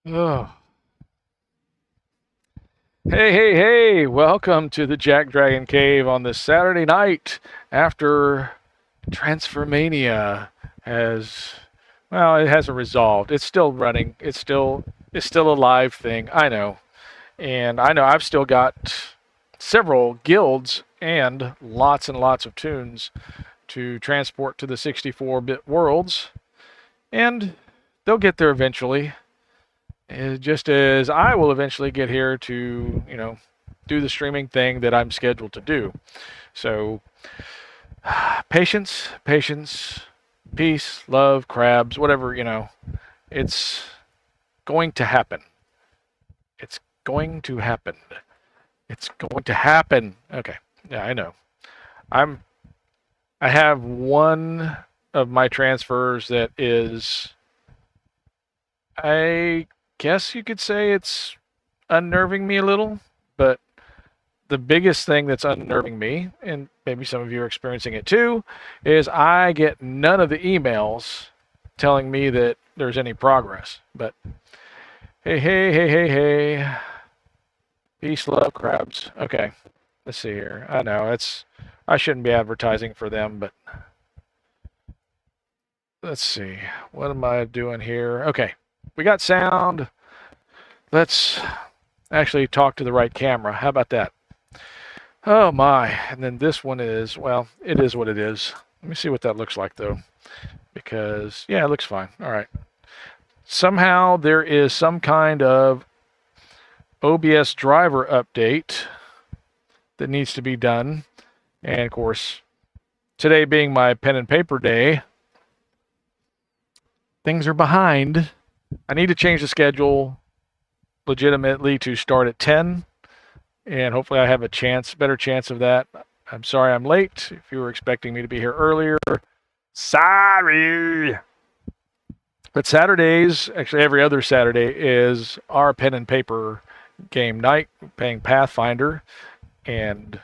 Oh. Hey, welcome to the Jack Dragon Cave on this Saturday night after Transformania has, well, it hasn't resolved. It's still running. It's still a live thing. I know. And I know I've still got several guilds and lots of tunes to transport to the 64-bit worlds, and they'll get there eventually. Just as I will eventually get here to, do the streaming thing that I'm scheduled to do. So, patience, peace, love, crabs, whatever, it's going to happen. It's going to happen. It's going to happen. Okay. Yeah, I know. I'm I have one of my transfers that is, I guess you could say it's unnerving me a little, but the biggest thing that's unnerving me, and maybe some of you are experiencing it too, is I get none of the emails telling me that there's any progress. But hey, peace, love, crabs. Okay, let's see here. I know I shouldn't be advertising for them, but let's see. What am I doing here? Okay, we got sound. Let's actually talk to the right camera. How about that? Oh my. And then this one is, well, it is what it is. Let me see what that looks like though. Because, yeah, it looks fine. All right. Somehow there is some kind of OBS driver update that needs to be done. And of course, today being my pen and paper day, things are behind. I need to change the schedule legitimately to start at 10, and hopefully I have a better chance of that. I'm sorry I'm late. If you were expecting me to be here earlier, sorry. But Saturdays, actually every other Saturday, is our pen and paper game night, playing Pathfinder, and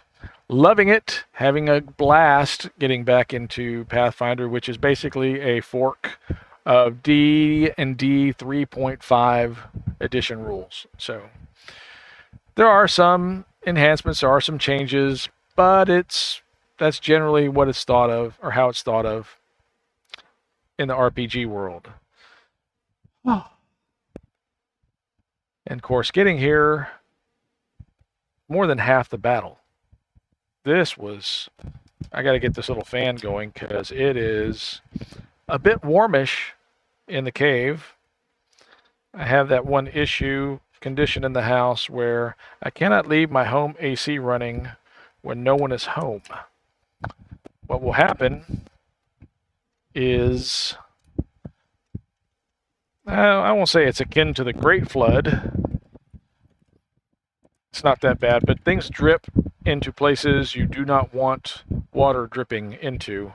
loving it, having a blast getting back into Pathfinder, which is basically a fork of D&D 3.5 edition rules. So there are some enhancements, there are some changes, but that's generally what it's thought of, or how it's thought of in the RPG world. And of course, getting here, more than half the battle. I got to get this little fan going because it is a bit warmish in the cave. I have that one condition in the house where I cannot leave my home AC running when no one is home. What will happen is, I won't say it's akin to the Great Flood. It's not that bad, but things drip into places you do not want water dripping into.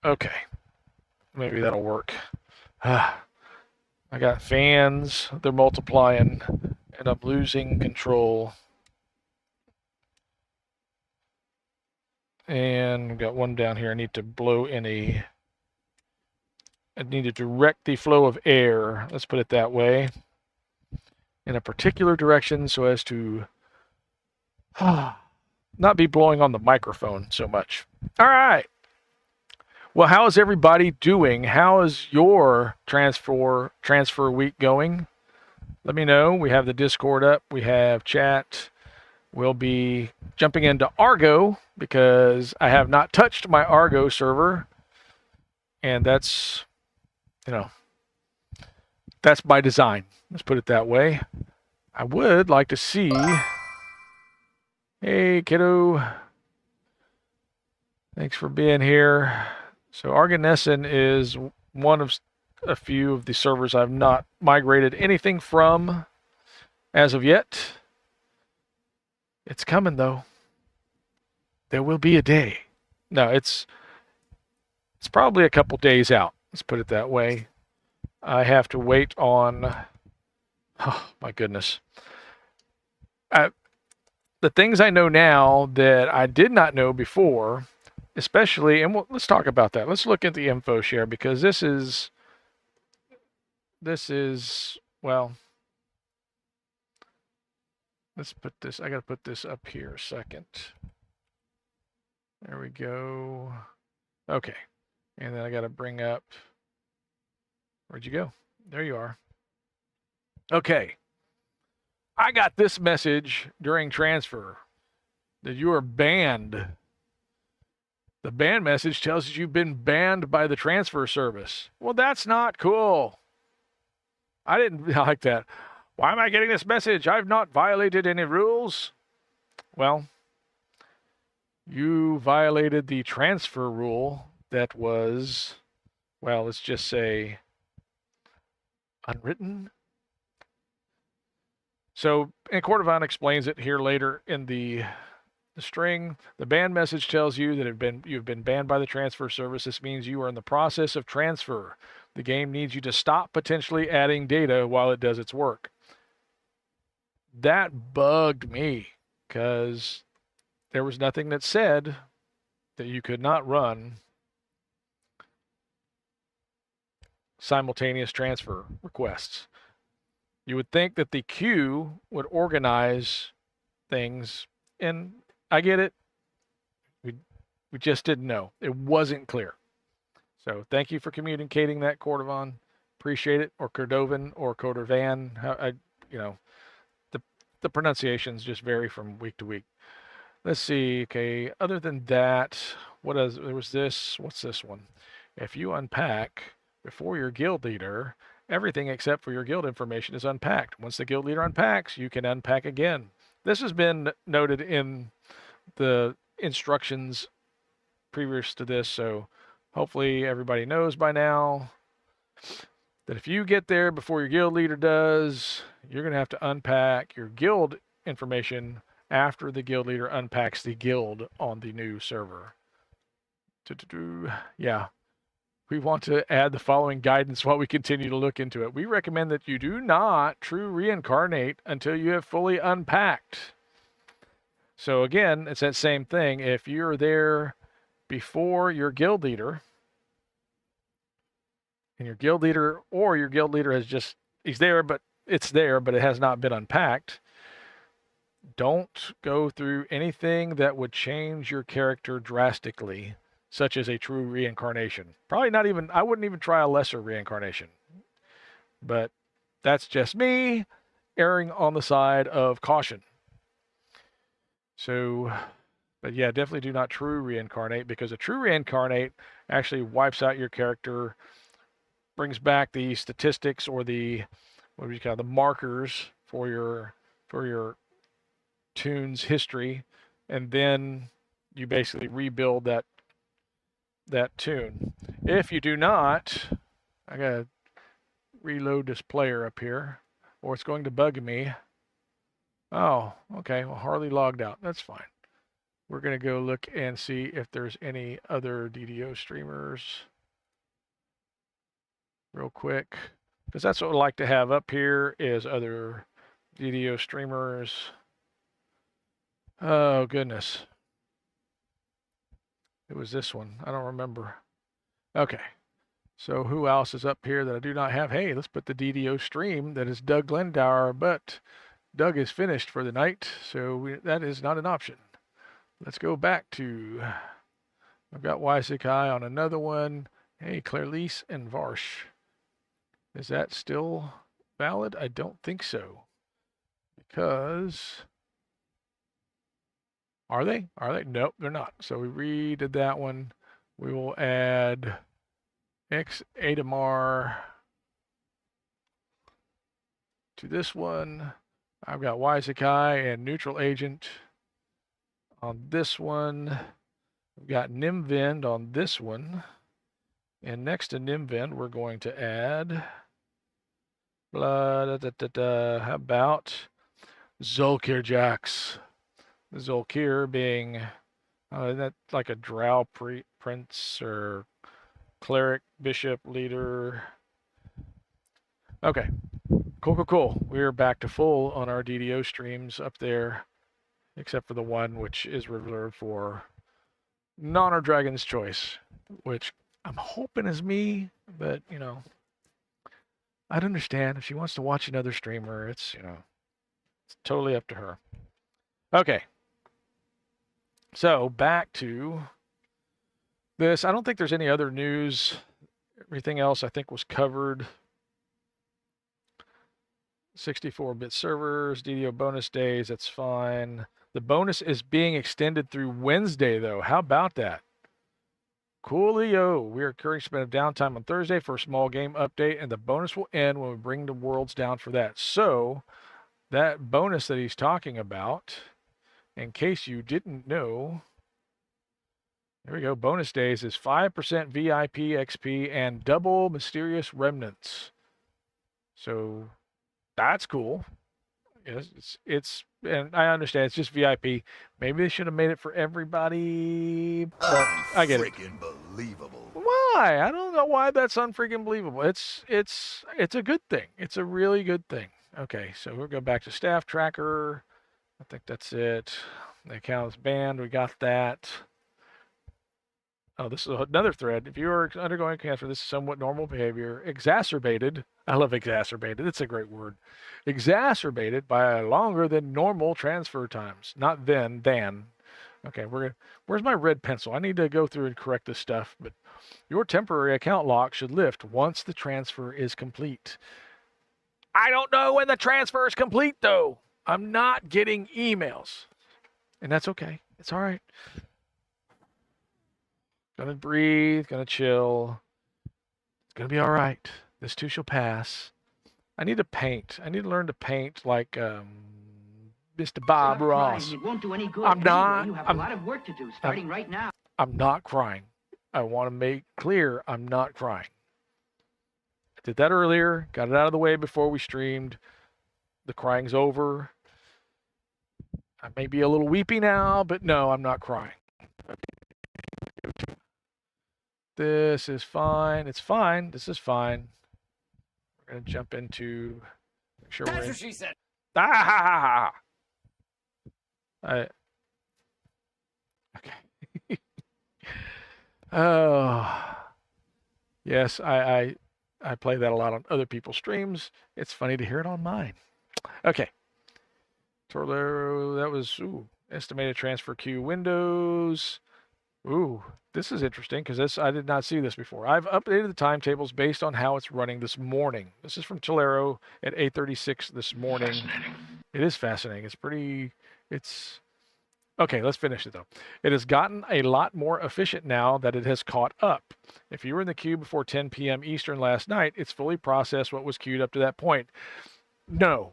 Okay, maybe that'll work. I got fans, they're multiplying, and I'm losing control. And I've got one down here. I need to direct the flow of air, let's put it that way, in a particular direction so as to not be blowing on the microphone so much. All right. Well, how is everybody doing? How is your transfer week going? Let me know. We have the Discord up. We have chat. We'll be jumping into Argo because I have not touched my Argo server. And that's by design. Let's put it that way. I would like to see... Hey, kiddo. Thanks for being here. So JackDrag0n is one of a few of the servers I've not migrated anything from as of yet. It's coming though. There will be a day. No, it's probably a couple days out. Let's put it that way. I have to wait on, oh my goodness. The things I know now that I did not know before, especially, and let's talk about that. Let's look at the info share because this is this is, well, let's put this, I got to put this up here a second. There we go. Okay. And then I got to bring up, where'd you go? There you are. Okay. I got this message during transfer that you are banned. The ban message tells you you've been banned by the transfer service. Well, that's not cool. I didn't like that. Why am I getting this message? I've not violated any rules. Well, you violated the transfer rule that was, well, let's just say unwritten. So, and Cordovan explains it here later in the string. The ban message tells you that you've been banned by the transfer service. This means you are in the process of transfer. The game needs you to stop potentially adding data while it does its work. That bugged me because there was nothing that said that you could not run simultaneous transfer requests. You would think that the queue would organize things, and I get it. We just didn't know. It wasn't clear. So thank you for communicating that, Cordovan. Appreciate it, or Cordovan, or Codervan. The pronunciations just vary from week to week. Let's see. Okay. Other than that, there was this? What's this one? If you unpack before your guild leader, everything except for your guild information is unpacked. Once the guild leader unpacks, you can unpack again. This has been noted in the instructions previous to this, so hopefully everybody knows by now that if you get there before your guild leader does, you're going to have to unpack your guild information after the guild leader unpacks the guild on the new server. Yeah. We want to add the following guidance while we continue to look into it. We recommend that you do not true reincarnate until you have fully unpacked. So again, it's that same thing. If you're there before your guild leader, and your guild leader he's there, but it's there, but it has not been unpacked, don't go through anything that would change your character drastically, such as a true reincarnation. Probably not even, I wouldn't even try a lesser reincarnation. But that's just me erring on the side of caution. So, but yeah, definitely do not true reincarnate, because a true reincarnate actually wipes out your character, brings back the statistics or the, what do you call it, the markers for your tune's history, and then you basically rebuild that tune. If you do not, I gotta reload this player up here, or it's going to bug me. Oh, okay. Well, Harley logged out. That's fine. We're gonna go look and see if there's any other DDO streamers real quick, because that's what I like to have up here is other DDO streamers. Oh goodness. It was this one. I don't remember. Okay. So who else is up here that I do not have? Hey, let's put the DDO stream. That is Doug Glendower, but Doug is finished for the night, so that is not an option. Let's go back to, I've got Waisakai on another one. Hey, Clairlise and Varsh. Is that still valid? I don't think so. Because, are they? Nope, they're not. So we redid that one. We will add X Adamar to this one. I've got Waisakai and Neutral Agent on this one. We've got Nimvind on this one. And next to Nimvind, we're going to add, how about Zolkir Jax? Zolkir being, that like a drow prince or cleric, bishop, leader. Okay, cool. We're back to full on our DDO streams up there, except for the one which is reserved for Non or Dragon's Choice, which I'm hoping is me, but you know, I'd understand if she wants to watch another streamer. It's, it's totally up to her. Okay. So back to this. I don't think there's any other news. Everything else I think was covered. 64-bit servers, DDO bonus days, that's fine. The bonus is being extended through Wednesday, though. How about that? Coolio. We are currently spending downtime on Thursday for a small game update, and the bonus will end when we bring the worlds down for that. So, that bonus that he's talking about, in case you didn't know, there we go. Bonus days is 5% VIP XP and double mysterious remnants. So, that's cool. It's and I understand it's just VIP. Maybe they should have made it for everybody, but I get it. Freaking believable. Why? I don't know why that's unfreaking believable. It's a good thing. It's a really good thing. Okay, so we'll go back to staff tracker. I think that's it. The account is banned. We got that. Oh, this is another thread. If you are undergoing cancer, this is somewhat normal behavior. Exacerbated. I love exacerbated. It's a great word. Exacerbated by longer than normal transfer times. Not then, than. Okay, where's my red pencil? I need to go through and correct this stuff. But your temporary account lock should lift once the transfer is complete. I don't know when the transfer is complete, though. I'm not getting emails. And that's okay. It's all right. Gonna breathe, gonna chill. It's gonna be all right. This too shall pass. I need to paint. I need to learn to paint like Mr. Bob Ross. It won't do any good. I'm not. You have a lot of work to do starting right now. I'm not crying. I want to make clear I'm not crying. I did that earlier. Got it out of the way before we streamed. The crying's over. I may be a little weepy now, but no, I'm not crying. This is fine. It's fine. This is fine. We're going to jump into... Make sure That's what she said. Ah! Okay. Oh. Yes, I play that a lot on other people's streams. It's funny to hear it on mine. Okay. Torlero, that was... estimated transfer queue windows... this is interesting because I did not see this before. I've updated the timetables based on how it's running this morning. This is from Tolero at 8:36 this morning. It is fascinating. Okay, let's finish it though. It has gotten a lot more efficient now that it has caught up. If you were in the queue before 10 p.m. Eastern last night, it's fully processed what was queued up to that point. No,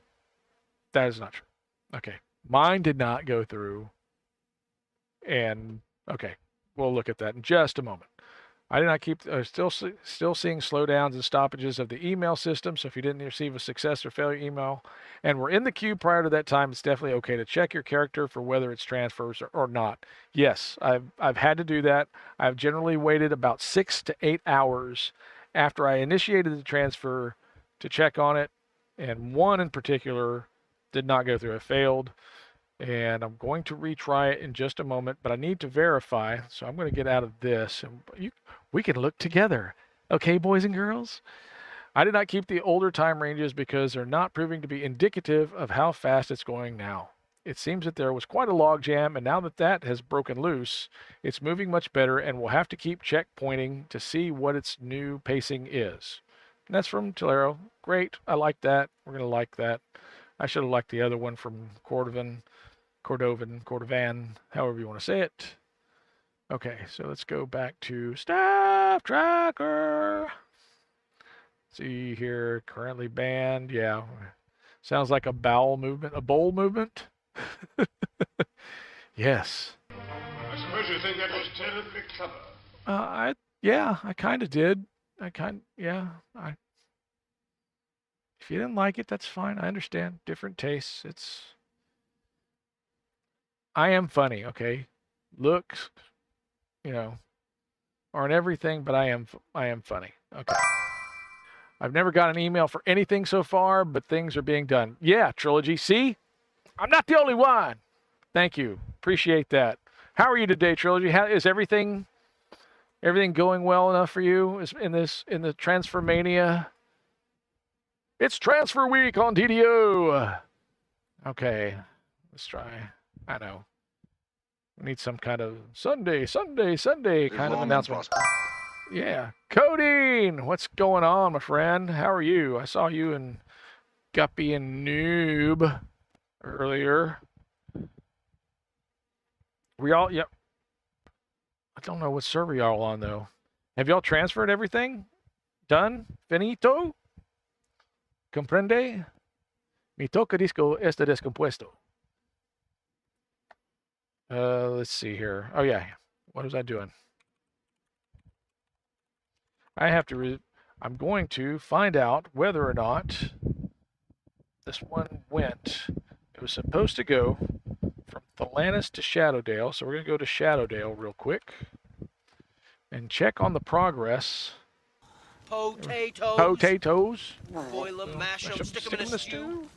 that is not true. Okay, mine did not go through. And, okay. We'll look at that in just a moment. I did not keep, still seeing slowdowns and stoppages of the email system. So if you didn't receive a success or failure email and were in the queue prior to that time, it's definitely okay to check your character for whether it's transfers or not. Yes, I've had to do that. I've generally waited about 6 to 8 hours after I initiated the transfer to check on it. And one in particular did not go through. It failed. And I'm going to retry it in just a moment, but I need to verify. So I'm going to get out of this and we can look together. Okay, boys and girls? I did not keep the older time ranges because they're not proving to be indicative of how fast it's going now. It seems that there was quite a log jam, and now that has broken loose, it's moving much better, and we'll have to keep checkpointing to see what its new pacing is. And that's from Tolero. Great, I like that. We're going to like that. I should have liked the other one from Cordovan, however you want to say it. Okay, so let's go back to Staff Tracker. See here, currently banned. Yeah, sounds like a bowel movement, a bowl movement. Yes. I suppose you think that was terribly clever. I kind of did. If you didn't like it, that's fine. I understand. Different tastes. I am funny, okay? Looks, aren't everything, but I am funny. Okay. I've never got an email for anything so far, but things are being done. Yeah, Trilogy. See? I'm not the only one. Thank you. Appreciate that. How are you today, Trilogy? Is everything going well enough for you? Is in the Transformania It's transfer week on DDO. Okay, let's try. I know. We need some kind of Sunday kind of announcement. Yeah. Coding! What's going on, my friend? How are you? I saw you and Guppy and Noob earlier. We all, yep. I don't know what server y'all on, though. Have y'all transferred everything? Done? Finito? Comprende? Mi toca disco está descompuesto. Let's see here. Oh, yeah. What was I doing? I have to, I'm going to find out whether or not this one went. It was supposed to go from Thelanis to Shadowdale, so we're going to go to Shadowdale real quick and check on the progress. Potatoes. Boil them, mash them, stick them in a stew.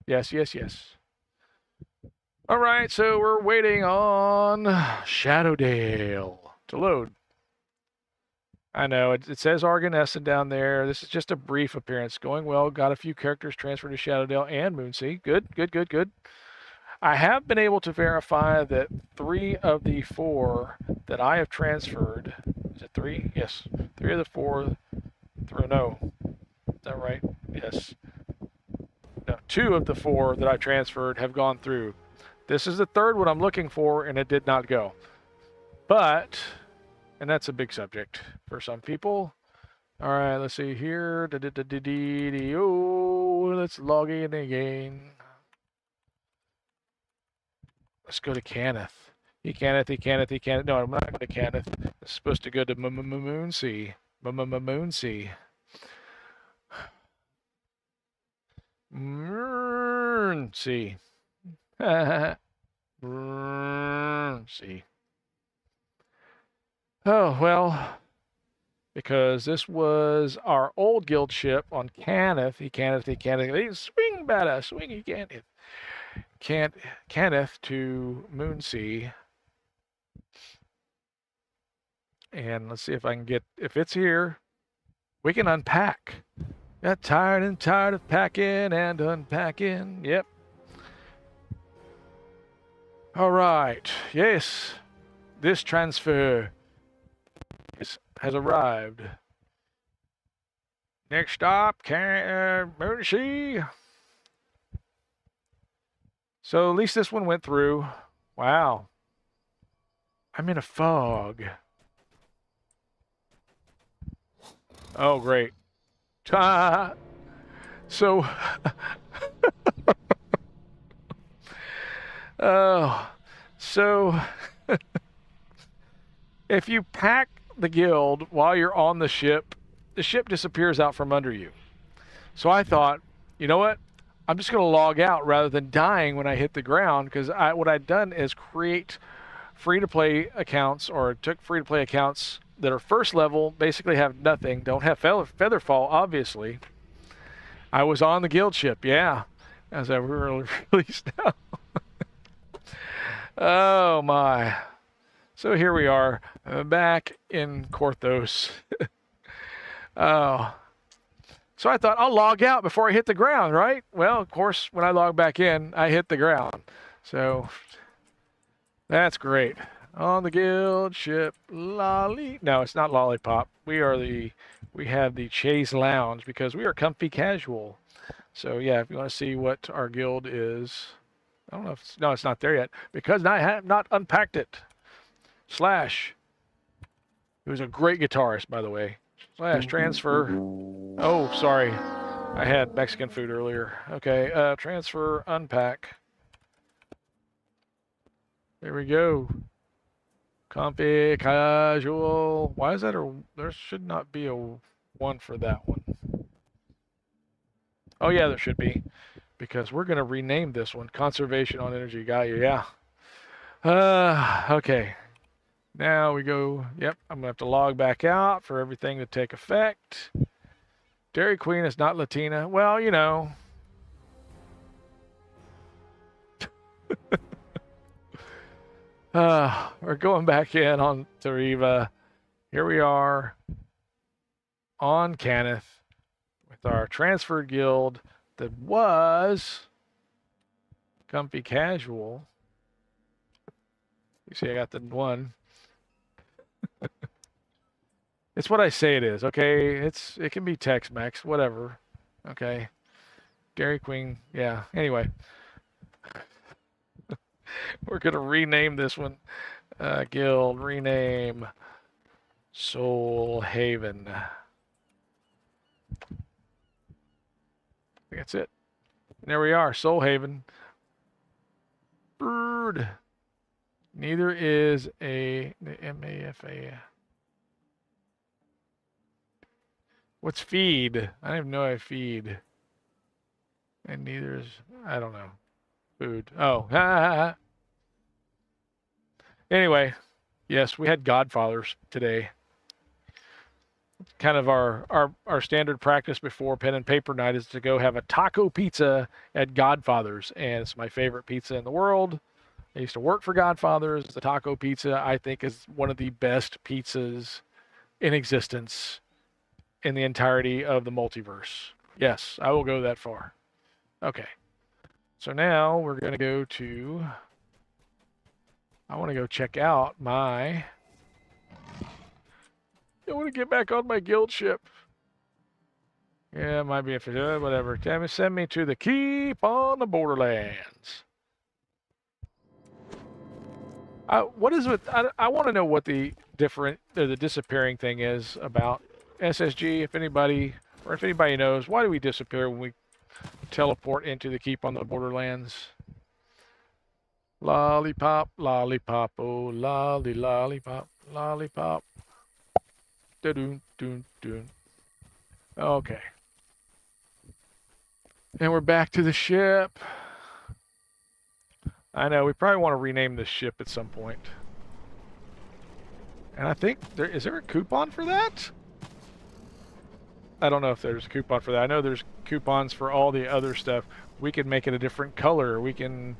Yes. All right, so we're waiting on Shadowdale to load. I know, it says Argonesson down there. This is just a brief appearance. Going well. Got a few characters transferred to Shadowdale and Moonsea. Good. I have been able to verify that 3 of the 4 that I have transferred, is it 3? Yes. 3 of the 4 through, no. Is that right? Yes. No, 2 of the 4 that I transferred have gone through. This is the 3rd one I'm looking for, and it did not go. But, and that's a big subject for some people. All right, let's see here. Let's log in again. Let's go to Cannith. Cannith. No, I'm not going to Cannith. It's supposed to go to Moonsea. Moonsea. Moonsea. See. Oh, well, because this was our old guild ship on Cannith. Swing better, swingy Cannith. Cannith to Moonsea. And let's see if I can get, if it's here, we can unpack. Got tired of packing and unpacking. Yep. All right. Yes. This transfer has arrived. Next stop, Moonsea. So at least this one went through. Wow. I'm in a fog. Oh, great. So, oh, so if you pack the guild while you're on the ship disappears out from under you. So I thought, you know what? I'm just going to log out rather than dying when I hit the ground, because what I'd done is create free-to-play accounts, or took free-to-play accounts that are first level, basically have nothing, don't have featherfall, obviously. I was on the guild ship, yeah, as I were released now. Oh my. So here we are, back in Korthos. Oh. So I thought, I'll log out before I hit the ground, right? Well, of course, when I log back in, I hit the ground. So that's great. On the guild ship, lolly. No, it's not lollipop. We have the Chase Lounge because we are comfy casual. So yeah, if you want to see what our guild is, I don't know if no, it's not there yet because I have not unpacked it. Slash. He was a great guitarist, by the way. Slash transfer. Oh, sorry. I had Mexican food earlier. Okay, transfer, unpack. There we go. Comfy, casual. Why is that there should not be a 1 for that one. Oh yeah, there should be. Because we're going to rename this one. Conservation on Energy. Got you, yeah. Okay. Now we go, yep, I'm going to have to log back out for everything to take effect. Dairy Queen is not Latina. Well, you know. We're going back in on Tariva. Here we are on Cannith with with our transferred guild that was Comfy Casual. You see, I got the one. It's what I say it is, okay? It can be Tex-Mex, whatever. Okay. Dairy Queen, yeah. Anyway. We're gonna rename this one. Guild rename Soul Haven. That's it. And there we are, Soul Haven. Bird. Neither is a MAFA. What's feed? I don't even know I feed. And neither is, I don't know. Food. Oh. Anyway, yes, we had Godfathers today. Kind of our standard practice before pen and paper night is to go have a taco pizza at Godfathers, and it's my favorite pizza in the world. I used to work for Godfathers. The taco pizza, I think, is one of the best pizzas in existence in the entirety of the multiverse. Yes, I will go that far. Okay. So now we're going to go to... I want to go check out my... I want to get back on my guild ship. Yeah, it might be whatever. Damn it, send me to the Keep on the Borderlands. What is it? I want to know what the disappearing thing is about SSG. If anybody knows, why do we disappear when we teleport into the Keep on the Borderlands? Lollipop, lollipop, oh lolly, lollipop, lollipop. Da-doon, doon, doon. Okay. And we're back to the ship. I know, we probably want to rename this ship at some point. And I think, is there a coupon for that? I don't know if there's a coupon for that. I know there's coupons for all the other stuff. We can make it a different color. We can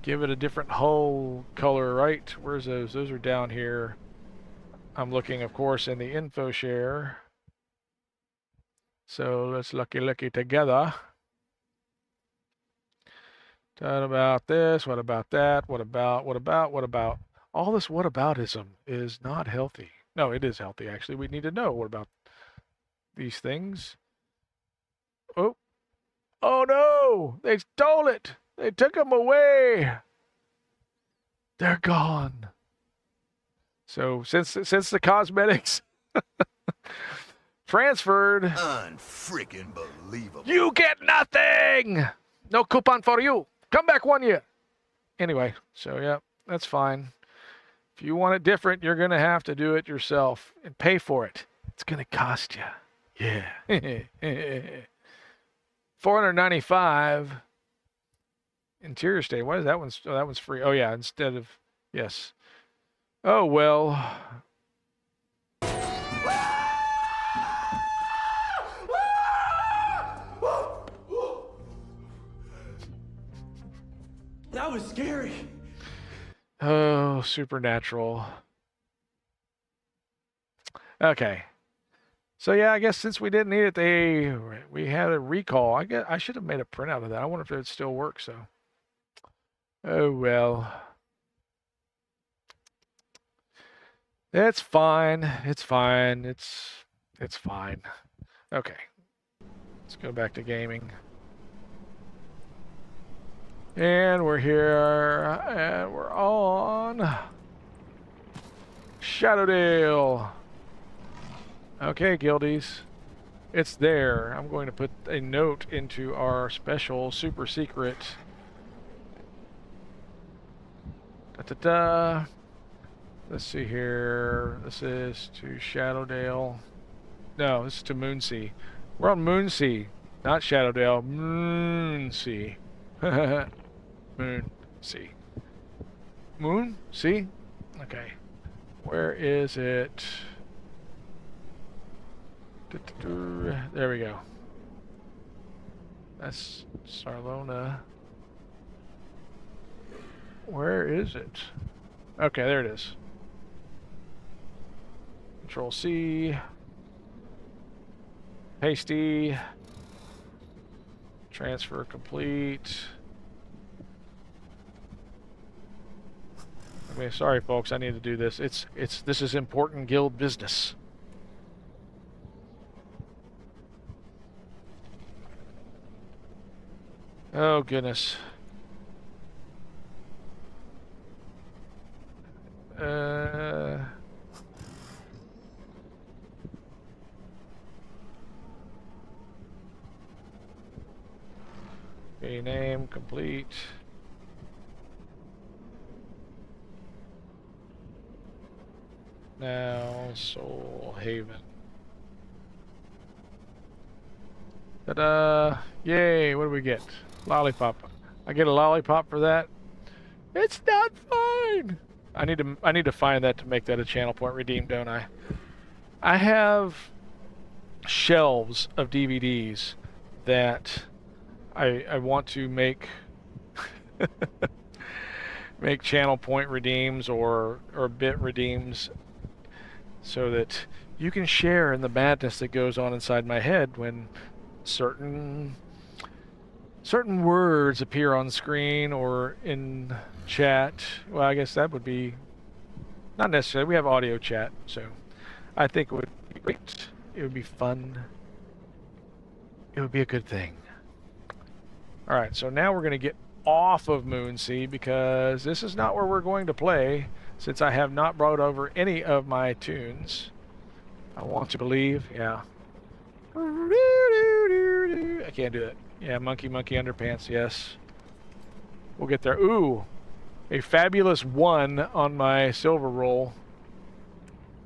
give it a different hull color, right? Where's those? Those are down here. I'm looking, of course, in the info share. So let's looky together. What about this? What about that? What about? All this whataboutism is not healthy. No, it is healthy, actually. We need to know what about these things. Oh. Oh no! They stole it! They took them away! They're gone. So since the cosmetics transferred, unfreaking believable. You get nothing. No coupon for you. Come back 1 year. Anyway, so yeah, that's fine. If you want it different, you're gonna have to do it yourself and pay for it. It's gonna cost you. Yeah. $495. Interior stay. What is that one? Oh, that one's free. Oh yeah, instead of yes. Oh well. That was scary. Oh, supernatural. Okay. So yeah, I guess since we didn't need it, we had a recall. I should have made a printout of that. I wonder if it would still work. So. Oh well. It's fine. It's fine. It's fine. Okay. Let's go back to gaming. And we're here, and we're on Shadowdale. Okay, guildies. It's there. I'm going to put a note into our special super secret. Da-da-da. Let's see here. This is to Shadowdale. No, this is to Moonsea. We're on Moonsea, not Shadowdale. Moonsea. Moonsea. Moon? See? Okay. Where is it? There we go. That's Sarlona. Where is it? Okay, there it is. Control C. Pasty. Transfer complete. I mean, sorry folks, I need to do this. This is important guild business. Oh goodness. Okay, name complete. Now, Soul Haven. Ta-da! Yay! What do we get? Lollipop. I get a lollipop for that. It's not fine. I need to find that to make that a channel point redeem, don't I? I have shelves of DVDs that I want to make make channel point redeems or bit redeems so that you can share in the madness that goes on inside my head when certain words appear on screen or in chat. Well, I guess that would be not necessarily. We have audio chat, so I think it would be great. It would be fun. It would be a good thing. All right, so now we're going to get off of Moonsea because this is not where we're going to play since I have not brought over any of my tunes. I want to believe, yeah. I can't do that. Yeah, monkey underpants, yes. We'll get there. Ooh, a fabulous 1 on my silver roll.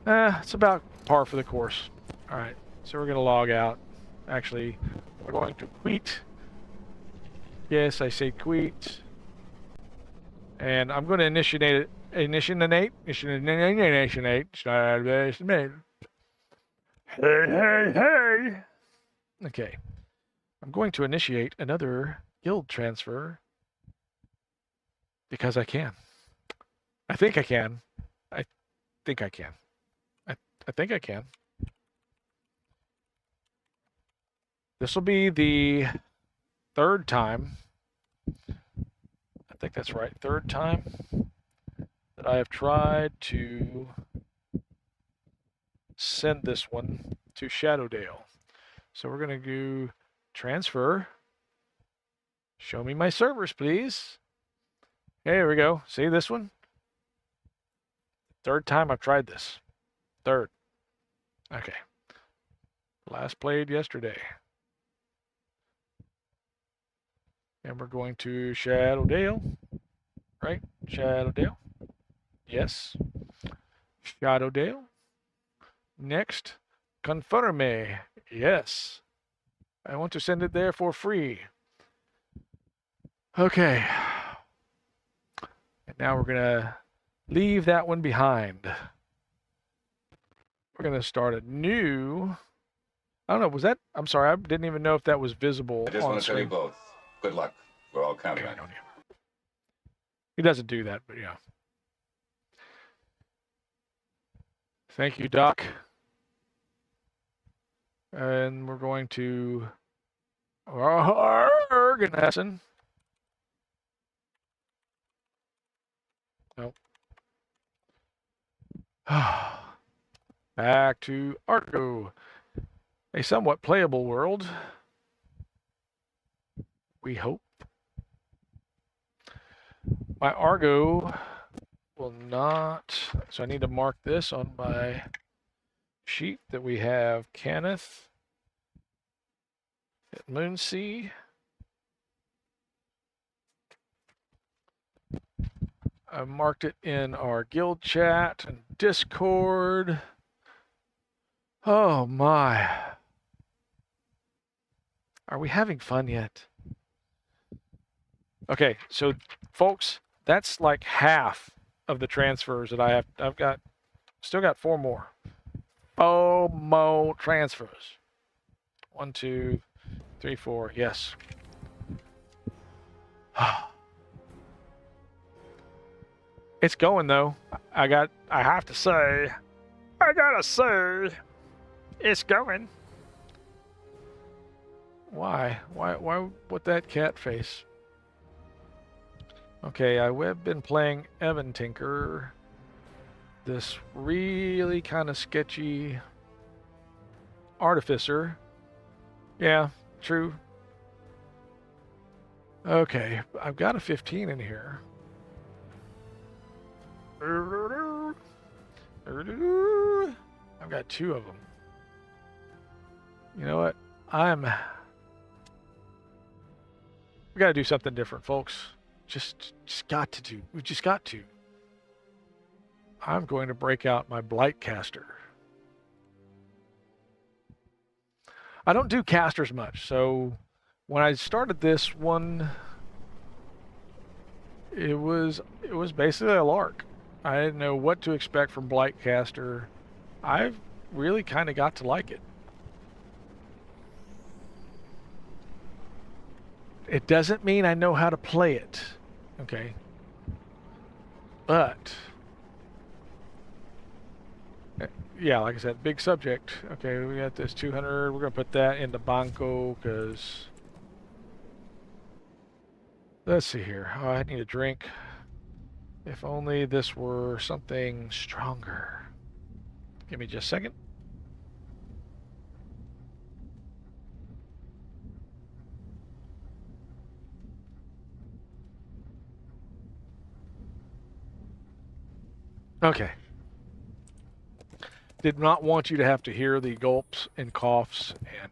It's about par for the course. All right, so we're going to log out. Actually, we're going to quit. Yes, I say quit. And I'm going to initiate. Hey, hey. Okay. I'm going to initiate another guild transfer because I can. I think I can. I think I can. I think I can. This will be the 3rd time. I think that's right. 3rd time that I have tried to send this one to Shadowdale. So we're going to do transfer. Show me my servers, please. There we go. See this one? 3rd time I've tried this. 3rd. Okay. Last played yesterday. And we're going to Shadowdale. Right? Shadowdale. Yes. Shadowdale. Next. Confirme. Yes. I want to send it there for free. Okay. And now we're going to leave that one behind. We're going to start a new... I don't know, was that... I'm sorry, I didn't even know if that was visible I just on want to tell you screen. both. Good luck. We're all counting Okay, on you. he doesn't do that, but yeah. Thank you, Doc. And we're going to Organizing. Nope. Back to Argo. A somewhat playable world. We hope. My Argo will not, so I need to mark this on my sheet that we have Kenneth at Moonsea. I marked it in our guild chat and Discord. Oh my. Are we having fun yet? Okay, so folks, that's like half of the transfers that I have. Still got 4 more. 4 more transfers. 1, 2, 3, 4. Yes. It's going though. I have to say, it's going. Why? Why with that cat face? Okay, I've been playing Evan Tinker. This really kind of sketchy artificer. Yeah, true. Okay, I've got a 15 in here. I've got 2 of them. You know what? We got to do something different, folks. Just got to do. We just got to. I'm going to break out my Blight Caster. I don't do casters much, so when I started this one, it was basically a lark. I didn't know what to expect from Blight Caster. I've really kind of got to like it. It doesn't mean I know how to play it, okay? But yeah, like I said, big subject. Okay, we got this 200. We're gonna put that into Banco because let's see here. Oh, I need a drink. If only this were something stronger. Give me just a second. Okay. Did not want you to have to hear the gulps and coughs and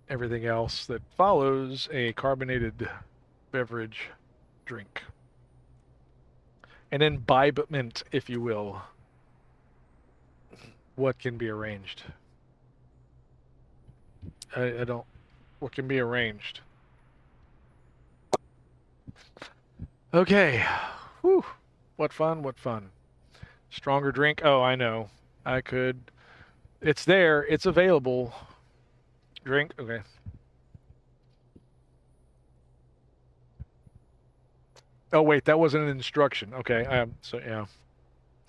everything else that follows a carbonated beverage drink. An imbibement, if you will. What can be arranged? I don't... What can be arranged? Okay. Whew. What fun, what fun. Stronger drink? Oh, I know. I could... It's there. It's available. Drink? Okay. Oh, wait. That wasn't an instruction. Okay. So, yeah.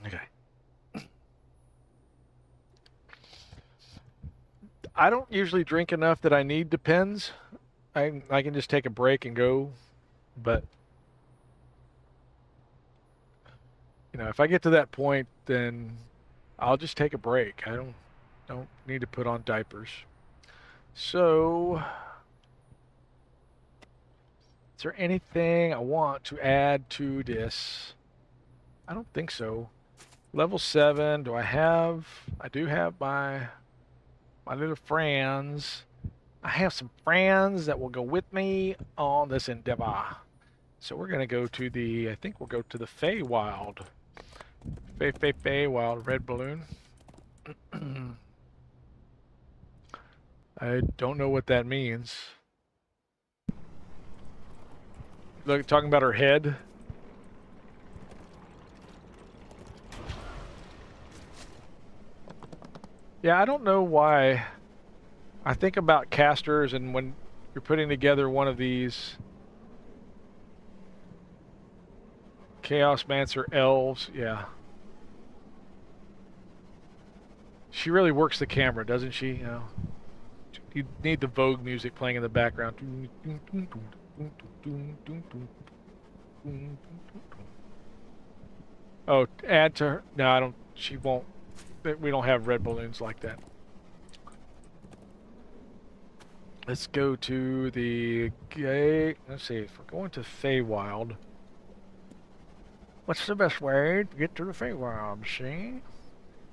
Okay. I don't usually drink enough that I need Depends. I can just take a break and go, but you know, if I get to that point, then I'll just take a break. I don't need to put on diapers. So, is there anything I want to add to this? I don't think so. Level 7, do I have? I do have my little friends. I have some friends that will go with me on this endeavor. So we're gonna go to the, I think we'll go to the Feywild. Feywild red balloon. I don't know what that means. Look, talking about her head. Yeah, I don't know why. I think about casters, and when you're putting together one of these Chaos Mancer elves, yeah. She really works the camera, doesn't she? You know, you need the Vogue music playing in the background. Oh, add to her. No, I don't. She won't. We don't have red balloons like that. Let's go to the gate. Let's see. If we're going to Feywild, what's the best way to get to the Feywild? See?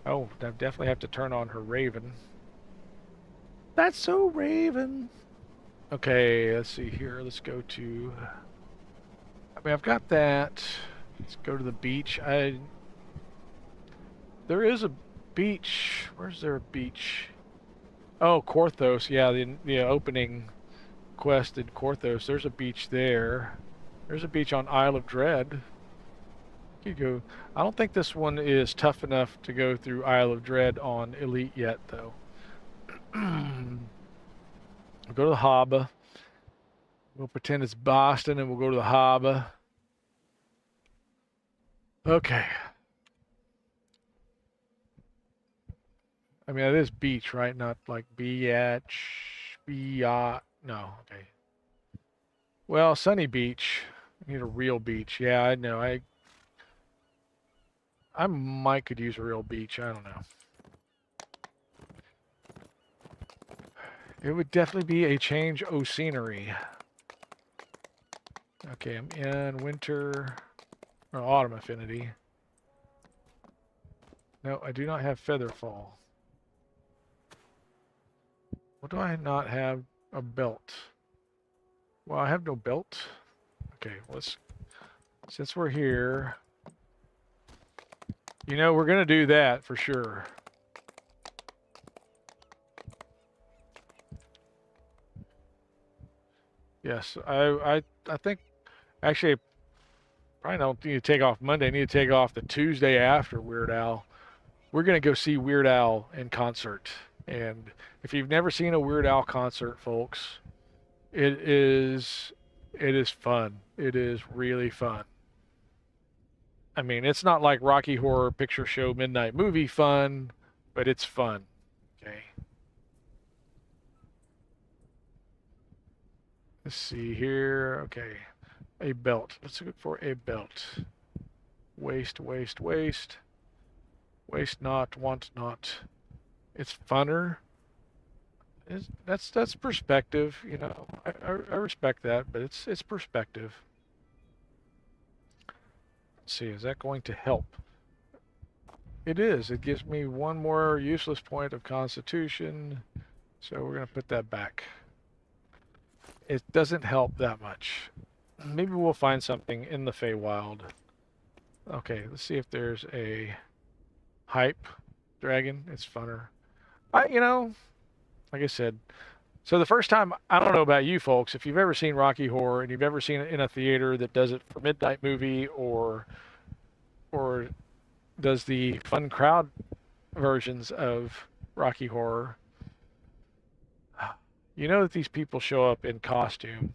Oh, I definitely have to turn on her Raven. That's so Raven. Okay, let's see here. Let's go to... I mean, I've got that. Let's go to the beach. There is a beach. Where's there a beach? Oh, Korthos. Yeah, the opening quest in Korthos. There's a beach there. There's a beach on Isle of Dread. You go. I don't think this one is tough enough to go through Isle of Dread on Elite yet, though. We'll go to the harbor. We'll pretend it's Boston, and we'll go to the harbor. Okay. I mean, it is beach, right? Not like beach. No, okay. Well, Sunny Beach. I need a real beach. Yeah, I know. I might could use a real beach. I don't know. It would definitely be a change of scenery. Okay, I'm in winter or autumn affinity. No, I do not have Featherfall. What do I not have? A belt. Well, I have no belt. Okay, since we're here, you know, we're gonna do that for sure. Yes, I think actually probably don't need to take off Monday. I need to take off the Tuesday after Weird Al. We're gonna go see Weird Al in concert, and if you've never seen a Weird Al concert, folks, it is fun. It is really fun. I mean, it's not like Rocky Horror Picture Show Midnight Movie fun, but it's fun. Okay. Let's see here. Okay. A belt. Let's look for a belt. Waste, waste, waste. Waste not, want not. It's funner. That's perspective, you know. I respect that, but it's perspective. Let's see, is that going to help? It is. It gives me one more useless point of Constitution, so we're going to put that back. It doesn't help that much. Maybe we'll find something in the Feywild. Okay, let's see if there's a hype dragon. It's funner. You know, like I said, so the first time, I don't know about you folks, if you've ever seen Rocky Horror and you've ever seen it in a theater that does it for Midnight Movie or does the fun crowd versions of Rocky Horror, you know that these people show up in costume.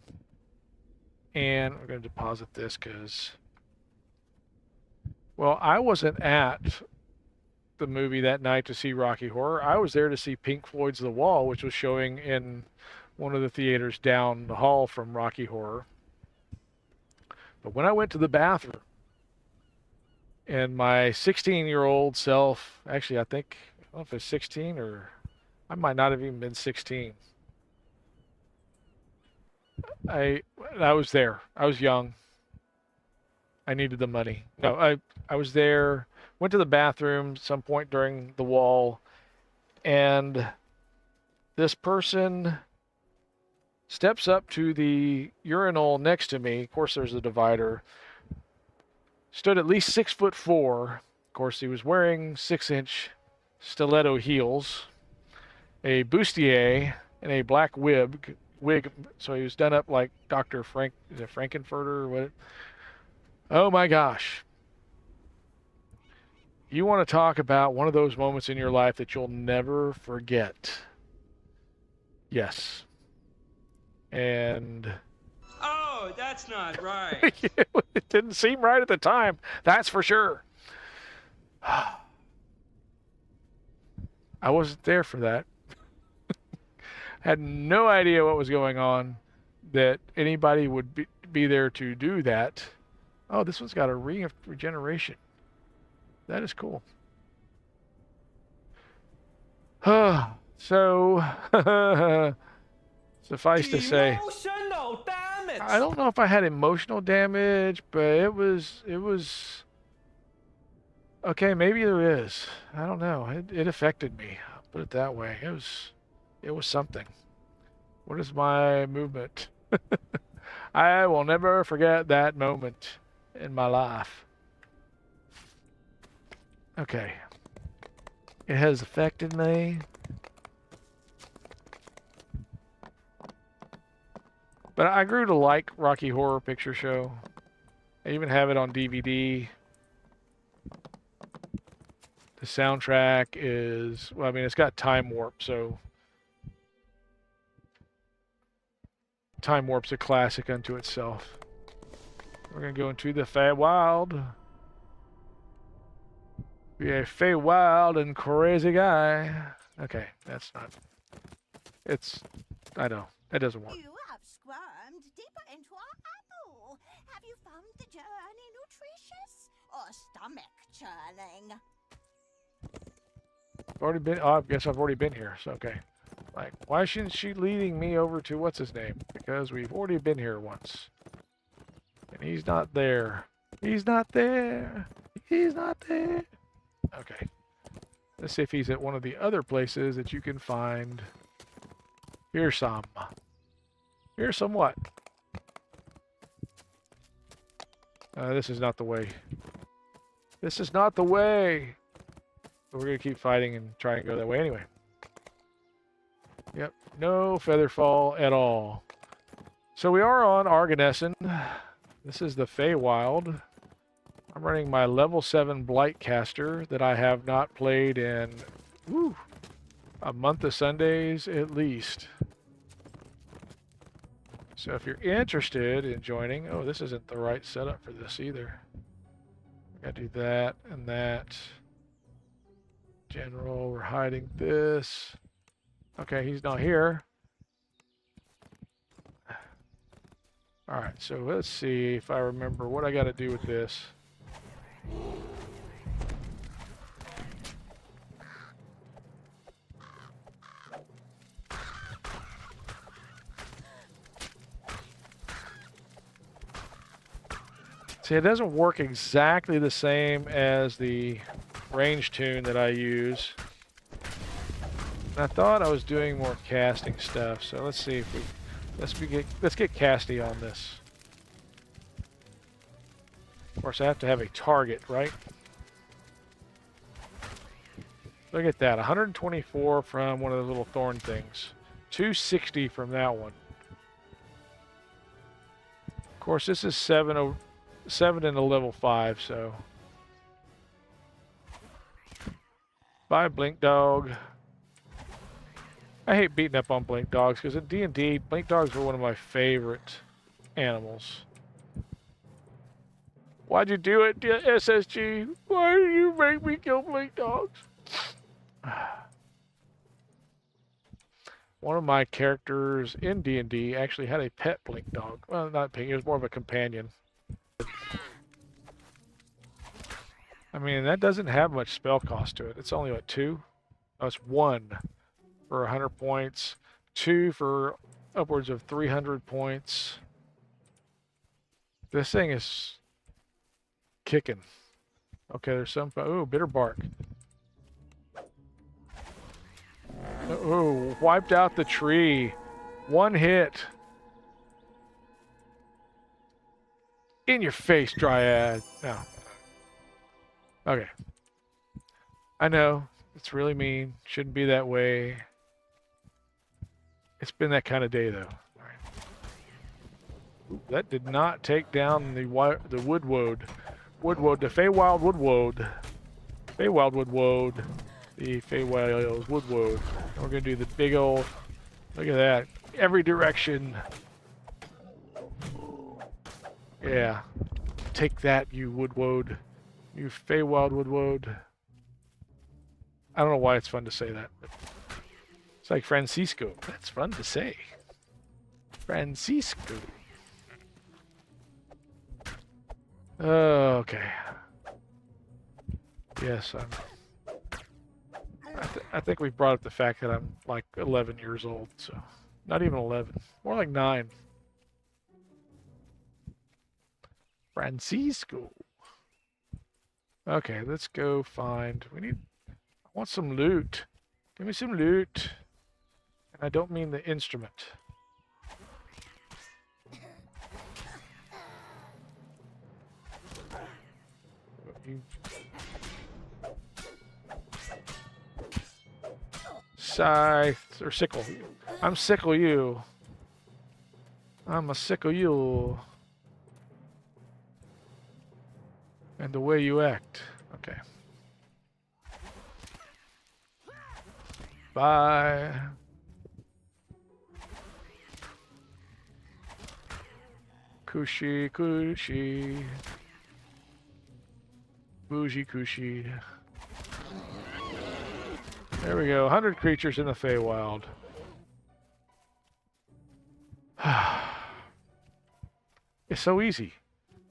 And we're going to deposit this because, well, I wasn't at the movie that night to see Rocky Horror. I was there to see Pink Floyd's The Wall, which was showing in one of the theaters down the hall from Rocky Horror. But when I went to the bathroom, and my 16-year-old self, actually, I don't know if it's 16 or I might not have even been 16. I was there. I was young. I needed the money. No, I was there, went to the bathroom some point during The Wall, and this person steps up to the urinal next to me. Of course, there's a divider. Stood at least 6'4". Of course, he was wearing 6-inch stiletto heels, a bustier, and a black wig. So he was done up like Dr. Frankenfurter or what? Oh my gosh. You want to talk about one of those moments in your life that you'll never forget. Yes. And Oh, that's not right. it didn't seem right at the time. That's for sure. I wasn't there for that. Had no idea what was going on, that anybody would be there to do that. Oh, this one's got a ring of regeneration. That is cool. So, suffice to say, Emotional damage. I don't know if I had emotional damage, but it was okay. Maybe there is. I don't know. It affected me. I'll put it that way. It was something. What is my movement? I will never forget that moment in my life. Okay. It has affected me. But I grew to like Rocky Horror Picture Show. I even have it on DVD. The soundtrack is, well, I mean, it's got Time Warp, so Time Warp's a classic unto itself. We're going to go into the Feywild. Be a Feywild and crazy guy. Okay, that's not. It's I know. That doesn't work. You have squirmed deeper into our apple. Have you found the journey nutritious or stomach churning? I've already been. Oh, I guess I've already been here. So okay. Like, why isn't she leading me over to what's his name? Because we've already been here once, and he's not there. He's not there. He's not there. Okay. Let's see if he's at one of the other places that you can find. Here's some. Here's some what? This is not the way. This is not the way. But we're going to keep fighting and try and go that way anyway. Yep. No feather fall at all. So we are on Arganesson. This is the Feywild. I'm running my level 7 Blightcaster that I have not played in a month of Sundays at least. So if you're interested in joining, oh, this isn't the right setup for this either. I gotta do that and that. General, we're hiding this. Okay, he's not here. All right, so let's see if I remember what I got to do with this. See, it doesn't work exactly the same as the range tune that I use. And I thought I was doing more casting stuff, so let's see if we let's get casty on this. Of course, I have to have a target, right? Look at that, 124 from one of those little thorn things, 260 from that one. Of course, this is 7 in a level 5, so. Bye, Blink Dog. I hate beating up on Blink Dogs because in D&D, Blink Dogs were one of my favorite animals. Why'd you do it, SSG? Why did you make me kill Blink Dogs? One of my characters in D&D actually had a pet Blink Dog. Well, not pet, it was more of a companion. I mean, that doesn't have much spell cost to it. It's only, what, 2? Oh, it's 1 for 100 points, 2 for upwards of 300 points. This thing is kicking. Okay, there's some... Ooh, bitter bark. Ooh, wiped out the tree. 1 hit. In your face, Dryad. No. Okay. I know. It's really mean. Shouldn't be that way. It's been that kind of day, though. All right. Ooh, that did not take down the Woodwode. Woodwode, the Feywild Woodwode. Feywild Woodwode. The Feywild Woodwode. And we're going to do the big old... Look at that. Every direction. Yeah. Take that, you Woodwode. You Feywild Woodwode. I don't know why it's fun to say that. But it's like Francisco. That's fun to say. Francisco. Okay. Yes, I think we brought up the fact that I'm like 11 years old, so not even 11, more like 9. Francisco. Okay, let's go find. I want some loot. Give me some loot. And I don't mean the instrument. Scythe or sickle. I'm sickle you. I'm a sickle you. And the way you act. Okay. Bye. Cushy, cushy. Bougie, cushy. There we go. 100 creatures in the Feywild. It's so easy.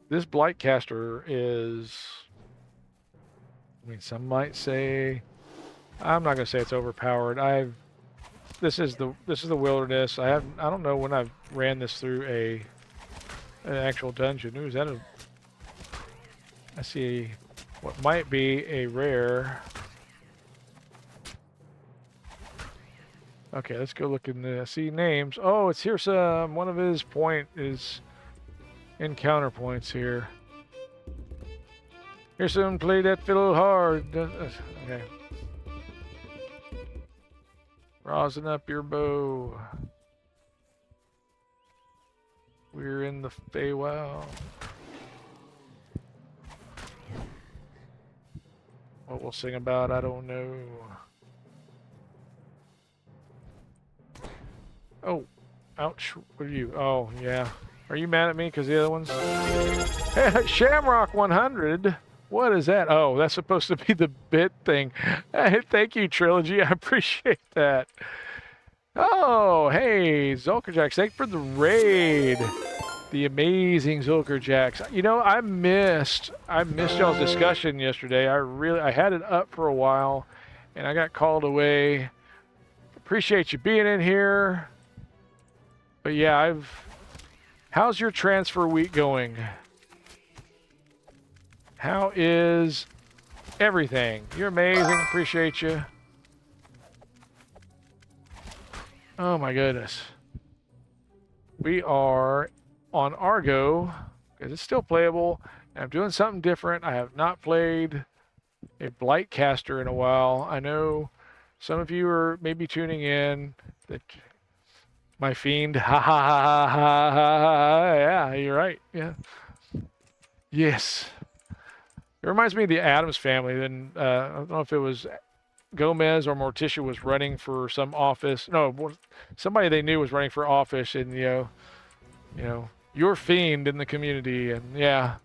This Blightcaster is, I mean, some might say, I'm not gonna say it's overpowered. This is the wilderness. I don't know when I've ran this through an actual dungeon. Ooh, is that I see what might be a rare. Okay, let's go look in the see names. Oh, it's here some. One of his encounter points here. Here's some play that fiddle hard. Okay. Rosin up your bow. We're in the Feywild. What we'll sing about, I don't know. Oh, ouch. What are you? Oh, yeah. Are you mad at me because the other ones? Hey, Shamrock 100. What is that? Oh, that's supposed to be the bit thing. Hey, thank you, Trilogy. I appreciate that. Oh, hey, Zulkerjacks. Thank you for the raid. The amazing Zulkerjacks. You know, I missed y'all's discussion yesterday. I had it up for a while, and I got called away. Appreciate you being in here. But yeah, how's your transfer week going? How is everything? You're amazing. Appreciate you. Oh my goodness. We are on Argo because it's still playable. And I'm doing something different. I have not played a Blightcaster in a while. I know some of you are maybe tuning in that my fiend. Ha ha ha ha ha ha. Yeah, you're right. Yeah. Yes. It reminds me of the Addams Family. Then I don't know if it was Gomez or Morticia was running for some office. No, somebody they knew was running for office, and you know, your fiend in the community, and yeah,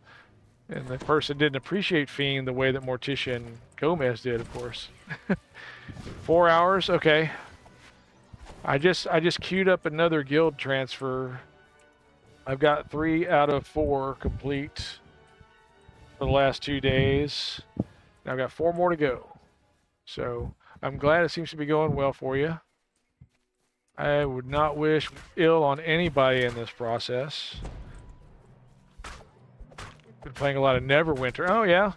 and the person didn't appreciate fiend the way that Morticia and Gomez did, of course. 4 hours, okay. I just queued up another guild transfer. I've got 3 out of 4 complete for the last 2 days. And I've got 4 more to go. So I'm glad it seems to be going well for you. I would not wish ill on anybody in this process. Been playing a lot of Neverwinter. Oh yeah.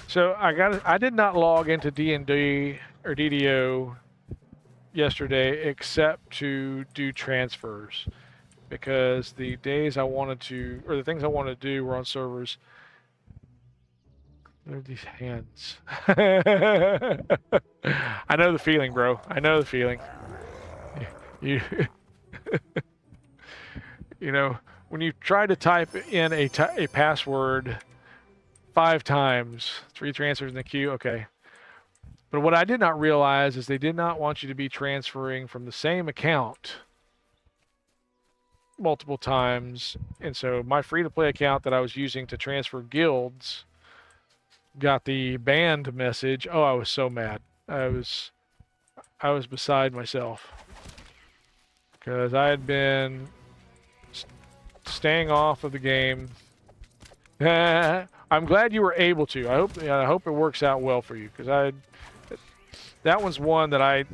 So I did not log into D&D or DDO yesterday except to do transfers, because the days I wanted to, or the things I wanted to do were on servers. There are these hands. I know the feeling, bro. I know the feeling. You know, when you try to type in a password 5 times, 3 transfers in the queue, okay. But what I did not realize is they did not want you to be transferring from the same account multiple times. And so my free-to-play account that I was using to transfer guilds got the banned message. Oh, I was so mad. I was beside myself because I had been staying off of the game. I'm glad you were able to. I hope it works out well for you, because that one's one that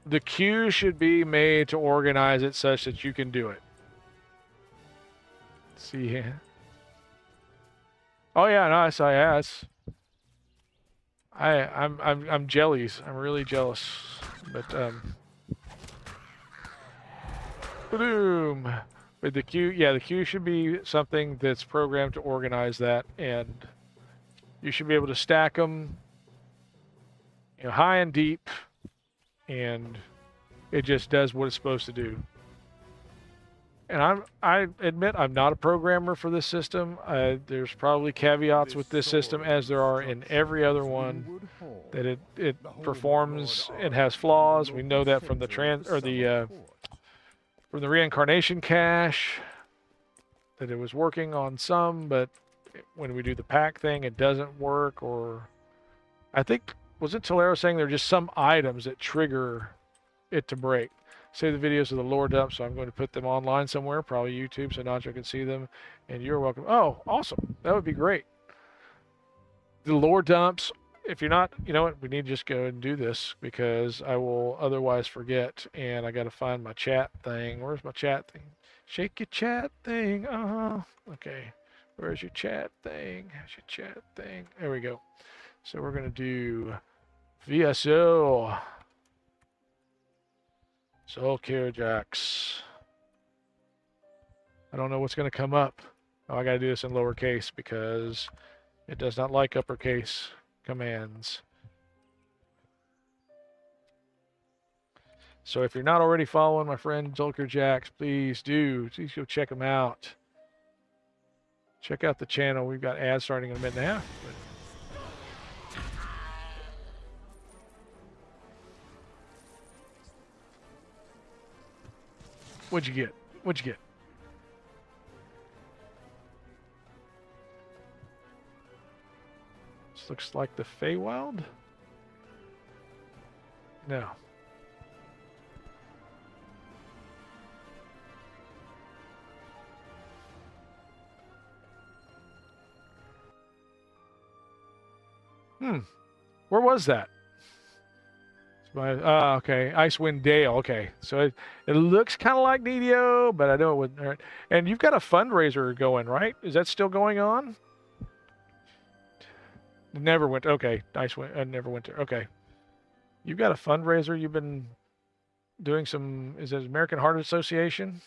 the queue should be made to organize it such that you can do it. Let's see here. Oh yeah, no, I saw. Yeah, I'm jellies. I'm really jealous. But boom. But the queue, yeah, the queue should be something that's programmed to organize that, and you should be able to stack them, you know, high and deep, and it just does what it's supposed to do. And I admit I'm not a programmer for this system. There's probably caveats with this system, as there are in every other one, that it performs and has flaws. We know that from the from the reincarnation cache, that it was working on some, but when we do the pack thing, it doesn't work. Or I think, was it Tolero saying there are just some items that trigger it to break? save the videos of the lore dump, so I'm going to put them online somewhere, probably YouTube, so Nacho can see them. And you're welcome. Oh, awesome. That would be great. The lore dumps, if you're not, you know what, we need to just go and do this because I will otherwise forget. And I got to find my chat thing. Where's my chat thing? Shake your chat thing. Okay. Where's your chat thing? Where's your chat thing? There we go. So we're going to do VSO. Soul Care Jacks. I don't know what's going to come up. Oh, I got to do this in lowercase because it does not like uppercase commands. So if you're not already following my friend Zulker Jacks, please do. Please go check him out. Check out the channel. We've got ads starting in a minute and a half. What'd you get? What'd you get? This looks like the Feywild? No. Where was that? Okay, Icewind Dale. Okay, so it looks kind of like DDO, but I know it wouldn't hurt. And you've got a fundraiser going, right? Is that still going on? Neverwinter. Okay, Neverwinter. Okay, you've got a fundraiser. You've been doing some. Is it American Heart Association?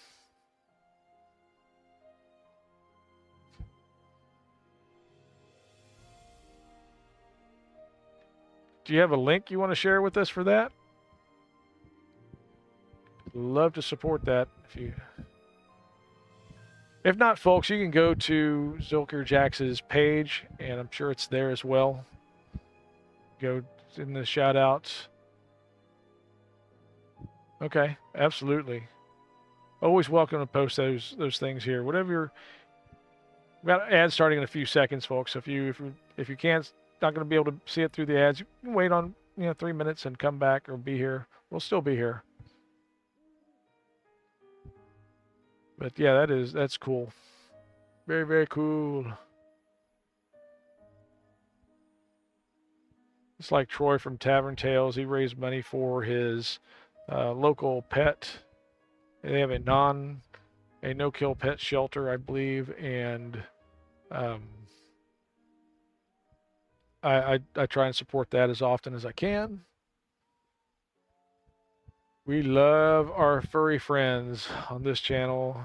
Do you have a link you want to share with us for that? Love to support that. If not, folks, you can go to Zulker Jax's page, and I'm sure it's there as well. Go in the shout outs. Okay, absolutely. Always welcome to post those things here. Whatever you're. We've got ads starting in a few seconds, folks. If you can't, not going to be able to see it through the ads, you can wait on 3 minutes and come back or be here. We'll still be here. But yeah, that's cool. Very, very cool. It's like Troy from Tavern Tales. He raised money for his local pet. They have a no-kill pet shelter, I believe, and I try and support that as often as I can. We love our furry friends on this channel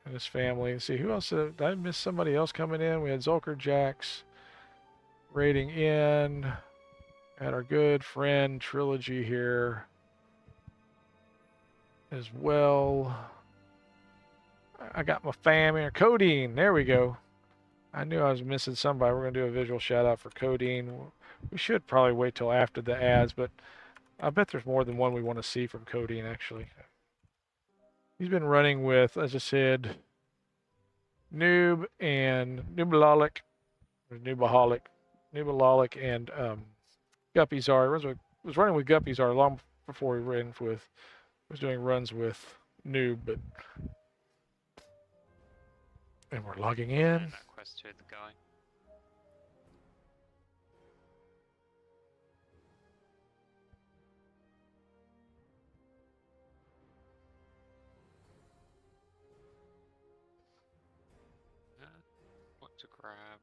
and his family. Let's see, who else? Did I miss somebody else coming in? We had Zulker Jax rating in. Had our good friend Trilogy here as well. I got my fam here. Codeine, there we go. I knew I was missing somebody. We're going to do a visual shout out for Codeine. We should probably wait till after the ads, but I bet there's more than one we want to see from Codeine, actually. He's been running with, as I said, Noob and Noobalolic, Noobalolic and Guppyzar. Was running with Guppyzar long before he was doing runs with Noob, but and we're logging in. That quest to the guy. What to grab?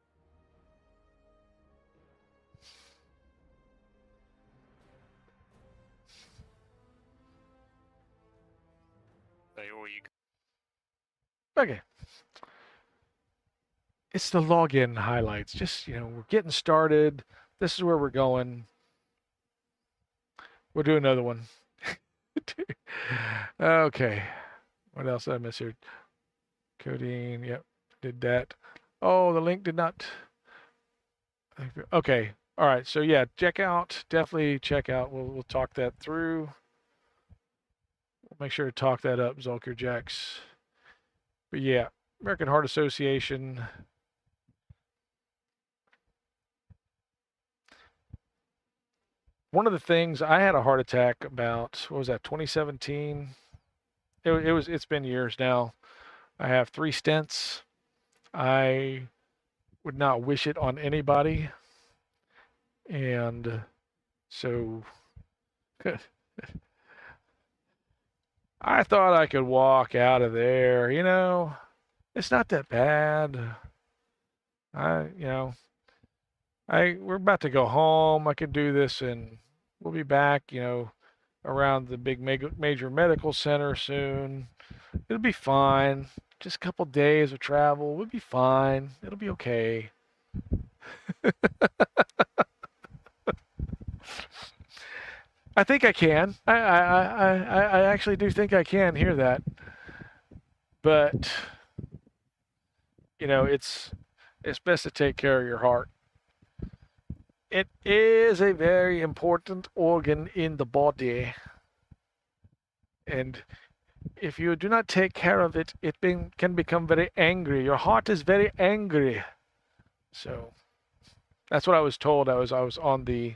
Okay. It's the login highlights. Just, we're getting started. This is where we're going. We'll do another one. Okay. What else did I miss here? Codeine. Yep. Did that. Oh, the link did not. Okay. All right. So yeah, definitely check out. We'll talk that through. We'll make sure to talk that up, Zulker Jax. But yeah, American Heart Association. One of the things, I had a heart attack about, what was that, 2017? It's been years now. I have 3 stents. I would not wish it on anybody. And so I thought I could walk out of there, it's not that bad. I, you know, we're about to go home. I could do this and we'll be back, around the big major medical center soon. It'll be fine. Just a couple days of travel. We'll be fine. It'll be okay. I think I can. I actually do think I can hear that. But it's best to take care of your heart. It is a very important organ in the body. And if you do not take care of it, can become very angry. Your heart is very angry. So that's what I was told. I was on the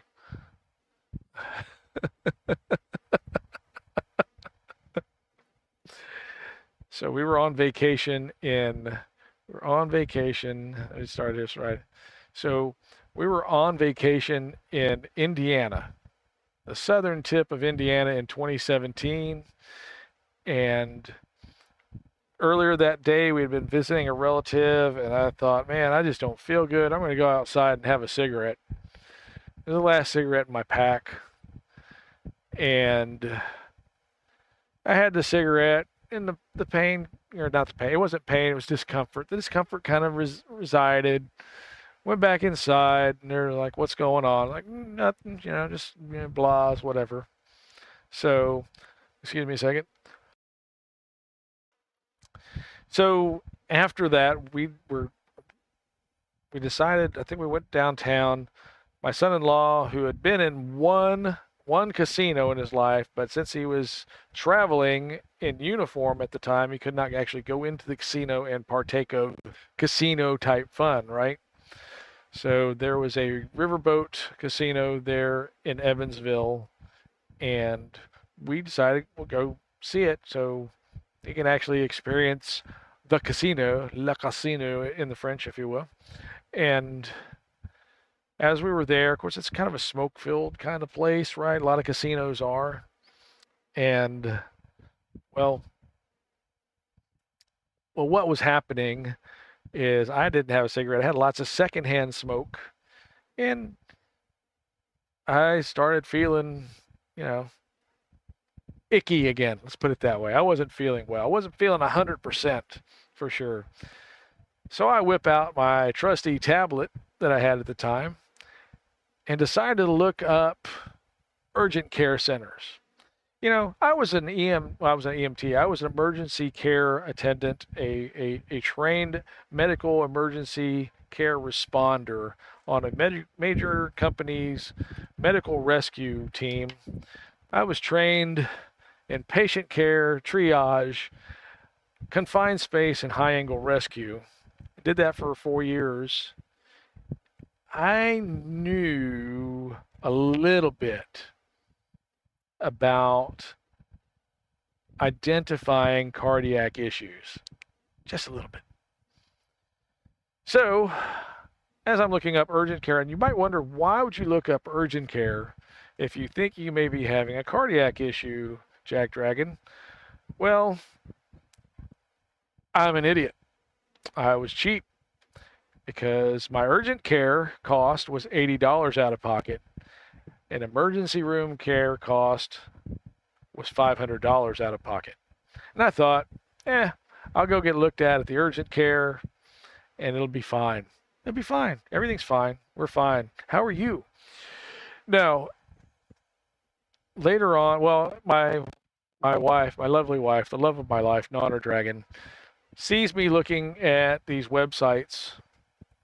So we were on vacation let me start this right. So we were on vacation in Indiana, the southern tip of Indiana in 2017. And earlier that day, we had been visiting a relative, and I thought, man, I just don't feel good. I'm going to go outside and have a cigarette. It was the last cigarette in my pack. And I had the cigarette, and the pain, or not the pain, it wasn't pain, it was discomfort. The discomfort kind of resided. Went back inside, and they're like, what's going on? Like, nothing, just blahs, whatever. So, excuse me a second. So after that, we decided, I think we went downtown. My son-in-law, who had been in one casino in his life, but since he was traveling in uniform at the time, he could not actually go into the casino and partake of casino type fun, right? So there was a riverboat casino there in Evansville, and we decided we'll go see it so he can actually experience the casino, le casino in the French, if you will. And as we were there, of course, it's kind of a smoke-filled kind of place, right? A lot of casinos are. And, well, what was happening is I didn't have a cigarette. I had lots of secondhand smoke. And I started feeling, icky again. Let's put it that way. I wasn't feeling well. I wasn't feeling 100% for sure. So I whip out my trusty tablet that I had at the time and decided to look up urgent care centers. I was an EMT. I was an emergency care attendant, a trained medical emergency care responder on a major company's medical rescue team. I was trained in patient care, triage, confined space, and high-angle rescue. I did that for 4 years. I knew a little bit about identifying cardiac issues. Just a little bit. So, as I'm looking up urgent care, and you might wonder, why would you look up urgent care if you think you may be having a cardiac issue, JackDrag0n? Well, I'm an idiot. I was cheap because my urgent care cost was $80 out of pocket. An emergency room care cost was $500 out of pocket. And I thought, I'll go get looked at the urgent care and it'll be fine. It'll be fine. Everything's fine. We're fine. How are you? Now, later on, well, my wife, my lovely wife, the love of my life, Nana Dragon, sees me looking at these websites.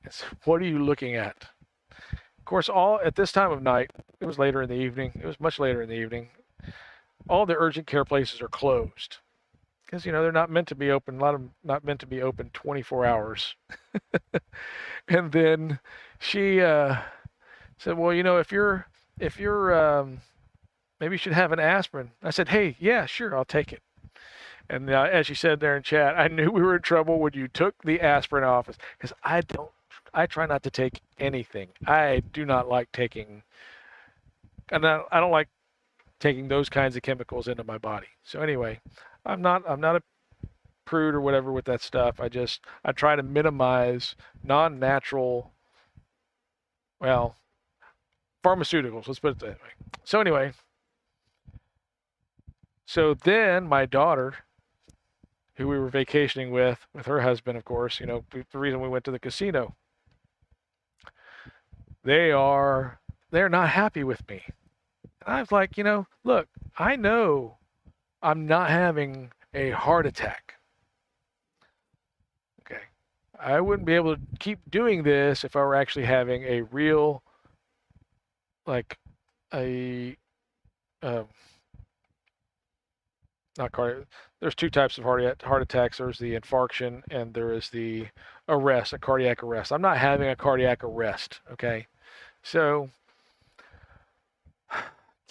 And says, what are you looking at? Of course, all at this time of night, it was later in the evening. It was much later in the evening. All the urgent care places are closed because, they're not meant to be open. A lot of them not meant to be open 24 hours. And then she said, well, if you're maybe you should have an aspirin. I said, hey, yeah, sure, I'll take it. And as you said there in chat, I knew we were in trouble when you took the aspirin off us, because I try not to take anything. I do not like taking, and I don't like taking those kinds of chemicals into my body. So anyway, I'm not a prude or whatever with that stuff. I try to minimize non-natural, well, pharmaceuticals. Let's put it that way. So anyway, so then my daughter, who we were vacationing with her husband, of course, the reason we went to the casino, they're not happy with me. And I was like, look, I know I'm not having a heart attack. Okay. I wouldn't be able to keep doing this if I were actually having a real, like not cardiac. There's two types of heart attacks. There's the infarction and there is the arrest, a cardiac arrest. I'm not having a cardiac arrest. Okay. So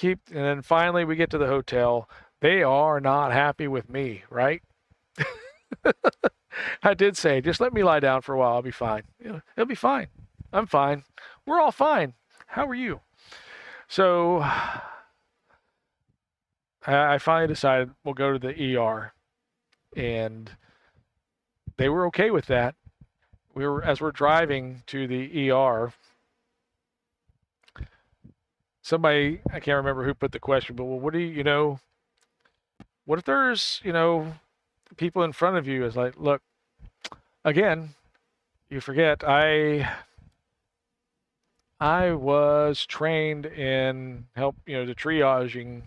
and then finally we get to the hotel. They are not happy with me, right? I did say, just let me lie down for a while. I'll be fine. It'll be fine. I'm fine. We're all fine. How are you? So I finally decided we'll go to the ER, and they were okay with that. As we're driving to the ER, somebody, I can't remember who put the question, but well, what do what if there's, people in front of you? Is like, look, again, you forget, I was trained in the triaging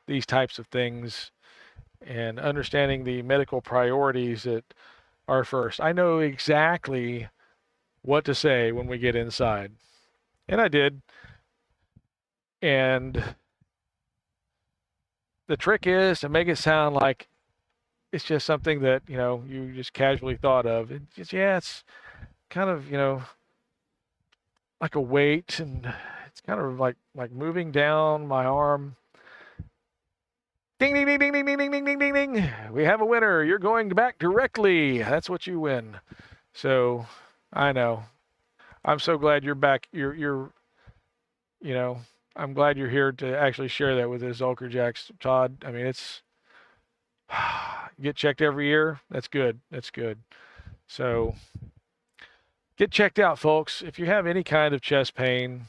these types of things and understanding the medical priorities that are first. I know exactly what to say when we get inside. And I did. And the trick is to make it sound like it's just something that, you just casually thought of. It's kind of, like a weight, and it's kind of like moving down my arm. Ding, ding, ding, ding, ding, ding, ding, ding, ding, ding, ding. We have a winner. You're going back directly. That's what you win. So I know. I'm so glad you're back. I'm glad you're here to actually share that with us, Ulkerjacks, Todd. I mean, it's get checked every year. That's good. That's good. So get checked out, folks. If you have any kind of chest pain,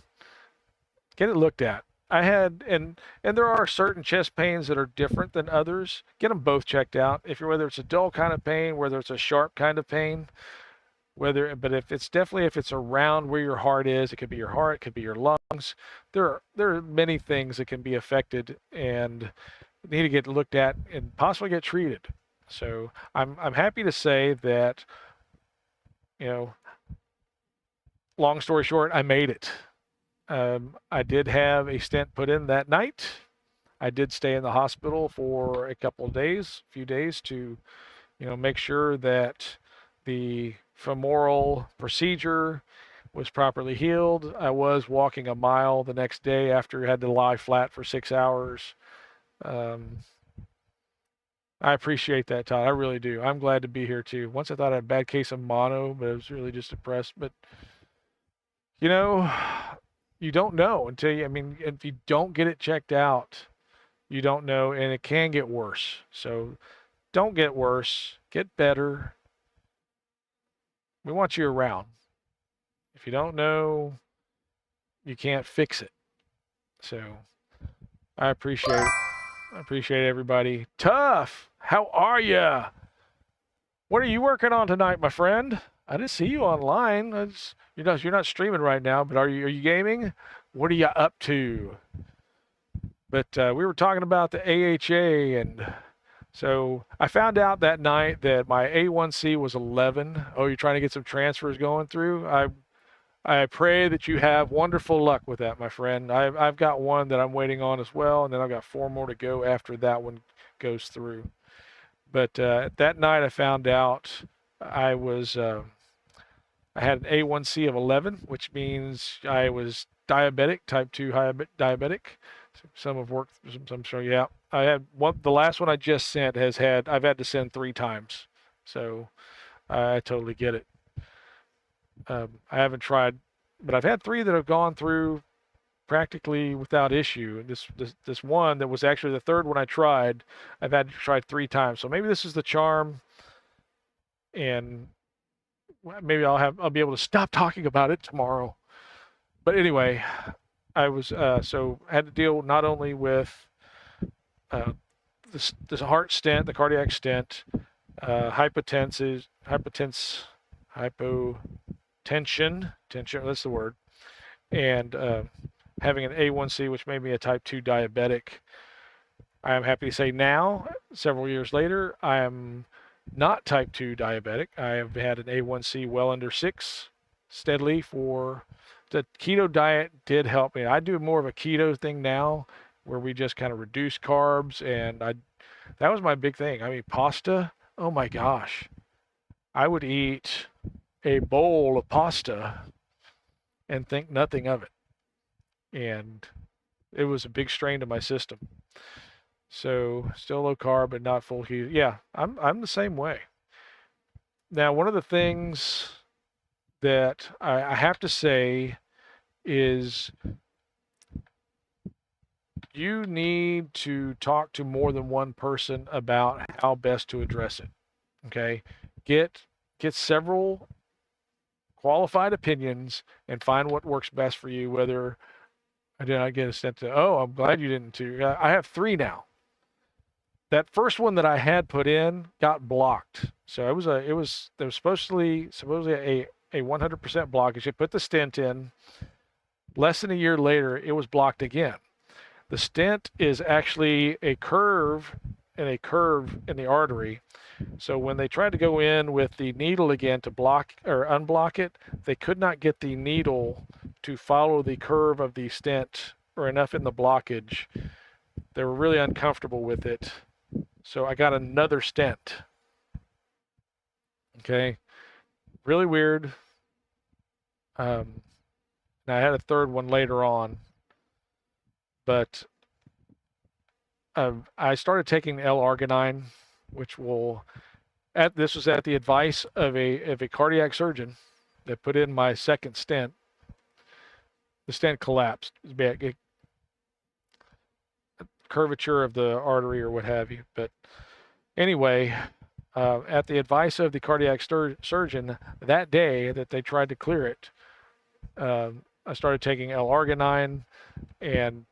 get it looked at. I had, and there are certain chest pains that are different than others. Get them both checked out. Whether it's a dull kind of pain, whether it's a sharp kind of pain, but if it's around where your heart is, it could be your heart, it could be your lungs. There are many things that can be affected and need to get looked at and possibly get treated. So I'm happy to say that, long story short, I made it. I did have a stent put in that night. I did stay in the hospital for a few days to, make sure that the femoral procedure was properly healed. I was walking a mile the next day after I had to lie flat for 6 hours. I appreciate that, Todd. I really do. I'm glad to be here too. Once I thought I had a bad case of mono, but I was really just depressed. But, you don't know if you don't get it checked out, you don't know, and it can get worse. So don't get worse, get better. We want you around. If you don't know, you can't fix it. So I appreciate it. I appreciate everybody. Tough, how are you? What are you working on tonight, my friend? I didn't see you online. You're not streaming right now, but are you gaming? What are you up to? But we were talking about the AHA, and so I found out that night that my A1C was 11. Oh, you're trying to get some transfers going through? I pray that you have wonderful luck with that, my friend. I've got one that I'm waiting on as well, and then I've got 4 more to go after that one goes through. But that night I found out I had an A1C of 11, which means I was diabetic, type 2 diabetic. Some have worked. Some show. Yeah, I had one. The last one I just sent I've had to send 3 times. So I totally get it. I haven't tried, but I've had 3 that have gone through practically without issue. And this one that was actually the 3rd one I tried, I've had to try 3 times. So maybe this is the charm, and maybe I'll be able to stop talking about it tomorrow. But anyway, I was so had to deal not only with this heart stent, the cardiac stent, hypotension, that's the word, and having an A1C, which made me a type 2 diabetic. I am happy to say now, several years later, I am not type 2 diabetic. I have had an A1C well under 6 steadily for the keto diet did help me. I do more of a keto thing now where we just kind of reduce carbs, and that was my big thing. I mean, pasta, oh my gosh. I would eat a bowl of pasta and think nothing of it. And it was a big strain to my system. So still low carb, but not full keto. Yeah, I'm the same way. Now, one of the things that I have to say is you need to talk to more than one person about how best to address it. Okay, get several qualified opinions and find what works best for you. Whether I did not get a sent to, oh, I'm glad you didn't too. I have 3 now. That first one that I had put in got blocked. So there was supposedly a 100% blockage. You put the stent in. Less than a year later, it was blocked again. The stent is actually a curve in the artery. So when they tried to go in with the needle again to block or unblock it, they could not get the needle to follow the curve of the stent or enough in the blockage. They were really uncomfortable with it. So I got another stent. Okay. Really weird. And I had a 3rd one later on. But I started taking L-arginine, which this was at the advice of a cardiac surgeon that put in my 2nd stent. The stent collapsed. Curvature of the artery or what have you. But anyway, at the advice of the cardiac surgeon that day that they tried to clear it, I started taking L-arginine, and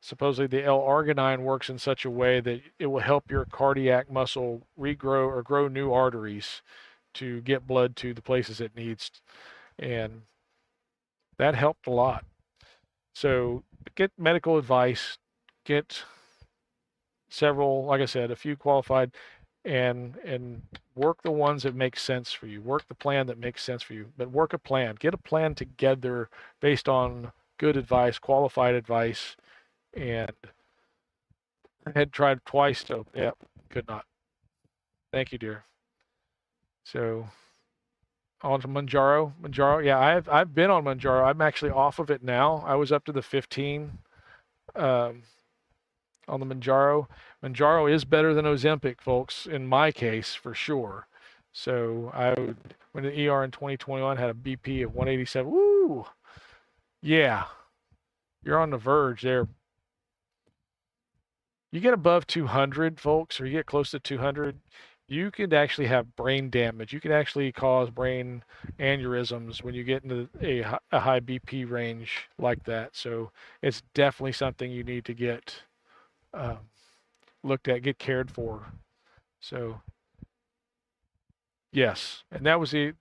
supposedly the L-arginine works in such a way that it will help your cardiac muscle regrow or grow new arteries to get blood to the places it needs. And that helped a lot. So get medical advice, get several, like I said, a few qualified, and work the ones that make sense for you. Work the plan that makes sense for you, but work a plan. Get a plan together based on good advice, qualified advice. And I had tried twice, so yeah, could not. Thank you, dear. So on to Manjaro. Yeah, I've been on Manjaro. I'm actually off of it now. I was up to the 15 on the Manjaro. Manjaro is better than Ozempic, folks, in my case, for sure. So I went to the ER in 2021, had a BP of 187. Woo! Yeah, you're on the verge there. You get above 200, folks, or you get close to 200, you could actually have brain damage. You could actually cause brain aneurysms when you get into a high BP range like that. So it's definitely something you need to get looked at, get cared for. So yes, and that was the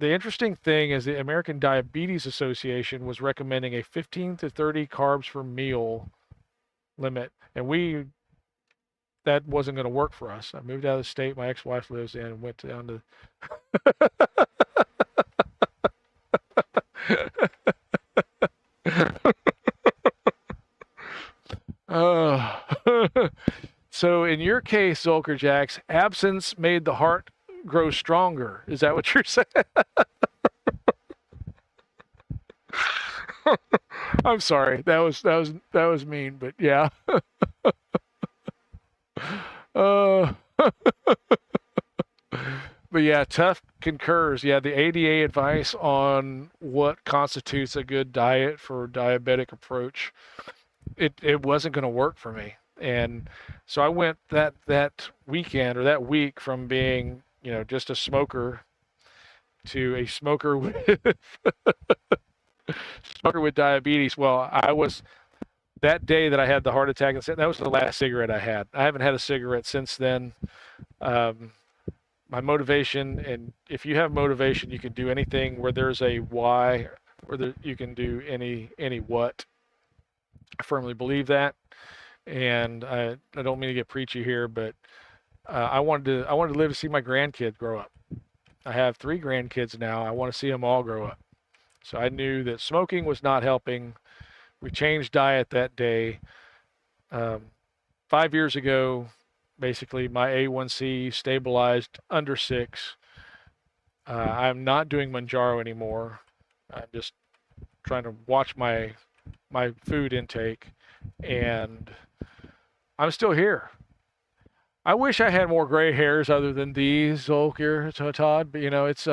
interesting thing is the American Diabetes Association was recommending a 15 to 30 carbs per meal limit, and that wasn't going to work for us. I moved out of the state my ex-wife lives in and went down to so in your case, Zolker Jacks, absence made the heart grow stronger. Is that what you're saying? I'm sorry. That was mean, but yeah. Uh, but yeah, Tough concurs. Yeah, the ADA advice on what constitutes a good diet for diabetic approach, it wasn't going to work for me. And so I went that weekend or that week from being, just a smoker to a smoker with smoker with diabetes. Well, I was that day that I had the heart attack, and that was the last cigarette I had. I haven't had a cigarette since then. My motivation, and if you have motivation, you can do anything where there's a why, you can do any what. I firmly believe that, and I don't mean to get preachy here, but I wanted to live to see my grandkids grow up. I have 3 grandkids now. I want to see them all grow up. So I knew that smoking was not helping. We changed diet that day. 5 years ago, basically my A1C stabilized under 6. I'm not doing Manjaro anymore. I'm just trying to watch my food intake, and I'm still here. I wish I had more gray hairs other than these, Zolkir, Todd, but it's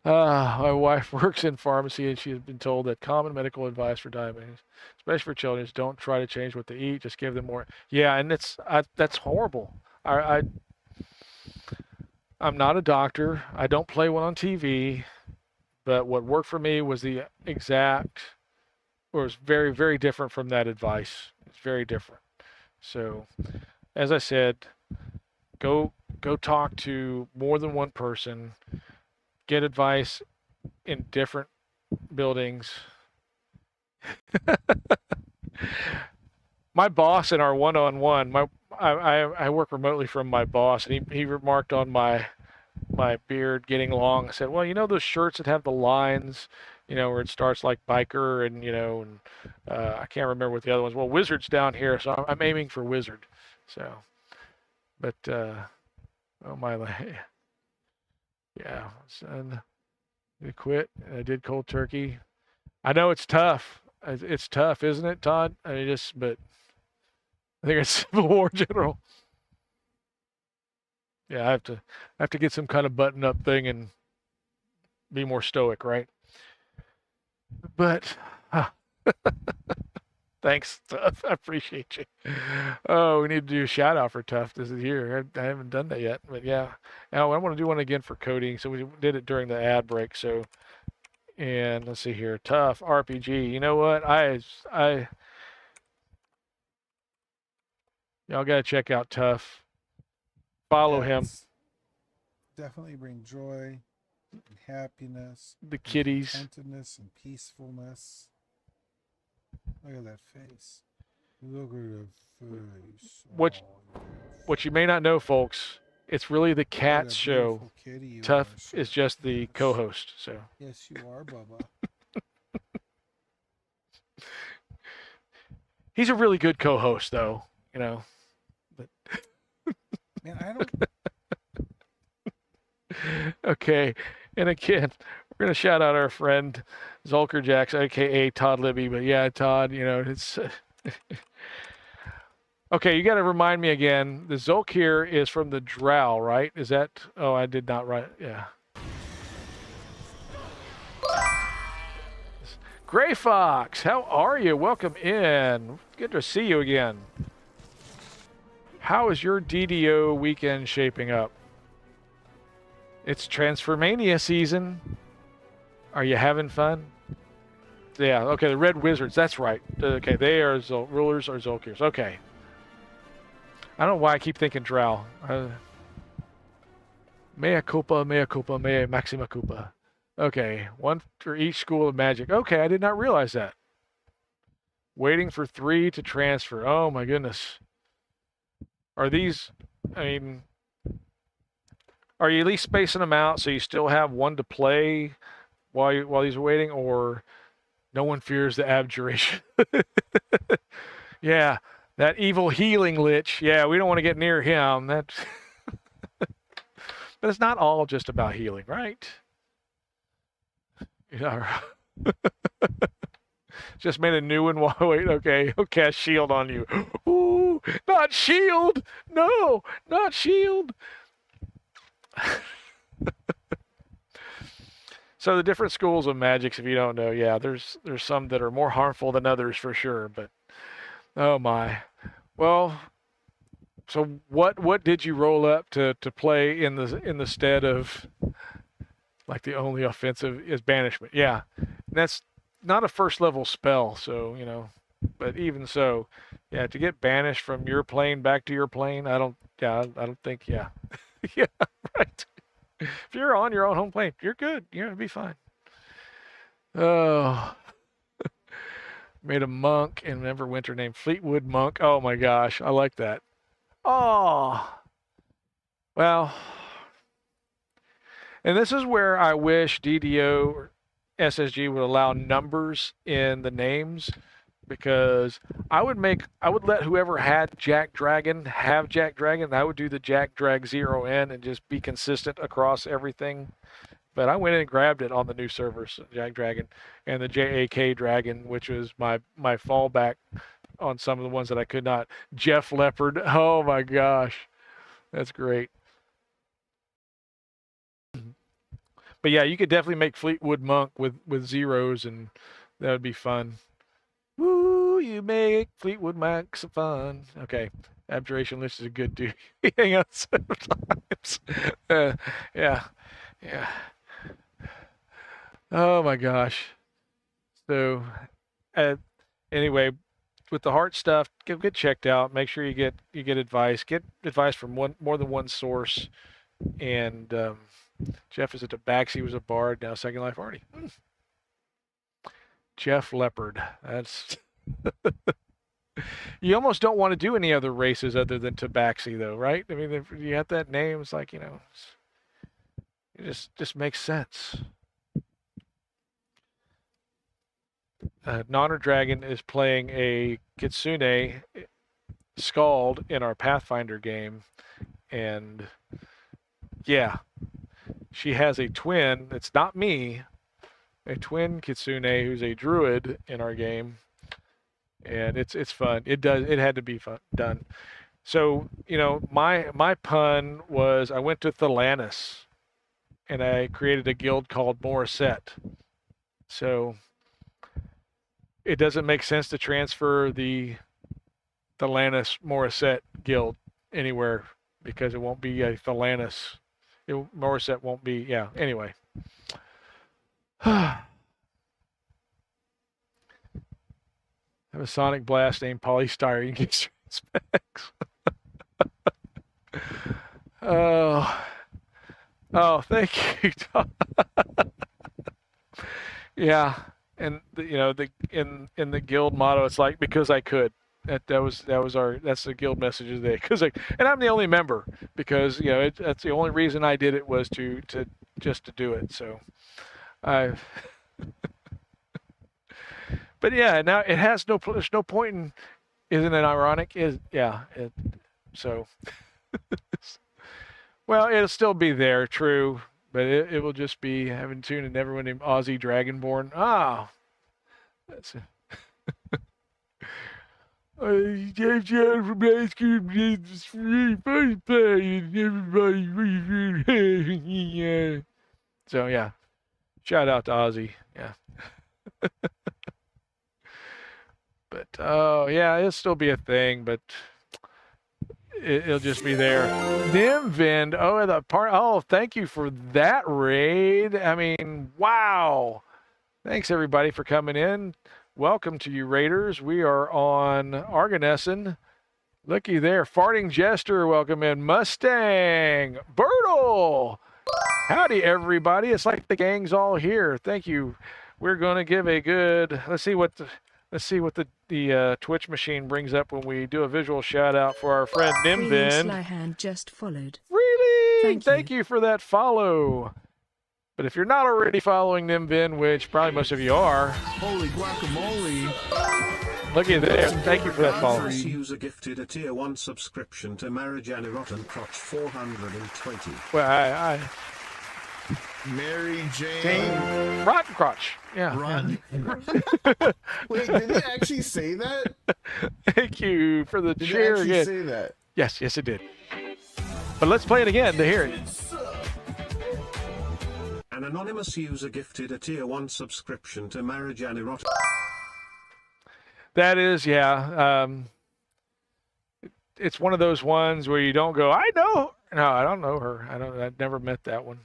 my wife works in pharmacy, and she has been told that common medical advice for diabetes, especially for children, is don't try to change what they eat. Just give them more. Yeah, and that's horrible. I'm not a doctor. I don't play one on TV, but what worked for me was was very, very different from that advice. It's very different. So, as I said, go talk to more than one person. Get advice in different buildings. My boss in our one-on-one, I work remotely from my boss, and he remarked on my beard getting long. I said, well, those shirts that have the lines, where it starts like biker and, I can't remember what the other ones. Well, Wizard's down here, so I'm aiming for Wizard. So, but, oh my, yeah, son, I quit. I did cold turkey. I know it's tough. It's tough, isn't it, Todd? I mean, but I think it's Civil War general. Yeah, I have to get some kind of button-up thing and be more stoic, right? But thanks, Tough. I appreciate you. Oh, we need to do a shout out for Tough this year. I haven't done that yet, but yeah. Now I want to do one again for coding. So we did it during the ad break. So, and let's see here, Tough RPG. You know what? Y'all gotta check out Tough. Follow him. Definitely bring joy and happiness. The kitties. Contentedness and peacefulness. Look at that face. Look at that face. What you may not know, folks, it's really the cat's show. Tough is just the co-host. So. Yes, you are, Bubba. He's a really good co-host, though. But man, I don't. Okay, and again, we're gonna shout out our friend Zolker Jacks, aka Todd Libby. But yeah, Todd, it's okay. You got to remind me again. The Zolk here is from the Drow, right? Is that? Oh, I did not write. Yeah. Gray Fox, how are you? Welcome in. Good to see you again. How is your DDO weekend shaping up? It's Transformania season. Are you having fun? Yeah, okay, the Red Wizards, that's right. Okay, they are rulers or Zolkirs. Okay. I don't know why I keep thinking Drow. Mea culpa, mea maxima culpa. Okay, one for each school of magic. Okay, I did not realize that. Waiting for 3 to transfer. Oh my goodness. Are these, are you at least spacing them out so you still have one to play while these are waiting, or no one fears the abjuration? Yeah, that evil healing lich. Yeah, we don't want to get near him. But it's not all just about healing, right? Yeah. Just made a new one. Wait, okay. He'll cast shield on you. Ooh, not shield. No, not shield. So the different schools of magics, if you don't know, yeah, there's some that are more harmful than others for sure. But oh my, well, so what did you roll up to play in the stead of like the only offensive is banishment? Yeah, and that's not a first level spell, so you know. But even so, yeah, to get banished from your plane back to your plane, I don't think, yeah, yeah, right. If you're on your own home plane, you're good. You're gonna be fine. Oh, made a monk in Neverwinter named Fleetwood Monk. Oh my gosh, I like that. Oh, well, and this is where I wish DDO or SSG would allow numbers in the names, because I would let whoever had JackDrag0n have JackDrag0n. I would do the JackDrag0n and just be consistent across everything. But I went in and grabbed it on the new servers, JackDrag0n, and the JAK Dragon, which was my fallback on some of the ones that I could not. Jeff Leopard. Oh my gosh, that's great. But yeah, you could definitely make Fleetwood Monk with zeros, and that would be fun. Woo, you make Fleetwood Mac some fun. Okay, Abjuration List is a good dude. Hang out sometimes. Yeah. Oh my gosh. So, anyway, with the heart stuff, get checked out. Make sure you get advice. Get advice from more than one source. And Jeff is a tabaxi, was a bard, now Second Life Artie. Jeff Leopard. That's you almost don't want to do any other races other than tabaxi, though, right? I mean, if you have that name, it's like, you know, it just makes sense. Nonner Dragon is playing a Kitsune Scald in our Pathfinder game, and yeah, she has a twin. It's not me. A twin Kitsune who's a druid in our game, and it's fun. It had to be fun done. So you know, my pun was I went to Thelanis, and I created a guild called Morissette. So it doesn't make sense to transfer the Thelanis Morissette guild anywhere, because it won't be a Thelanis. Morissette won't be. Yeah. Anyway. Have a Sonic Blast named Polystyrene. You can get specs. Oh, thank you, Tom. Yeah, and in the guild motto, it's like because I could. That's the guild message of the day. And I'm the only member, because that's the only reason I did it, was to do it. So I've. But yeah, now it has there's no point in, isn't it ironic? So, well, it'll still be there, true, but it will just be having tuned and everyone named Aussie Dragonborn. Ah, that's it. Jeff John from Ice Cream is free play, and everybody. Yeah. So yeah, shout out to Aussie. Yeah. But yeah, it'll still be a thing, but it'll just be there. Nimvind, thank you for that raid. I mean, wow. Thanks everybody for coming in. Welcome to you raiders. We are on Arganessen. Looky there. Farting Jester, welcome in. Mustang, Bertle. Howdy everybody. It's like the gang's all here. Thank you. We're going to give a good, let's see what the Twitch machine brings up when we do a visual shout out for our friend Nimvind. Slyhand just followed. Really? Thank you for that follow. But if you're not already following Nimvind, which probably most of you are, Holy guacamole! look at there. Thank you for that follow. This user gifted a tier 1 subscription to Marriage and Rotten Crotch 420. Well, Mary Jane. Jane Rotten Crotch. Yeah. Run. Wait, did it actually say that? Thank you for the Did it cheer actually again. say that? Yes, it did. But let's play it again to hear it. An anonymous user gifted a tier 1 subscription to Marijanirot. That is, yeah. It's one of those ones where you don't go, I know. No, I don't know her. I've never met that one.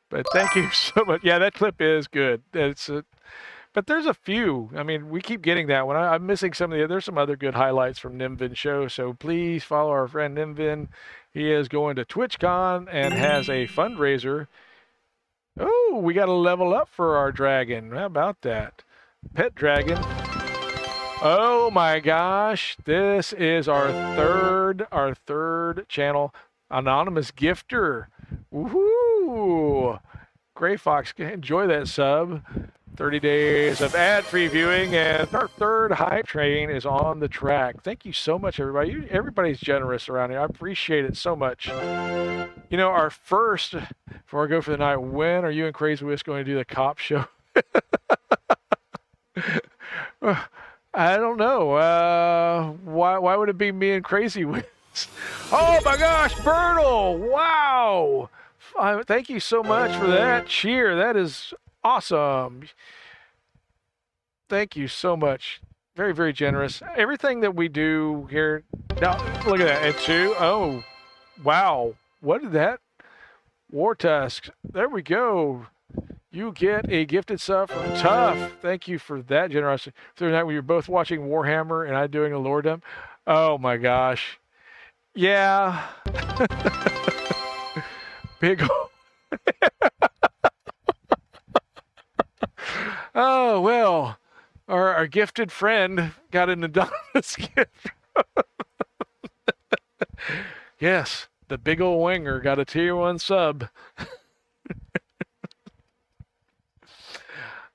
But thank you so much. Yeah, that clip is good. But there's a few. I mean, we keep getting that one. I'm missing some of the. There's some other good highlights from Nimvin show. So please follow our friend Nimvin. He is going to TwitchCon and has a fundraiser. Oh, we got to level up for our dragon. How about that? Pet dragon. Oh my gosh. This is our third channel. Anonymous gifter. Woohoo! Gray Fox, enjoy that sub. 30 days of ad-free viewing, and our third hype train is on the track. Thank you so much, everybody. Everybody's generous around here. I appreciate it so much. You know, our first, before I go for the night, when are you and Crazy Wiz going to do the cop show? I don't know. Why would it be me and Crazy Wiz? Oh my gosh, Bertle! Wow! Thank you so much for that cheer. That is awesome. Thank you so much. Very, very generous. Everything that we do here. Now, look at that. And two. Oh, wow. What did that? War Tusk. There we go. You get a gifted sub from Tough. Thank you for that generosity. Through the night when you're both watching Warhammer and I doing a lore dump. Oh my gosh. Yeah. Big. Oh, well, our gifted friend got an anonymous gift. Yes, the big old winger got a tier 1 sub.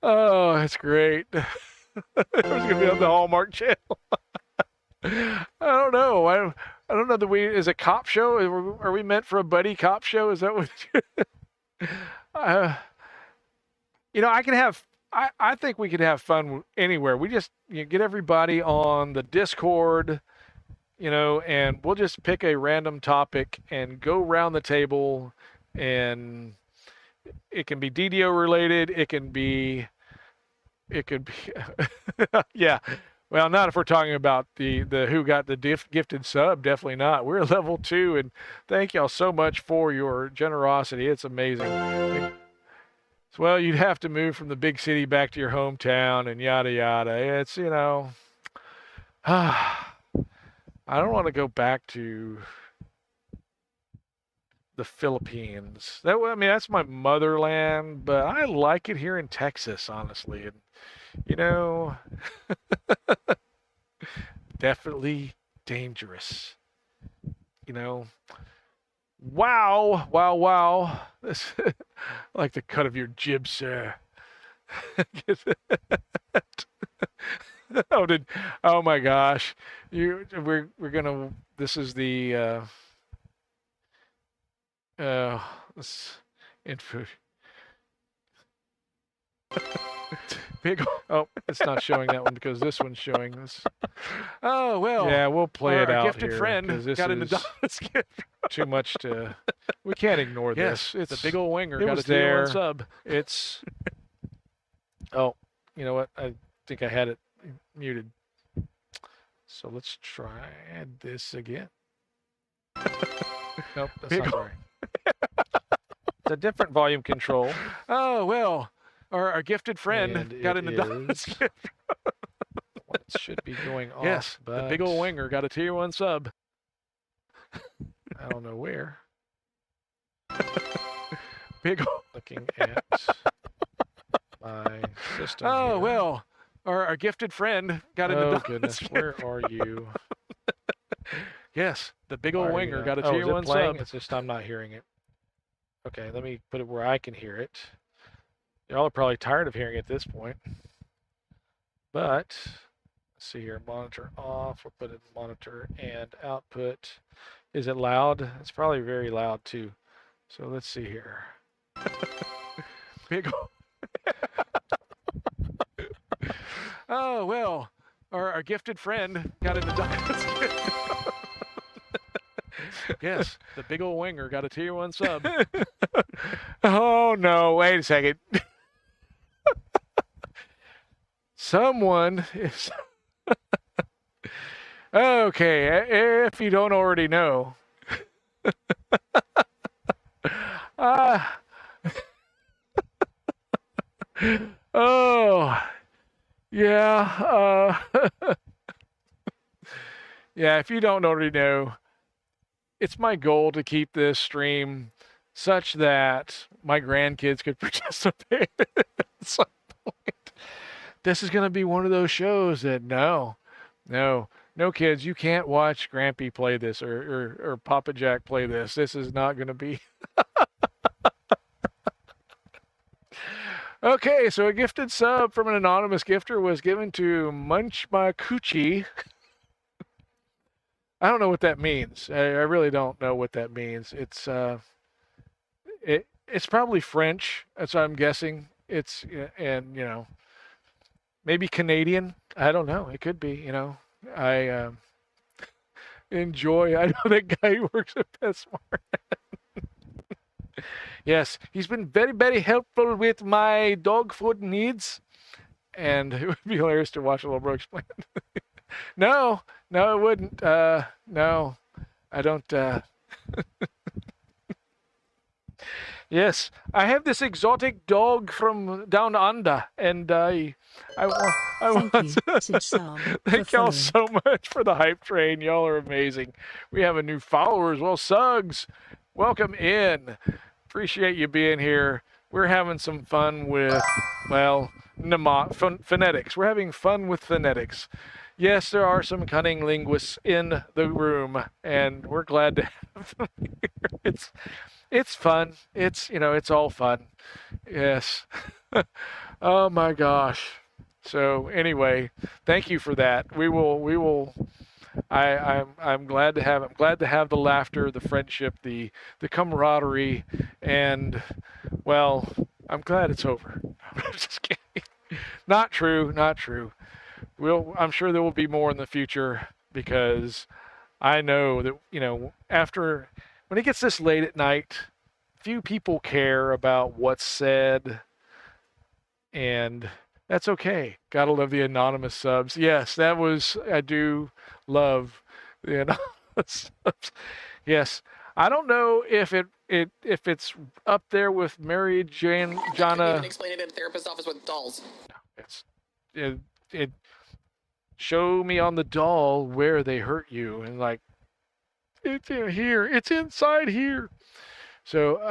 Oh, that's great. It was going to be on the Hallmark channel. I don't know. I don't know that is a cop show? Are we meant for a buddy cop show? Is that what? You know, I think we could have fun anywhere. We just get everybody on the Discord, you know, and we'll just pick a random topic and go around the table, and it can be DDO related. It could be, yeah. Well, not if we're talking about the who got the gifted sub. Definitely not. We're level 2, and thank y'all so much for your generosity. It's amazing. Well, you'd have to move from the big city back to your hometown and yada yada. It's, you know, I don't want to go back to the Philippines. I mean, that's my motherland, but I like it here in Texas, honestly. And you know, definitely dangerous. You know, wow. This, I like the cut of your jib, sir. Oh my gosh, we're gonna. This is the this info. Big. Oh, it's not showing that one because this one's showing this. Oh well. Yeah, we'll play it out gifted here. Friend got an anonymous gift. Too much to. We can't ignore this. It's the big old winger. Got a tier 1 sub. It's. Oh, you know what? I think I had it muted. So let's try this again. Nope, that's not right. It's a different volume control. Oh well. Our gifted friend got an anonymous gift. What should be going off. Yes, but the big old winger got a tier 1 sub. I don't know where. Big old. Looking at my system. Oh here. Well, our gifted friend got an anonymous goodness, gift. Where are you? Yes, the big old winger got a tier 1 sub. It's just I'm not hearing it. Okay, let me put it where I can hear it. Y'all are probably tired of hearing it at this point. But, let's see here, monitor off. We'll put it in monitor and output. Is it loud? It's probably very loud too. So let's see here. Big ol'. Oh, well, our gifted friend got into Yes, the big old winger got a tier 1 sub. Oh, no, wait a second. Someone is... Okay, if you don't already know. Oh, yeah. Yeah, if you don't already know, it's my goal to keep this stream such that my grandkids could participate at some point. This is going to be one of those shows that no kids, you can't watch Grampy play this or Papa Jack play this. This is not going to be. Okay, so a gifted sub from an anonymous gifter was given to Munch My Coochie. I don't know what that means. I really don't know what that means. It's probably French. That's what I'm guessing. It's and maybe Canadian. I don't know. It could be. I enjoy. I know that guy who works at PetSmart. Yes, he's been very, very helpful with my dog food needs, and it would be hilarious to watch a little bro explain. No, it wouldn't. No, I don't. Yes, I have this exotic dog from down under, and I want. Thank y'all so much for the hype train. Y'all are amazing. We have a new follower as well. Suggs, welcome in. Appreciate you being here. We're having some fun with, phonetics. We're having fun with phonetics. Yes, there are some cunning linguists in the room, and we're glad to have them here. It's fun. It's all fun. Yes. Oh my gosh. So anyway, thank you for that. We will. I'm glad to have. I'm glad to have the laughter, the friendship, the camaraderie, and well, I'm glad it's over. I'm just kidding. Not true. I'm sure there will be more in the future because I know that after when it gets this late at night, few people care about what's said, and that's okay. Gotta love the anonymous subs. Yes, I do love the anonymous subs. Yes, I don't know if it's up there with Mary Jane Jana. Even explain it in a therapist's office with dolls. It show me on the doll where they hurt you, and like it's in here. It's inside here. So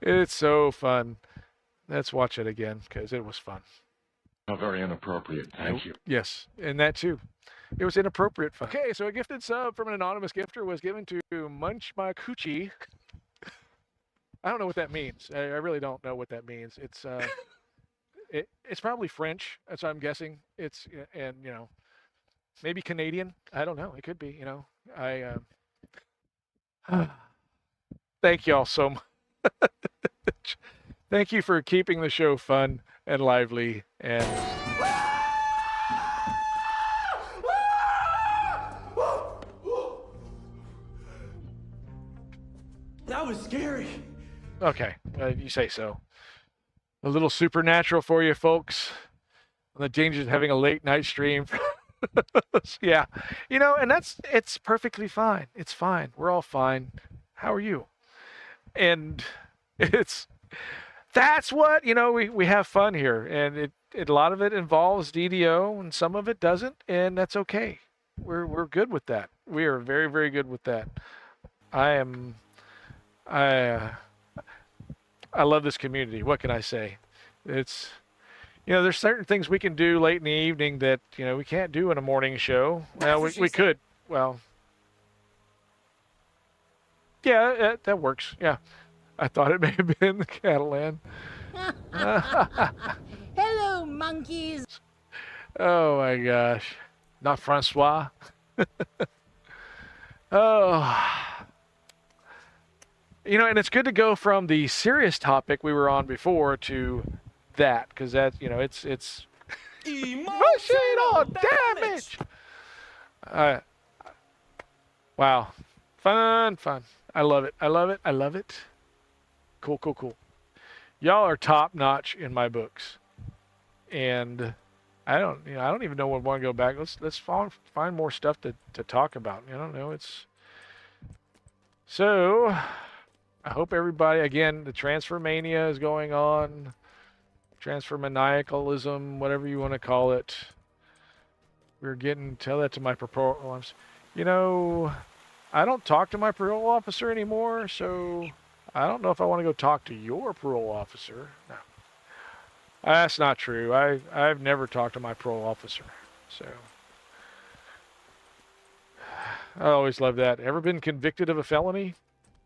it's so fun. Let's watch it again because it was fun. Very inappropriate. Thank you. Yes, and that too. It was inappropriate fun. Okay, so a gifted sub from an anonymous gifter was given to Munch My Coochie. I don't know what that means. I really don't know what that means. It's it's probably French. That's what I'm guessing. It's and maybe Canadian. I don't know. It could be. I thank y'all so much. Thank you for keeping the show fun and lively and. That was scary. Okay, you say so. A little supernatural for you folks. On the dangers of having a late night stream. Yeah, and it's perfectly fine. It's fine. We're all fine. How are you? And that's what, we have fun here. And a lot of it involves DDO and some of it doesn't. And that's okay. We're good with that. We are very, very good with that. I love this community. What can I say? It's, there's certain things we can do late in the evening that, we can't do in a morning show. Well, we could. Well, yeah, that works. Yeah. I thought it may have been the Catalan. Hello, monkeys. Oh my gosh. Not Francois. Oh. You know, and it's good to go from the serious topic we were on before to that, because that, you know, it's emotional damage. Wow, fun. I love it. I love it. Cool. Y'all are top notch in my books, and I don't even know when I want to go back. Let's find more stuff to talk about. I don't know. It's so. I hope everybody, again, the transfer mania is going on. Transfer maniacalism, whatever you want to call it. Tell that to my parole. You know, I don't talk to my parole officer anymore, so I don't know if I want to go talk to your parole officer. No. That's not true. I've never talked to my parole officer, so. I always love that. Ever been convicted of a felony?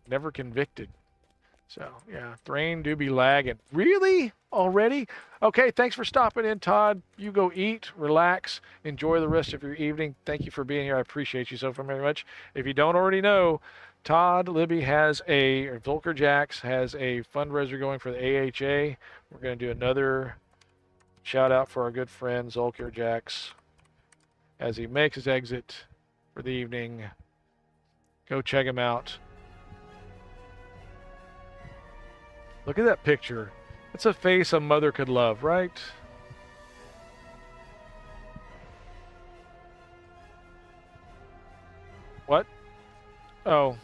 Never convicted. So, yeah, Thrain do be lagging. Really? Already? Okay, thanks for stopping in, Todd. You go eat, relax, enjoy the rest of your evening. Thank you for being here. I appreciate you so very much. If you don't already know, Todd Libby Volker Jacks has a fundraiser going for the AHA. We're going to do another shout out for our good friend Zolker Jacks as he makes his exit for the evening. Go check him out. Look at that picture. That's a face a mother could love, right? What? Oh.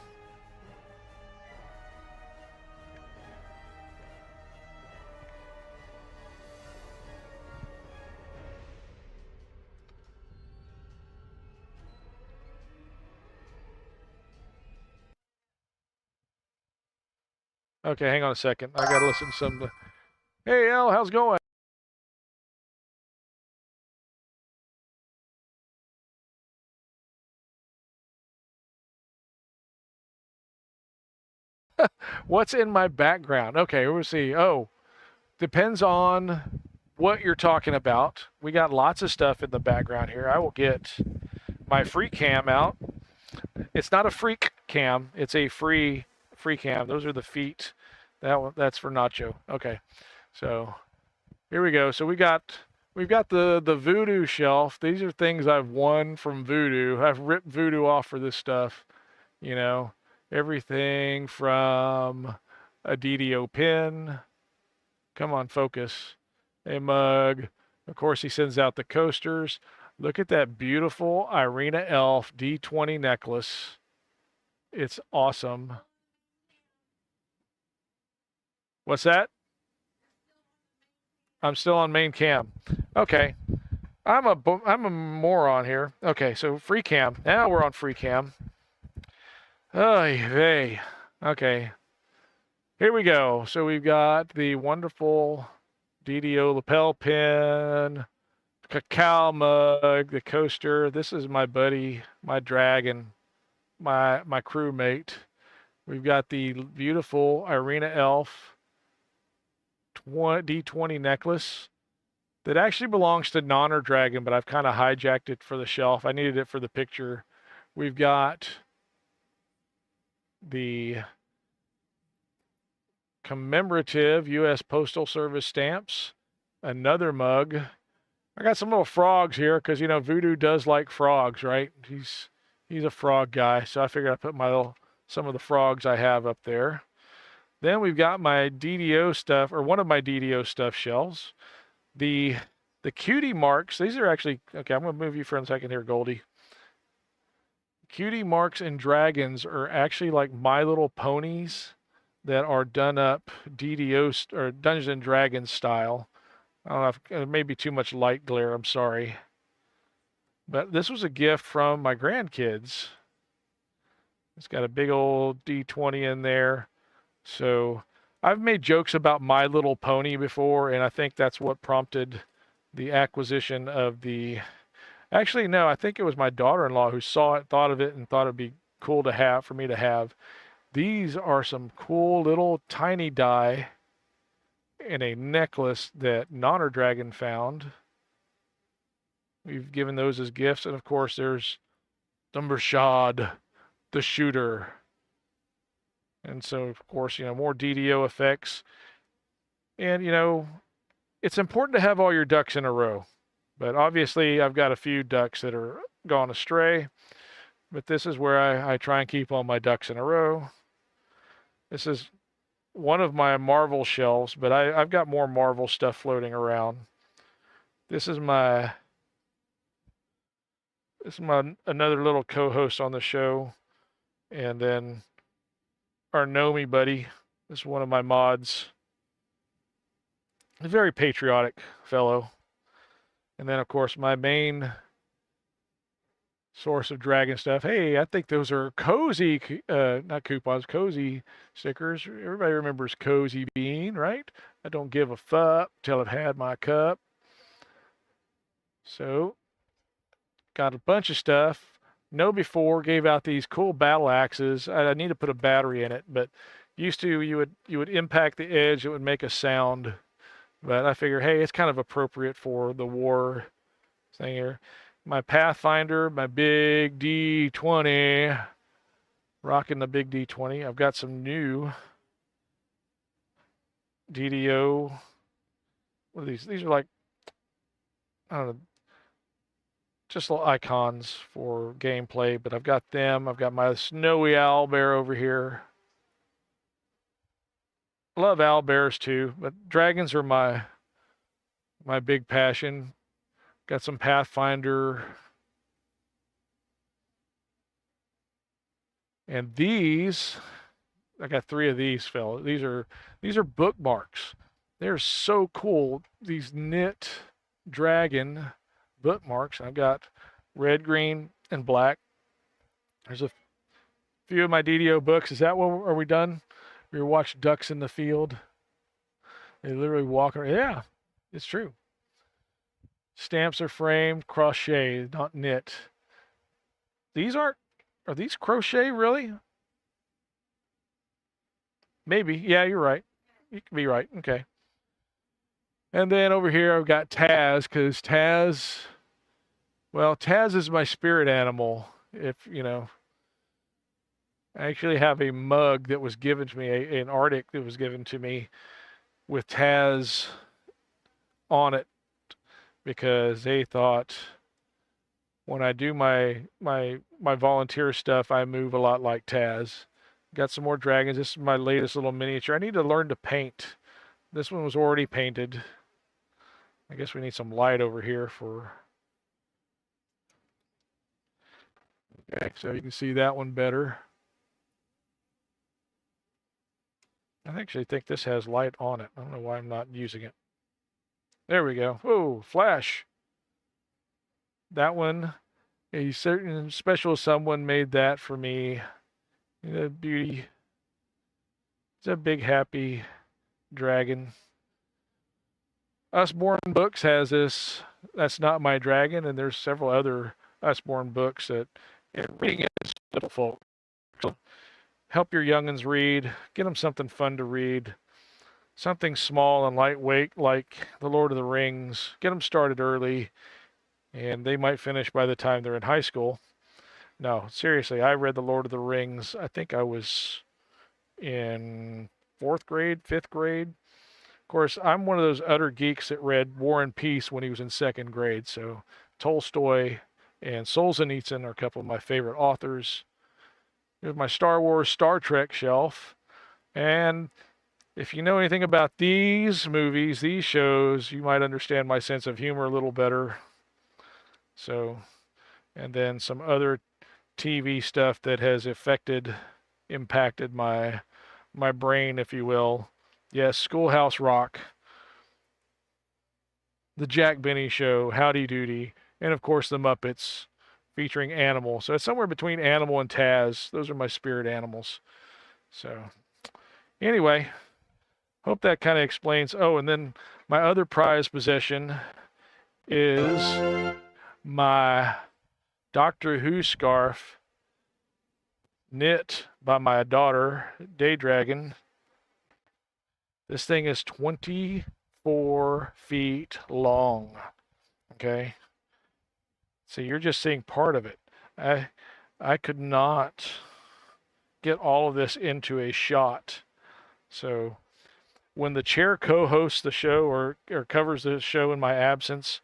Okay, hang on a second. I gotta listen to some. Hey, Al, how's it going? What's in my background? Okay, we'll see. Oh, depends on what you're talking about. We got lots of stuff in the background here. I will get my free cam out. It's not a freak cam. It's a free cam. Those are the feet. That's for Nacho. Okay, so here we go. So we've got the Voodoo shelf. These are things I've won from Voodoo. I've ripped Voodoo off for this stuff. You know, everything from a DDO pin. Come on, focus. A mug. Of course, he sends out the coasters. Look at that beautiful Irina Elf D20 necklace. It's awesome. What's that? I'm still on main cam. Okay. I'm a moron here. Okay, so free cam. Now we're on free cam. Oy vey. Okay. Here we go. So we've got the wonderful DDO lapel pin, cacao mug, the coaster. This is my buddy, my dragon, my crewmate. We've got the beautiful Irina Elf D20 necklace that actually belongs to Nonner Dragon, but I've kind of hijacked it for the shelf. I needed it for the picture. We've got the commemorative U.S. Postal Service stamps, another mug. I got some little frogs here because, you know, Voodoo does like frogs, right? He's a frog guy, so I figured I'd put some of the frogs I have up there. Then we've got my DDO stuff, or one of my DDO stuff shelves. The cutie marks, these are actually, okay, I'm going to move you for a second here, Goldie. Cutie marks and dragons are actually like My Little Ponies that are done up DDO or Dungeons and Dragons style. I don't know if it may be too much light glare, I'm sorry. But this was a gift from my grandkids. It's got a big old D20 in there. So I've made jokes about My Little Pony before, and I think that's what prompted the acquisition of the... Actually, no, I think it was my daughter-in-law who saw it, thought of it, and thought it'd be cool to have, for me to have. These are some cool little tiny die in a necklace that Nonner Dragon found. We've given those as gifts, and of course there's Dumbershad, the shooter. And so, of course, more DDO effects. And, it's important to have all your ducks in a row. But obviously, I've got a few ducks that are gone astray. But this is where I try and keep all my ducks in a row. This is one of my Marvel shelves, but I've got more Marvel stuff floating around. This is my another little co-host on the show, and then our Nomi buddy. This is one of my mods. A very patriotic fellow. And then, of course, my main source of dragon stuff. Hey, I think those are cozy, not coupons, cozy stickers. Everybody remembers Cozy Bean, right? I don't give a fuck till I've had my cup. So, got a bunch of stuff. Know Before gave out these cool battle axes. I need to put a battery in it, but used to you would impact the edge, it would make a sound. But I figure, hey, it's kind of appropriate for the war thing here. My Pathfinder, my big D20, rocking the big D20. I've got some new DDO. What are these? These are like, I don't know, just little icons for gameplay, but I've got them. I've got my snowy owlbear over here. Love owlbears too, but dragons are my big passion. Got some Pathfinder. And these, I got 3 of these, fella. These are bookmarks. They're so cool. These knit dragon bookmarks. I've got red, green, and black. There's a few of my DDO books. Is that what, are we done? We watch ducks in the field. They literally walk around. Yeah, it's true. Stamps are framed, crochet, not knit. These are these crochet really? Maybe. Yeah, you're right. You can be right. Okay. And then over here I've got Taz, because Taz is my spirit animal. If, I actually have a mug that was given to me, an Arctic that was given to me with Taz on it, because they thought when I do my volunteer stuff, I move a lot like Taz. Got some more dragons. This is my latest little miniature. I need to learn to paint. This one was already painted. I guess we need some light over here for... Okay, so you can see that one better. I actually think this has light on it. I don't know why I'm not using it. There we go. Oh, flash. That one, a certain special someone made that for me. Beauty. It's a big happy dragon. Usborne Books has this. That's Not My Dragon, and there's several other Usborne books that reading it is little folk. So help your youngins read. Get them something fun to read. Something small and lightweight like The Lord of the Rings. Get them started early, and they might finish by the time they're in high school. No, seriously, I read The Lord of the Rings. I think I was in 4th grade, 5th grade. Of course, I'm one of those utter geeks that read War and Peace when he was in 2nd grade. So Tolstoy and Solzhenitsyn are a couple of my favorite authors. Here's my Star Wars, Star Trek shelf. And if you know anything about these movies, these shows, you might understand my sense of humor a little better. So, and then some other TV stuff that has impacted my brain, if you will. Yes, Schoolhouse Rock, The Jack Benny Show, Howdy Doody, and of course the Muppets featuring Animal. So it's somewhere between Animal and Taz. Those are my spirit animals. So anyway, hope that kind of explains. Oh, and then my other prized possession is my Doctor Who scarf, knit by my daughter, JackDrag0n. This thing is 24 feet long. Okay. So you're just seeing part of it. I could not get all of this into a shot. So when the chair co-hosts the show or covers the show in my absence,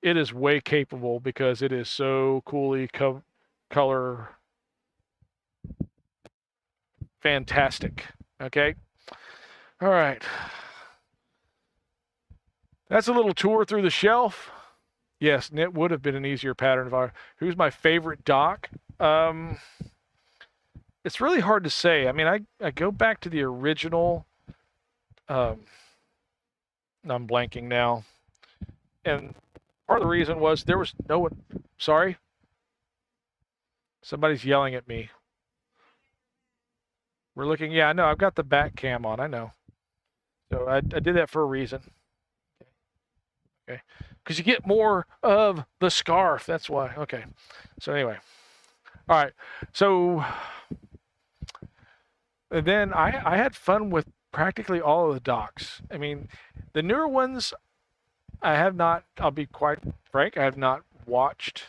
it is way capable because it is so coolly color fantastic. Okay. All right. That's a little tour through the shelf. Yes, and it would have been an easier pattern if I. Who's my favorite doc? It's really hard to say. I mean, I go back to the original. I'm blanking now, and part of the reason was there was no one. Sorry. Somebody's yelling at me. We're looking. Yeah, I know. I've got the back cam on. I know. So I did that for a reason. Okay. Because you get more of the scarf. That's why. Okay. So anyway. All right. So and then I had fun with practically all of the docs. I mean, the newer ones I have not, I'll be quite frank, I have not watched.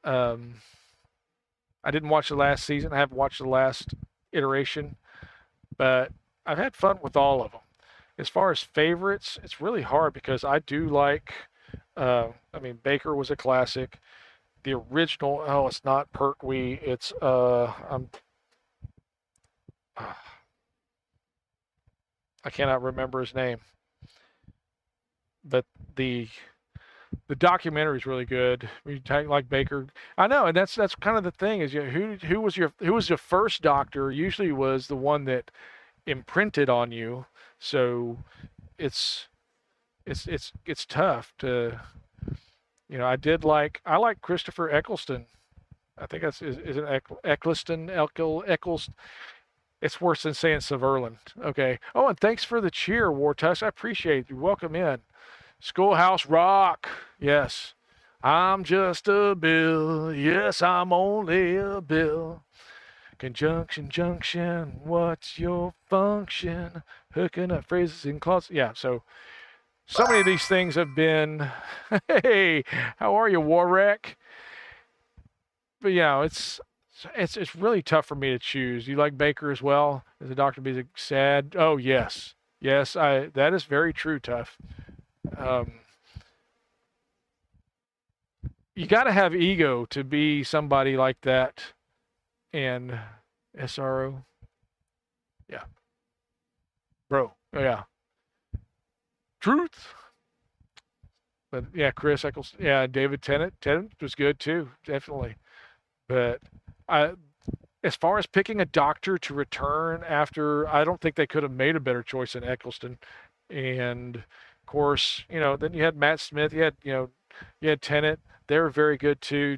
I didn't watch the last season. I haven't watched the last iteration, but I've had fun with all of them. As far as favorites, it's really hard because I do like, I mean, Baker was a classic. The original, oh, it's not Pertwee. It's, I cannot remember his name. But the documentary is really good. You take like Baker, I know, and that's kind of the thing is, you know, who was your first doctor? Usually was the one that imprinted on you. So it's tough to, you know. I like Christopher Eccleston. I think that's is it Eccleston Eccleston. It's worse than saying Sutherland. Okay. Oh, and thanks for the cheer, Wartusk. I appreciate it. You're welcome in. Schoolhouse Rock. Yes. I'm just a bill. Yes, I'm only a bill. Conjunction, junction. What's your function? Hooking up phrases in clauses. Yeah, so many of these things have been, hey, how are you, Warwreck? But, you know, it's really tough for me to choose. You like Baker as well? Is the Dr. B sad? Oh, yes. Yes, that is very true, Tough. You got to have ego to be somebody like that. And SRO. Yeah. Bro. Oh, yeah. Truth. But yeah, Chris Eccleston. Yeah, David Tennant. Tennant was good too, definitely. But as far as picking a doctor to return after, I don't think they could have made a better choice than Eccleston. And of course, you know, then you had Matt Smith. You had Tennant. They were very good too.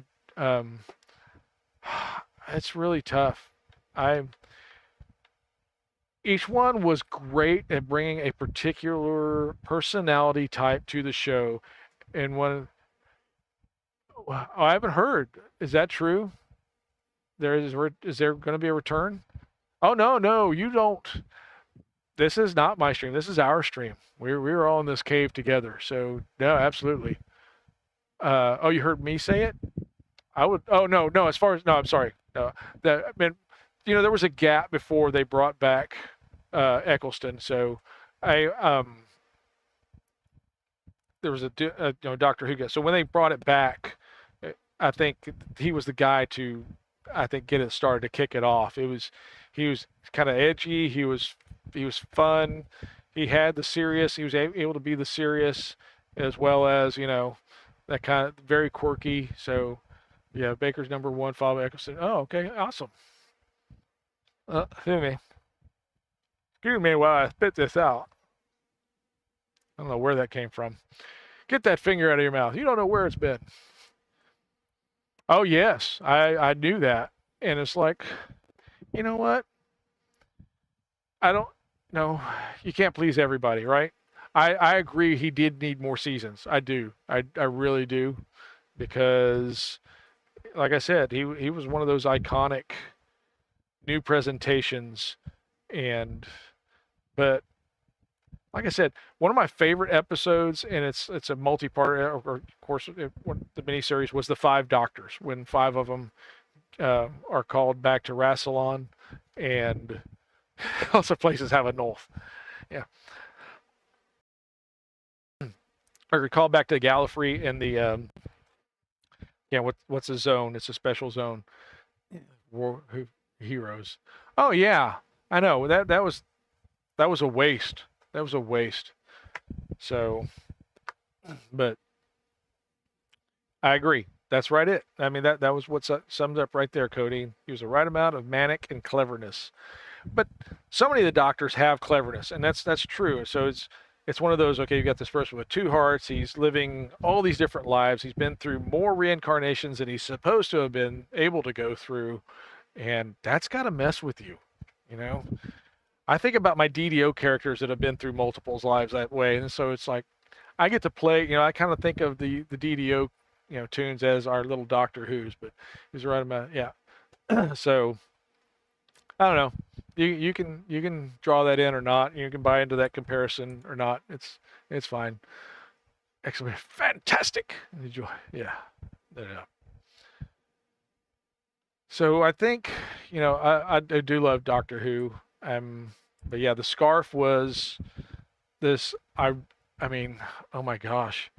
It's really tough. Each one was great at bringing a particular personality type to the show. And I haven't heard. Is that true? Is there going to be a return? Oh, no, you don't. This is not my stream. This is our stream. We're all in this cave together. So no, absolutely. Oh, you heard me say it? I would. Oh no. As far as no, I'm sorry. No, I mean, you know, there was a gap before they brought back Eccleston. So there was a Doctor Who guy. So when they brought it back, I think he was the guy to, I think, get it started to kick it off. He was kind of edgy. He was fun. He had the serious. He was able to be the serious as well as, you know, that kind of very quirky. So yeah, Baker's number one, followed by Eccleston. Oh, okay, awesome. Excuse me while I spit this out. I don't know where that came from. Get that finger out of your mouth. You don't know where it's been. Oh yes, I knew that, and it's like, you know what? I don't know. You can't please everybody, right? I agree. He did need more seasons. I do. I really do, because, like I said, he was one of those iconic new presentations, but like I said, one of my favorite episodes, and it's a multi-part, of course, the miniseries was the 5 Doctors, when 5 of them are called back to Rassilon. and lots of places have a Nulf. Yeah. I recall back to Gallifrey and the what's the zone? It's a special zone. War heroes. Oh yeah, I know that was a waste. That was a waste. So, but I agree. That's right. I mean that was what sums up right there, Cody. He was the right amount of manic and cleverness. But so many of the doctors have cleverness, and that's true. So it's one of those. Okay, you got this person with two hearts. He's living all these different lives. He's been through more reincarnations than he's supposed to have been able to go through, and that's got to mess with you. You know, I think about my DDO characters that have been through multiples lives that way, and so it's like I get to play. You know, I kind of think of the DDO tunes as our little Doctor Who's, but he's right about yeah. So I don't know. You can draw that in or not. You can buy into that comparison or not. It's fine. Excellent, fantastic. Enjoy. Yeah. Yeah. So I think I do love Doctor Who. But yeah, the scarf was this. I mean, oh my gosh,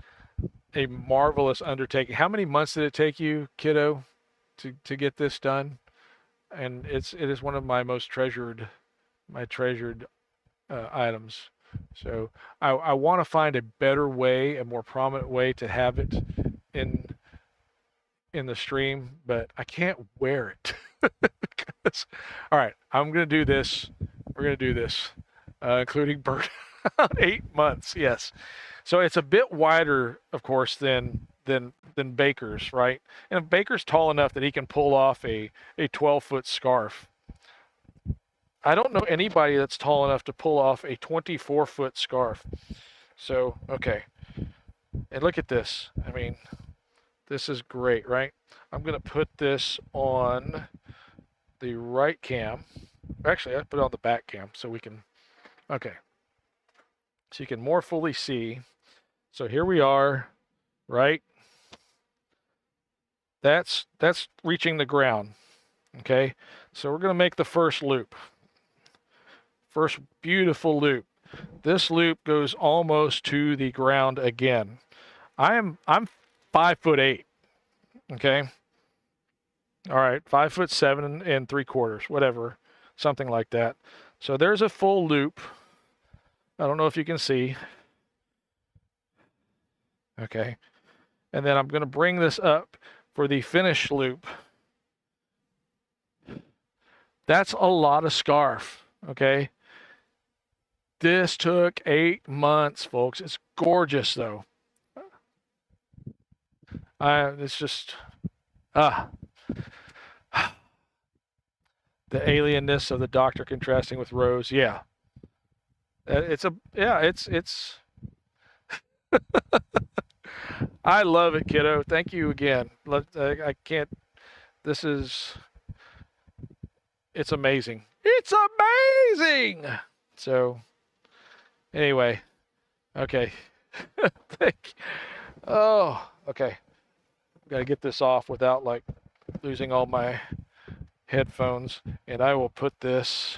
a marvelous undertaking. How many months did it take you, kiddo, to get this done? And it is one of my most treasured items. So I want to find a better way, a more prominent way to have it in the stream, but I can't wear it. All right, I'm gonna do this. We're gonna do this, including burnout. 8 months, yes. So it's a bit wider, of course, than Baker's, right? And Baker's tall enough that he can pull off a 12-foot scarf. I don't know anybody that's tall enough to pull off a 24-foot scarf. So, okay. And look at this. I mean, this is great, right? I'm going to put this on the right cam. Actually, I put it on the back cam so we can, okay. So you can more fully see. So here we are, right? That's reaching the ground, okay? So we're going to make the first loop. First beautiful loop. This loop goes almost to the ground again. I'm 5'8", okay? All right, 5'7" and 3/4, whatever, something like that. So there's a full loop. I don't know if you can see. Okay. And then I'm going to bring this up for the finish loop. That's a lot of scarf, okay? This took 8 months, folks. It's gorgeous, though. It's just, the alienness of the Doctor contrasting with Rose. Yeah. It's I love it, kiddo. Thank you again. I can't, it's amazing. It's amazing. So anyway, okay. Thank you. Oh, okay. Got to get this off without like losing all my headphones, and I will put this,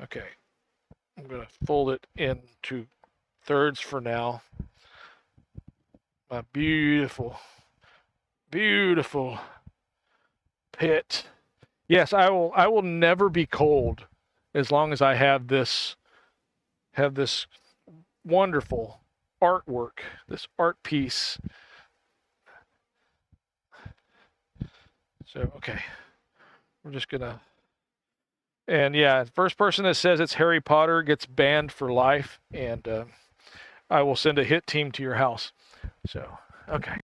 okay. I'm going to fold it into thirds for now. My beautiful, beautiful pit. Yes, I will never be cold as long as I have this wonderful artwork, this art piece. So, okay. We're just gonna, and yeah, first person that says it's Harry Potter gets banned for life, and I will send a hit team to your house. So, okay.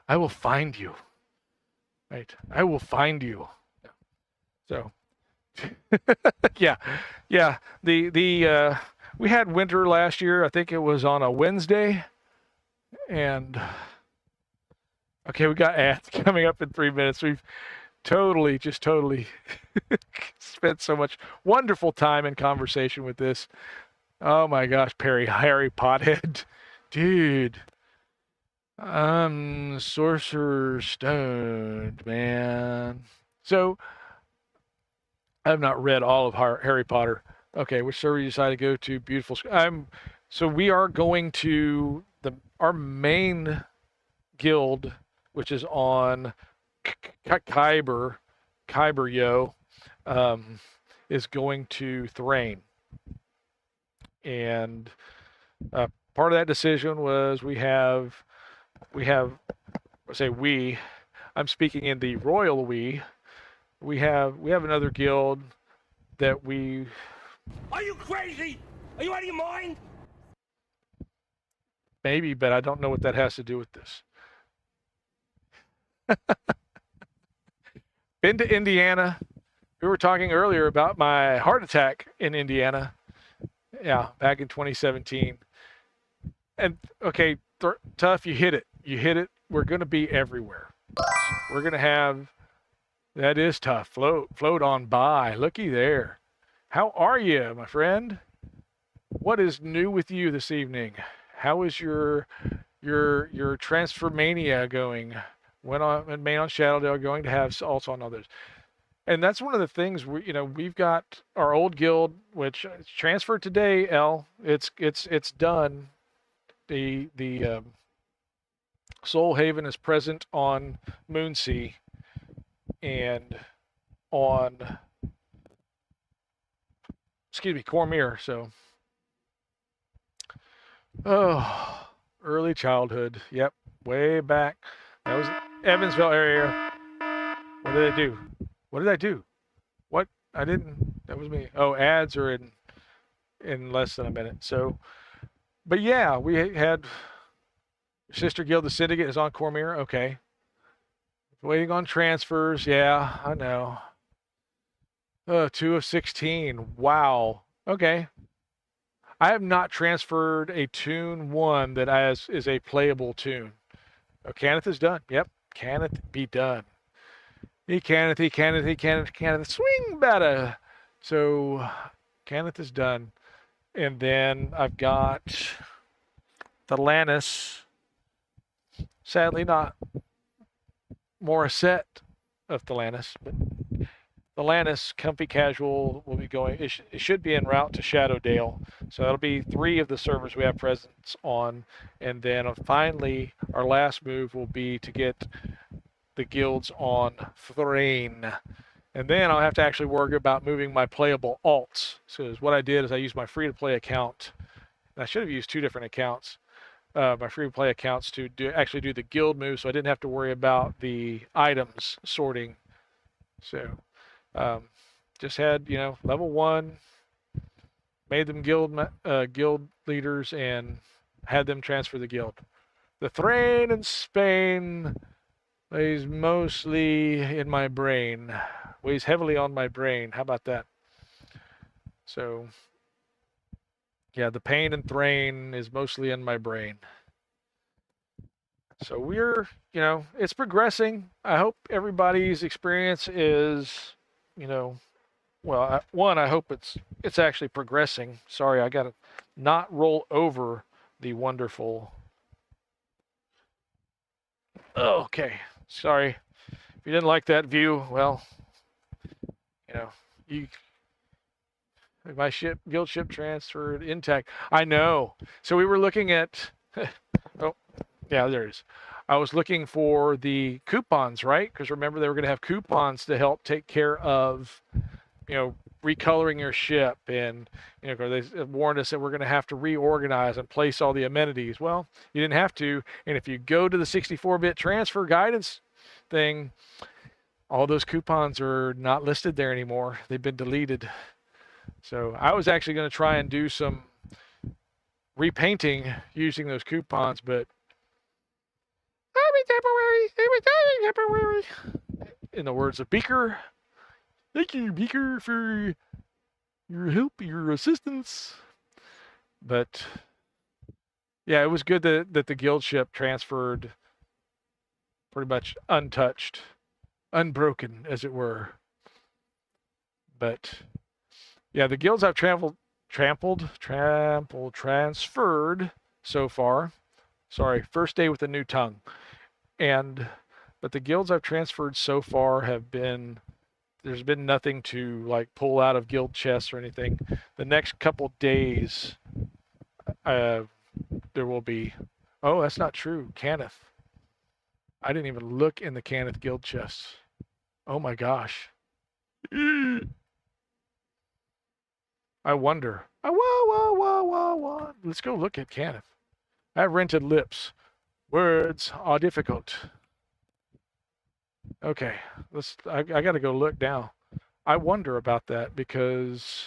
I will find you. Right? I will find you. So, yeah. We had winter last year. I think it was on a Wednesday, and okay, we got ads coming up in 3 minutes. We've totally spent so much wonderful time in conversation with this. Oh my gosh, Harry Pothead, dude. I'm Sorcerer Stoned, man. So I have not read all of Harry Potter. Okay, which server you decide to go to? Beautiful. So we are going to our main guild, which is on Kyber, Yo, is going to Thrain. And part of that decision was we have, I'm speaking in the royal we have another guild that we. Are you crazy? Are you out of your mind? Maybe, but I don't know what that has to do with this. Been to Indiana. We were talking earlier about my heart attack in Indiana. Yeah, back in 2017. And okay, tough, you hit it. You hit it. We're going to be everywhere. We're going to have, that is tough. Float on by. Looky there. How are you, my friend? What is new with you this evening? How is your Transformania going? Went on main on Shadowdale, going to have also on others. And that's one of the things we've got our old guild, which transferred today. It's done. The Soul Haven is present on Moonsea and on Cormier. So, early childhood. Yep, way back. That was Evansville area. What did I do? What did I do? What? I didn't. That was me. Oh, ads are in less than a minute. So, but yeah, we had sister guild, the Syndicate, is on Cormier. Okay. Waiting on transfers. Yeah, I know. 2 of 16. Wow. Okay. I have not transferred a tune 1 that is a playable tune. Oh, Canneth is done. Yep. Canneth be done. He canneth. Swing better. So Canneth is done. And then I've got the Lannis. Sadly not Morissette of Thelanis, but Thelanis Comfy Casual will be going. It should be en route to Shadowdale. So that'll be 3 of the servers we have presence on. And then finally, our last move will be to get the guilds on Thrain. And then I'll have to actually worry about moving my playable alts. So what I did is I used my free-to-play account. And I should have used 2 different accounts. My free-to-play accounts to actually do the guild move, so I didn't have to worry about the items sorting. So just had, level 1, made them guild leaders, and had them transfer the guild. The Thrain in Spain lays mostly in my brain, weighs heavily on my brain. How about that? So yeah, the pain in Thrain is mostly in my brain. So we're, it's progressing. I hope everybody's experience is, well, one, I hope it's actually progressing. Sorry, I got to not roll over the wonderful. Oh, okay. Sorry. If you didn't like that view, well, my guild ship transferred intact. I know. So we were looking at, oh, yeah, there it is. I was looking for the coupons, right? Because remember, they were going to have coupons to help take care of, recoloring your ship. And, they warned us that we're going to have to reorganize and place all the amenities. Well, you didn't have to. And if you go to the 64-bit transfer guidance thing, all those coupons are not listed there anymore. They've been deleted. So I was actually going to try and do some repainting using those coupons, but temporary. In the words of Beaker, thank you, Beaker, for your help, your assistance. But yeah, it was good that the guild ship transferred pretty much untouched, unbroken, as it were. But yeah, the guilds I've transferred so far. Sorry, first day with a new tongue. But the guilds I've transferred so far have been there's been nothing to like pull out of guild chests or anything. The next couple days, there will be. Oh, that's not true. Cannith. I didn't even look in the Cannith guild chests. Oh my gosh. I wonder. Whoa. Let's go look at Cannith. I have rented lips. Words are difficult. Okay, I got to go look now. I wonder about that because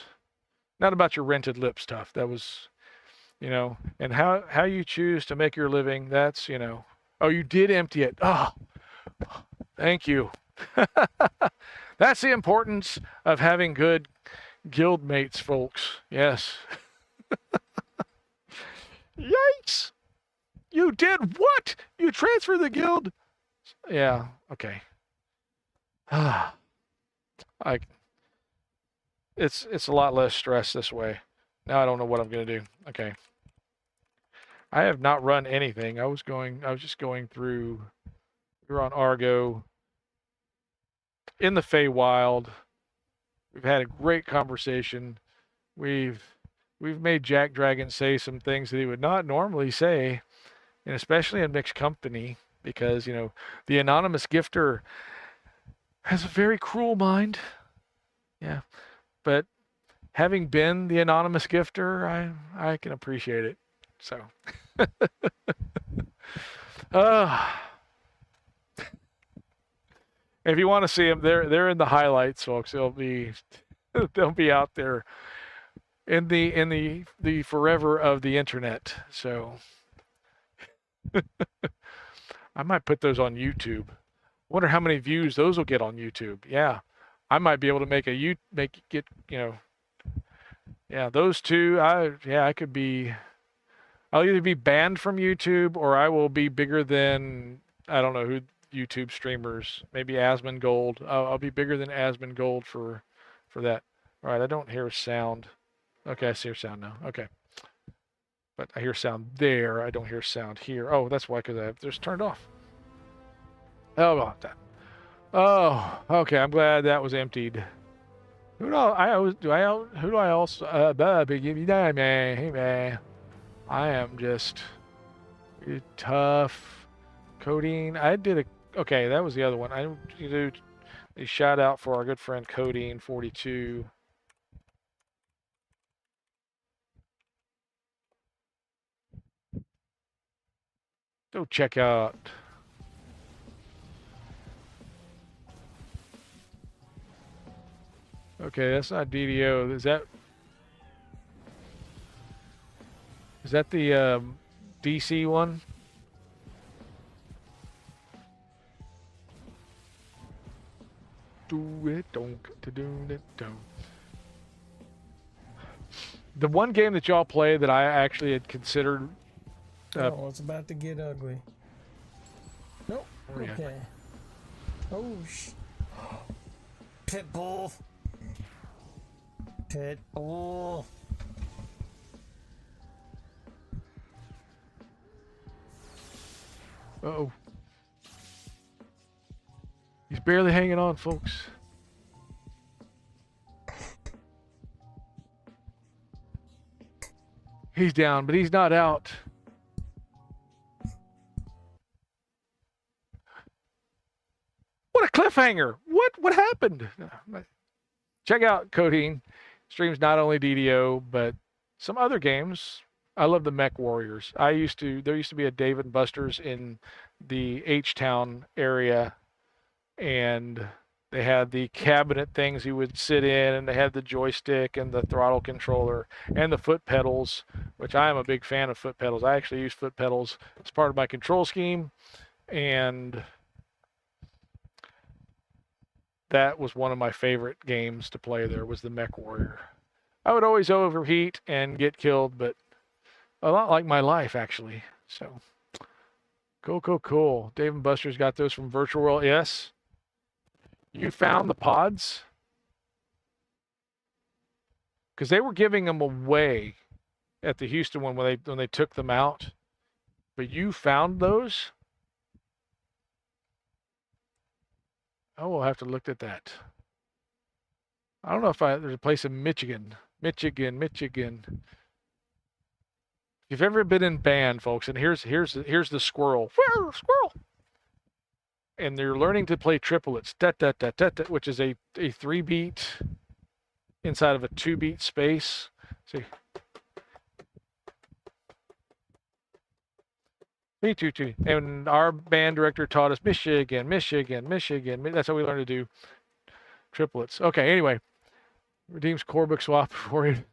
not about your rented lip stuff. That was, and how you choose to make your living. That's, Oh, you did empty it. Oh, thank you. That's the importance of having good guild mates, folks. Yes. Yikes! You did what? You transferred the guild? Yeah. Okay. It's a lot less stress this way. Now I don't know what I'm gonna do. Okay. I have not run anything. I was just going through. We were on Argo. In the Feywild. We've had a great conversation. We've made JackDrag0n say some things that he would not normally say, and especially in mixed company, because the anonymous gifter has a very cruel mind. Yeah, but having been the anonymous gifter, I can appreciate it. So, if you want to see them, they're in the highlights, folks. They'll be out there in the forever of the internet. So I might put those on YouTube. Wonder how many views those will get on YouTube. Yeah, I might be able to yeah, those two. I could be. I'll either be banned from YouTube or I will be bigger than I don't know who YouTube streamers. Maybe Asmongold. I'll be bigger than Asmongold for that. All right, I don't hear a sound. Okay, I see a sound now. Okay. But I hear sound there. I don't hear sound here. Oh, that's why, because I have just turned off. Oh, about that. Oh, okay. I'm glad that was emptied. Who do I also give you that, man? Hey, man. I am just tough. Codeine. I did a. Okay, that was the other one. I do a shout out for our good friend Codeine 42. Go check out. Okay, that's not DDO. Is that the DC one? Do it, don't do it, don't. The one game that y'all played that I actually had considered. Oh, it's about to get ugly. Nope. Oh, yeah. Okay. Oh, Pitbull. Pitbull. Uh-oh. He's barely hanging on, folks. He's down, but he's not out. What a cliffhanger! What happened? Check out Codeine. Streams not only DDO, but some other games. I love the Mech Warriors. There used to be a Dave & Buster's in the H-Town area, and they had the cabinet things you would sit in, and they had the joystick and the throttle controller and the foot pedals, which I am a big fan of foot pedals. I actually use foot pedals as part of my control scheme, and that was one of my favorite games to play there was the Mech Warrior. I would always overheat and get killed, but a lot like my life, actually. So, cool. Dave & Buster's got those from Virtual World. Yes. You found the pods? Because they were giving them away at the Houston one when they took them out. But you found those? Oh, we'll have to look at that. I don't know if there's a place in Michigan. Michigan. If you've ever been in band, folks, and here's the squirrel. Squirrel. And they're learning to play triplets, which is a 3-beat inside of a 2-beat space. See. 3-2-2. And our band director taught us Michigan. That's how we learned to do triplets. Okay, anyway. Redeems core book swap for you.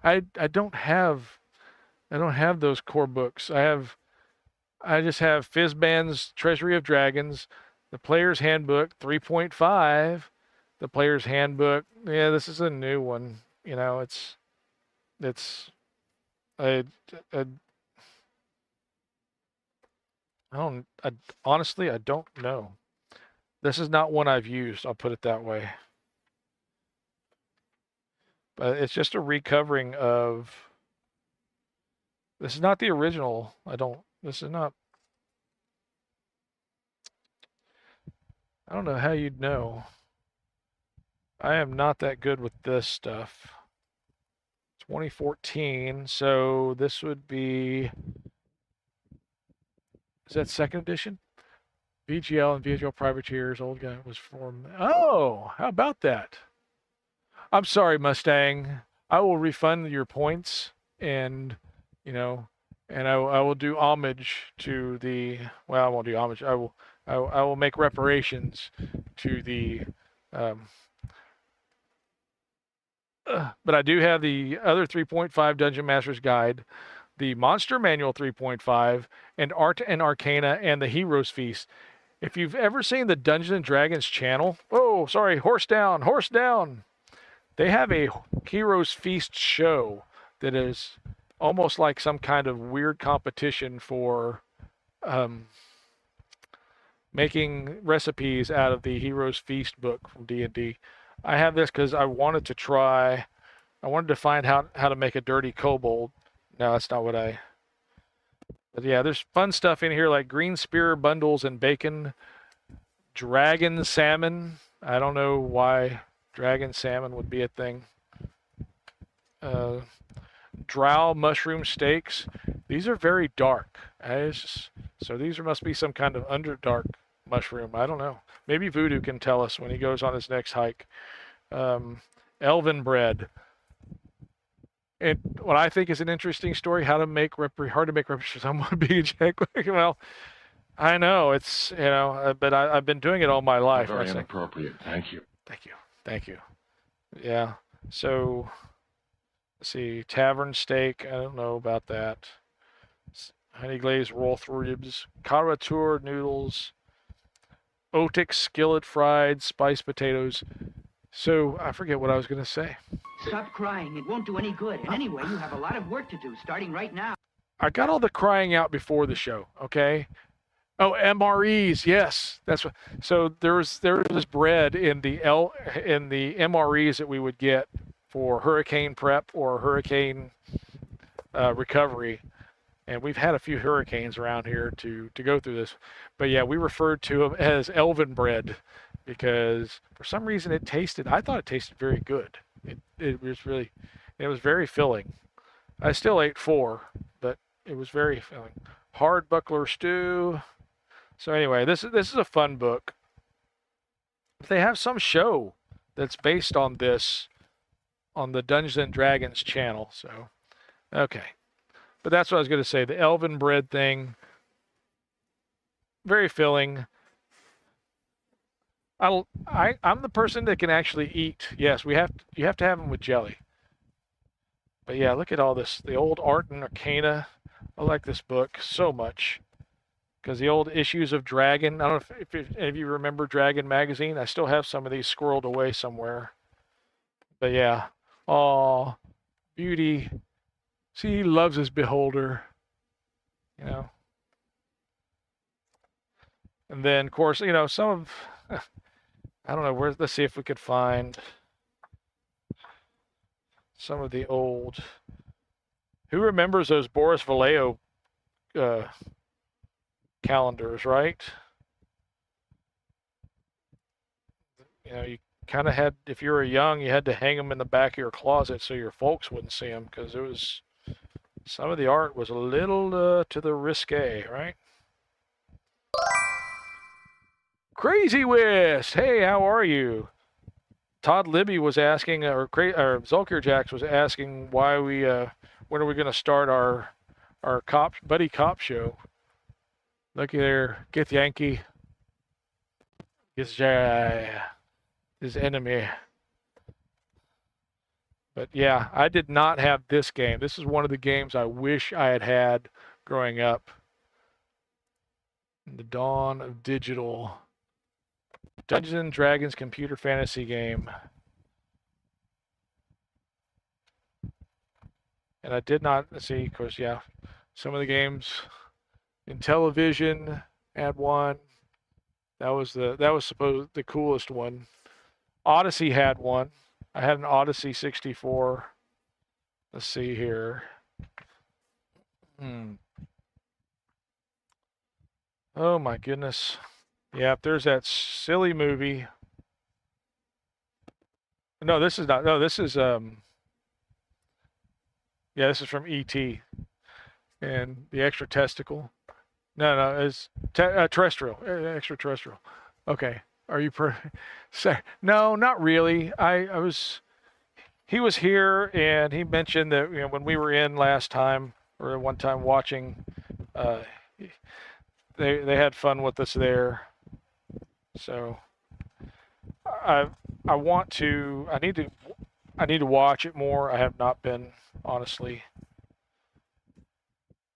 I don't have those core books. I just have Fizzband's Treasury of Dragons, the Player's Handbook 3.5, the Player's Handbook. Yeah, this is a new one. You know, it's honestly, I don't know. This is not one I've used, I'll put it that way. But it's just a recovering of. This is not the original. This is not. I don't know how you'd know. I am not that good with this stuff. 2014, so this would be. Is that second edition? VGL and VGL Privateers, old guy was formed. Oh, how about that? I'm sorry, Mustang. I will refund your points, and and I will do homage to the. Well, I won't do homage. I will make reparations to the. But I do have the other 3.5 Dungeon Master's Guide, the Monster Manual 3.5, and Art and Arcana, and the Heroes Feast. If you've ever seen the Dungeons and Dragons channel, oh, sorry, horse down. They have a Heroes Feast show that is almost like some kind of weird competition for making recipes out of the Heroes Feast book from D&D. I have this because I wanted to find how to make a dirty kobold. No, that's not what but yeah, there's fun stuff in here like green spear bundles and bacon, dragon salmon. I don't know why dragon salmon would be a thing. Drow mushroom steaks. These are very dark. So these must be some kind of underdark mushroom. I don't know. Maybe Voodoo can tell us when he goes on his next hike. Elven bread. And what I think is an interesting story, hard to make reparations for someone being Jack. Well, I know it's but I've been doing it all my life. Very inappropriate. Thank you. Thank you. Yeah. So, let's see. Tavern steak. I don't know about that. Honey glazed roll ribs. Caratur noodles. Otic skillet fried spiced potatoes. So I forget what I was going to say. Stop crying. It won't do any good. And anyway, you have a lot of work to do starting right now. I got all the crying out before the show, okay? Oh, MREs, yes. That's what. So there was this bread in the MREs that we would get for hurricane prep or hurricane recovery. And we've had a few hurricanes around here to go through this. But yeah, we referred to them as elven bread because for some reason I thought it tasted very good. It was very filling. I still ate 4, but it was very filling. Hard buckler stew. So anyway, this is a fun book. They have some show that's based on this on the Dungeons and Dragons channel. So, okay. But that's what I was going to say. The elven bread thing, very filling. I'm the person that can actually eat. Yes, you have to have them with jelly. But yeah, look at all this. The old Art and Arcana. I like this book so much. Because the old issues of Dragon, I don't know if any of you remember Dragon magazine. I still have some of these squirreled away somewhere. But yeah. Aw, beauty. See, he loves his beholder. And then, of course, some of... I don't know, let's see if we could find some of the old... Who remembers those Boris Vallejo calendars, right? kind of had, if you were young, you had to hang them in the back of your closet so your folks wouldn't see them, because it was, some of the art was a little to the risque, right? Crazy West, hey, how are you? Todd Libby was asking, or Zulkir Jacks was asking why we, when are we going to start our buddy cop show? Looky there, get Yankee, gets his enemy. But yeah, I did not have this game. This is one of the games I wish I had had growing up. The dawn of digital. Dungeons and Dragons computer fantasy game. And I did not see, of course, yeah, some of the games in television had one. That was supposed the coolest one. Odyssey had one. I had an Odyssey 64. Let's see here. Oh my goodness. Yeah, there's that silly movie. No, this is not. No, this is yeah, this is from E.T. and the extra testicle. No, it's terrestrial, extraterrestrial. Okay, are you sorry? No, not really. I was. He was here, and he mentioned that when we were in last time or one time watching, they had fun with us there. So I need to watch it more. I have not been, honestly.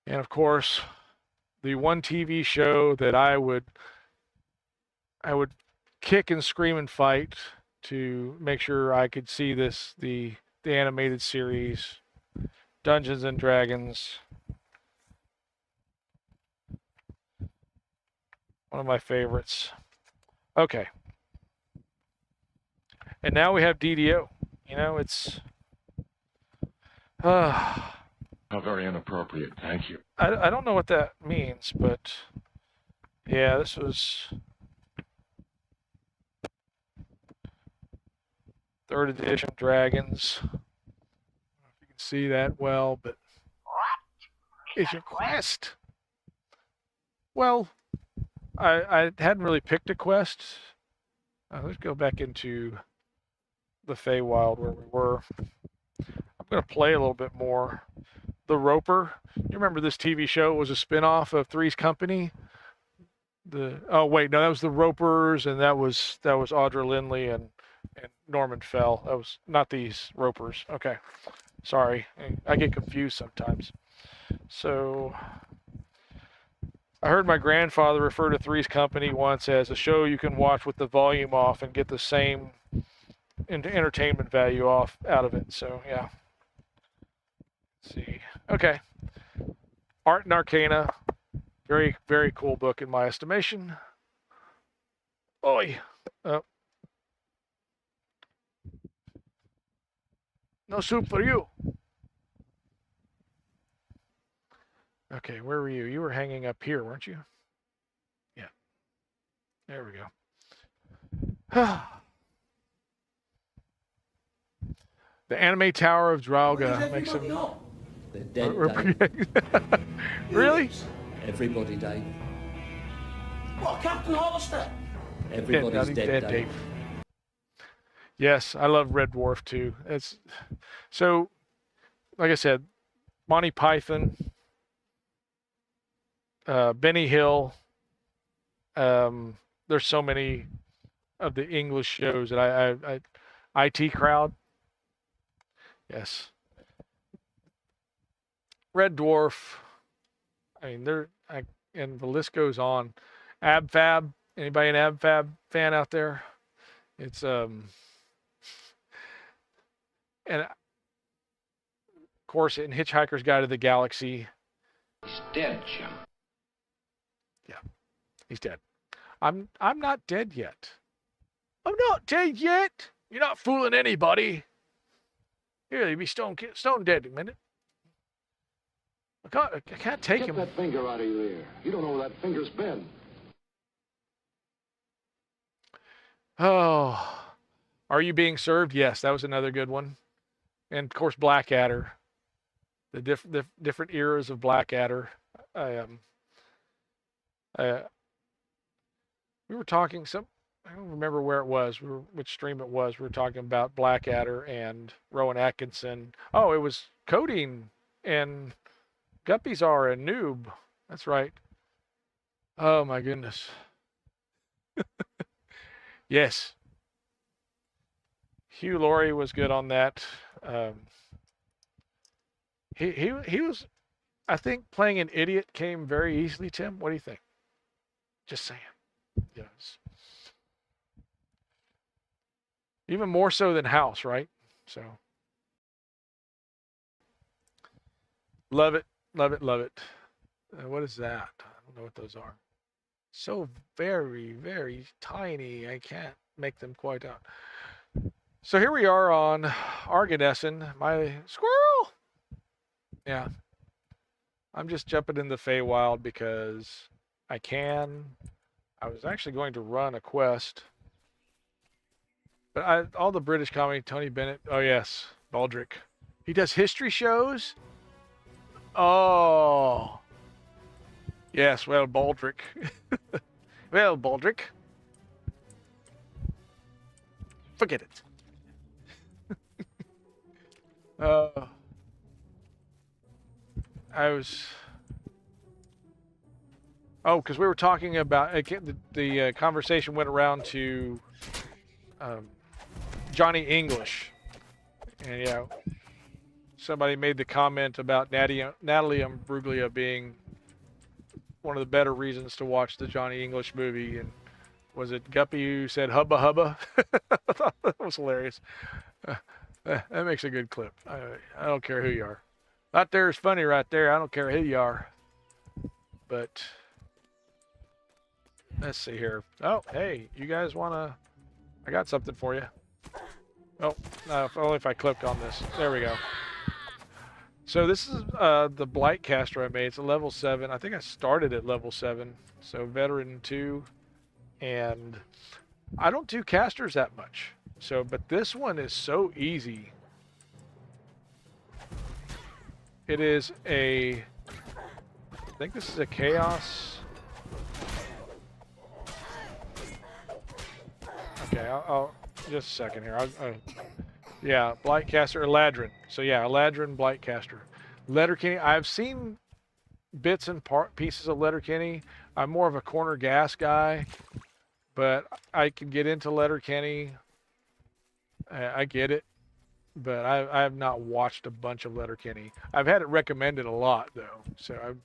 And of course, the one TV show that I would kick and scream and fight to make sure I could see the animated series, Dungeons and Dragons. One of my favorites. Okay. And now we have DDO. It's How very inappropriate. Thank you. I don't know what that means, but yeah, this was 3rd edition Dragons. I don't know if you can see that well, but what is your quest? Well, I hadn't really picked a quest. Let's go back into the Feywild where we were. I'm going to play a little bit more. The Roper. You remember this TV show was a spinoff of Three's Company? Oh wait, no, that was the Ropers, and that was Audra Lindley and Norman Fell. That was not these Ropers. Okay, sorry, I get confused sometimes. So I heard my grandfather refer to Three's Company once as a show you can watch with the volume off and get the same entertainment value out of it. So yeah. Let's see. Okay. Art and Arcana. Very, very cool book in my estimation. Oi. Oh. No soup for you. Okay, where were you? You were hanging up here, weren't you? Yeah. There we go. The Anime Tower of Draugr makes him. They're dead. Really? Everybody, Dave. What, Captain Hollister? Everybody's dead, Dave. Yes, I love Red Dwarf too. It's so, like I said, Monty Python, Benny Hill. There's so many of the English shows that I IT Crowd. Yes. Red Dwarf. I mean, and the list goes on. Ab Fab. Anybody an Ab Fab fan out there? It's and of course in Hitchhiker's Guide to the Galaxy. He's dead, Jim. Yeah, he's dead. I'm not dead yet. I'm not dead yet. You're not fooling anybody. Here, you'll be stone dead in a minute. I can't take him. Get that finger out of your ear. You don't know where that finger's been. Oh, Are You Being Served? Yes, that was another good one. And of course, Blackadder. The different eras of Blackadder. We were talking I don't remember where it was, which stream it was. We were talking about Blackadder and Rowan Atkinson. Oh, it was Coding and Guppies are a noob. That's right. Oh my goodness. Yes. Hugh Laurie was good on that. He was, I think, playing an idiot came very easily. Tim, what do you think? Just saying. Yes. Even more so than House, right? So love it, love it, love it. What is that? I don't know what those are. So very, very tiny. I can't make them quite out. So here we are on Argonesson. My squirrel. Yeah. I'm just jumping in the Feywild because I can. I was actually going to run a quest. But all the British comedy, Tony Bennett. Oh, yes. Baldrick. He does history shows. Oh. Yes, well, Baldrick. Well, Baldrick. Forget it. I was... Oh, because we were talking about... The conversation went around to Johnny English. And, yeah, somebody made the comment about Natalie Imbruglia being one of the better reasons to watch the Johnny English movie. And was it Guppy who said hubba hubba? I thought that was hilarious. That makes a good clip. I don't care who you are. Right there is funny right there. I don't care who you are. But let's see here. Oh, hey, you guys want to... I got something for you. Oh, no, only if I clicked on this. There we go. So this is the Blight caster I made. It's a level 7. I think I started at level 7. So veteran 2. And I don't do casters that much. So, but this one is so easy. It is I think this is a chaos. Okay, I'll just a second here. Yeah, Blightcaster, Eladrin. So yeah, Eladrin, Blightcaster. Letterkenny, I've seen bits and pieces of Letterkenny. I'm more of a corner gas guy, but I can get into Letterkenny. I get it, but I have not watched a bunch of Letterkenny. I've had it recommended a lot though, so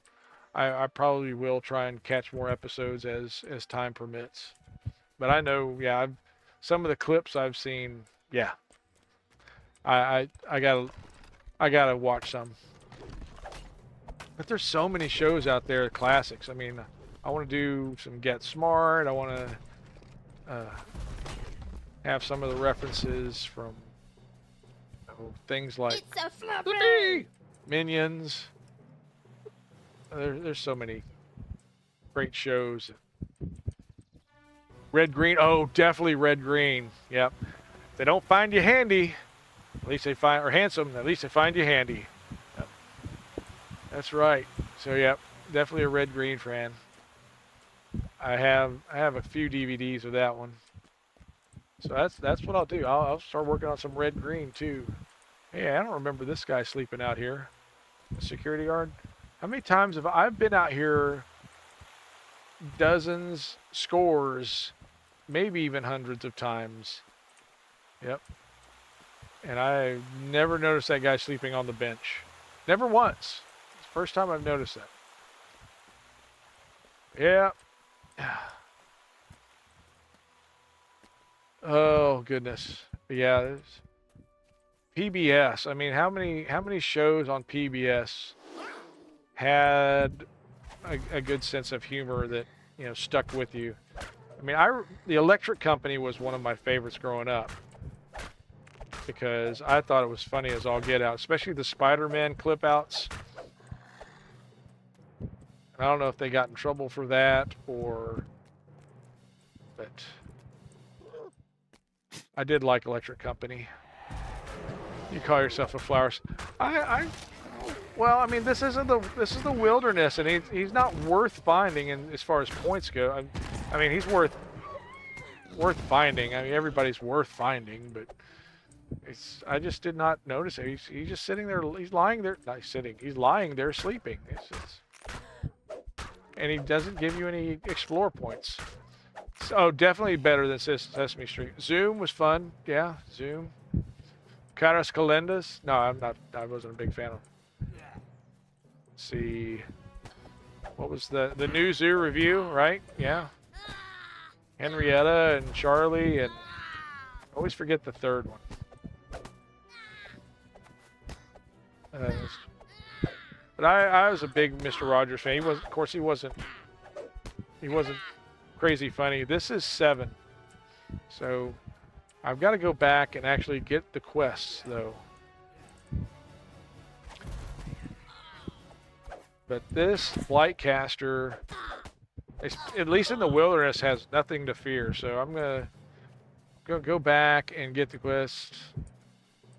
I probably will try and catch more episodes as time permits. But I know, yeah, some of the clips I've seen, yeah. I gotta watch some. But there's so many shows out there, classics. I mean, I want to do some Get Smart. I want to have some of the references from things like Minions. There's so many great shows. Red Green. Oh, definitely Red Green. Yep. If they don't find you handy, at least they find, or handsome, at least they find you handy. Yep. That's right. So yep, definitely a Red Green fan. I have a few DVDs of that one. So that's what I'll do. I'll start working on some Red Green too. Hey, I don't remember this guy sleeping out here. The security guard. How many times have I've been out here? Dozens, scores, maybe even hundreds of times. Yep. And I never noticed that guy sleeping on the bench. Never once. It's the first time I've noticed that. Yeah. Oh goodness. Yeah. PBS. I mean, how many shows on PBS had a good sense of humor that, you know, stuck with you? I mean, the Electric Company was one of my favorites growing up because I thought it was funny as all get out, especially the Spider-Man clip outs. I don't know if they got in trouble for that but I did like Electric Company. You call yourself a Flowers. Well, I mean, this is the wilderness, and he's not worth finding. And as far as points go, I mean, he's worth finding. I mean, everybody's worth finding, but I just did not notice it. He's just sitting there. He's lying there. Not sitting. He's lying there sleeping. And he doesn't give you any explore points. So definitely better than Sesame Street. Zoom was fun. Yeah, Zoom. Caras Calendas. No, I wasn't a big fan of. Let's see. What was the new zoo review? Right? Yeah. Henrietta and Charlie, and I always forget the third one. But I was a big Mr. Rogers fan. Of course, he wasn't crazy funny. This is 7, so I've got to go back and actually get the quests though. But this Flightcaster, at least in the wilderness, has nothing to fear. So I'm gonna go back and get the quest,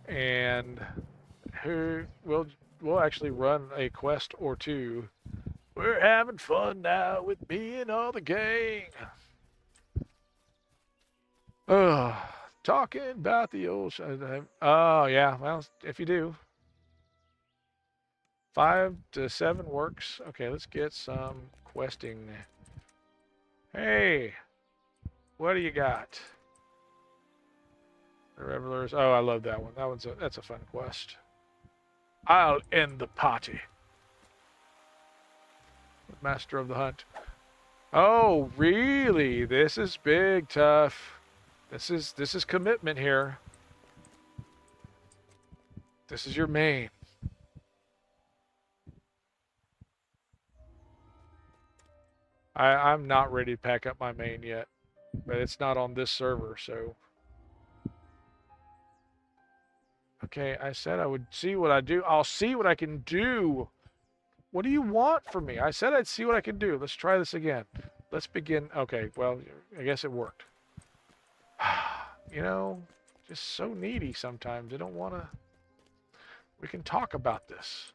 and we'll actually run a quest or two. We're having fun now with me and all the gang. Talking about the old. Oh yeah, well if you do. 5 to 7 works. Okay, let's get some questing. Hey, what do you got? The Revelers. Oh, I love that one. That's a fun quest. I'll end the party. Master of the Hunt. Oh, really? This is big, tough. This is commitment here. This is your main. I'm not ready to pack up my main yet, but it's not on this server, so. Okay, I said I would see what I do. I'll see what I can do. What do you want from me? I said I'd see what I can do. Let's try this again. Let's begin. Okay, well, I guess it worked. You know, just so needy sometimes. I don't want to. We can talk about this.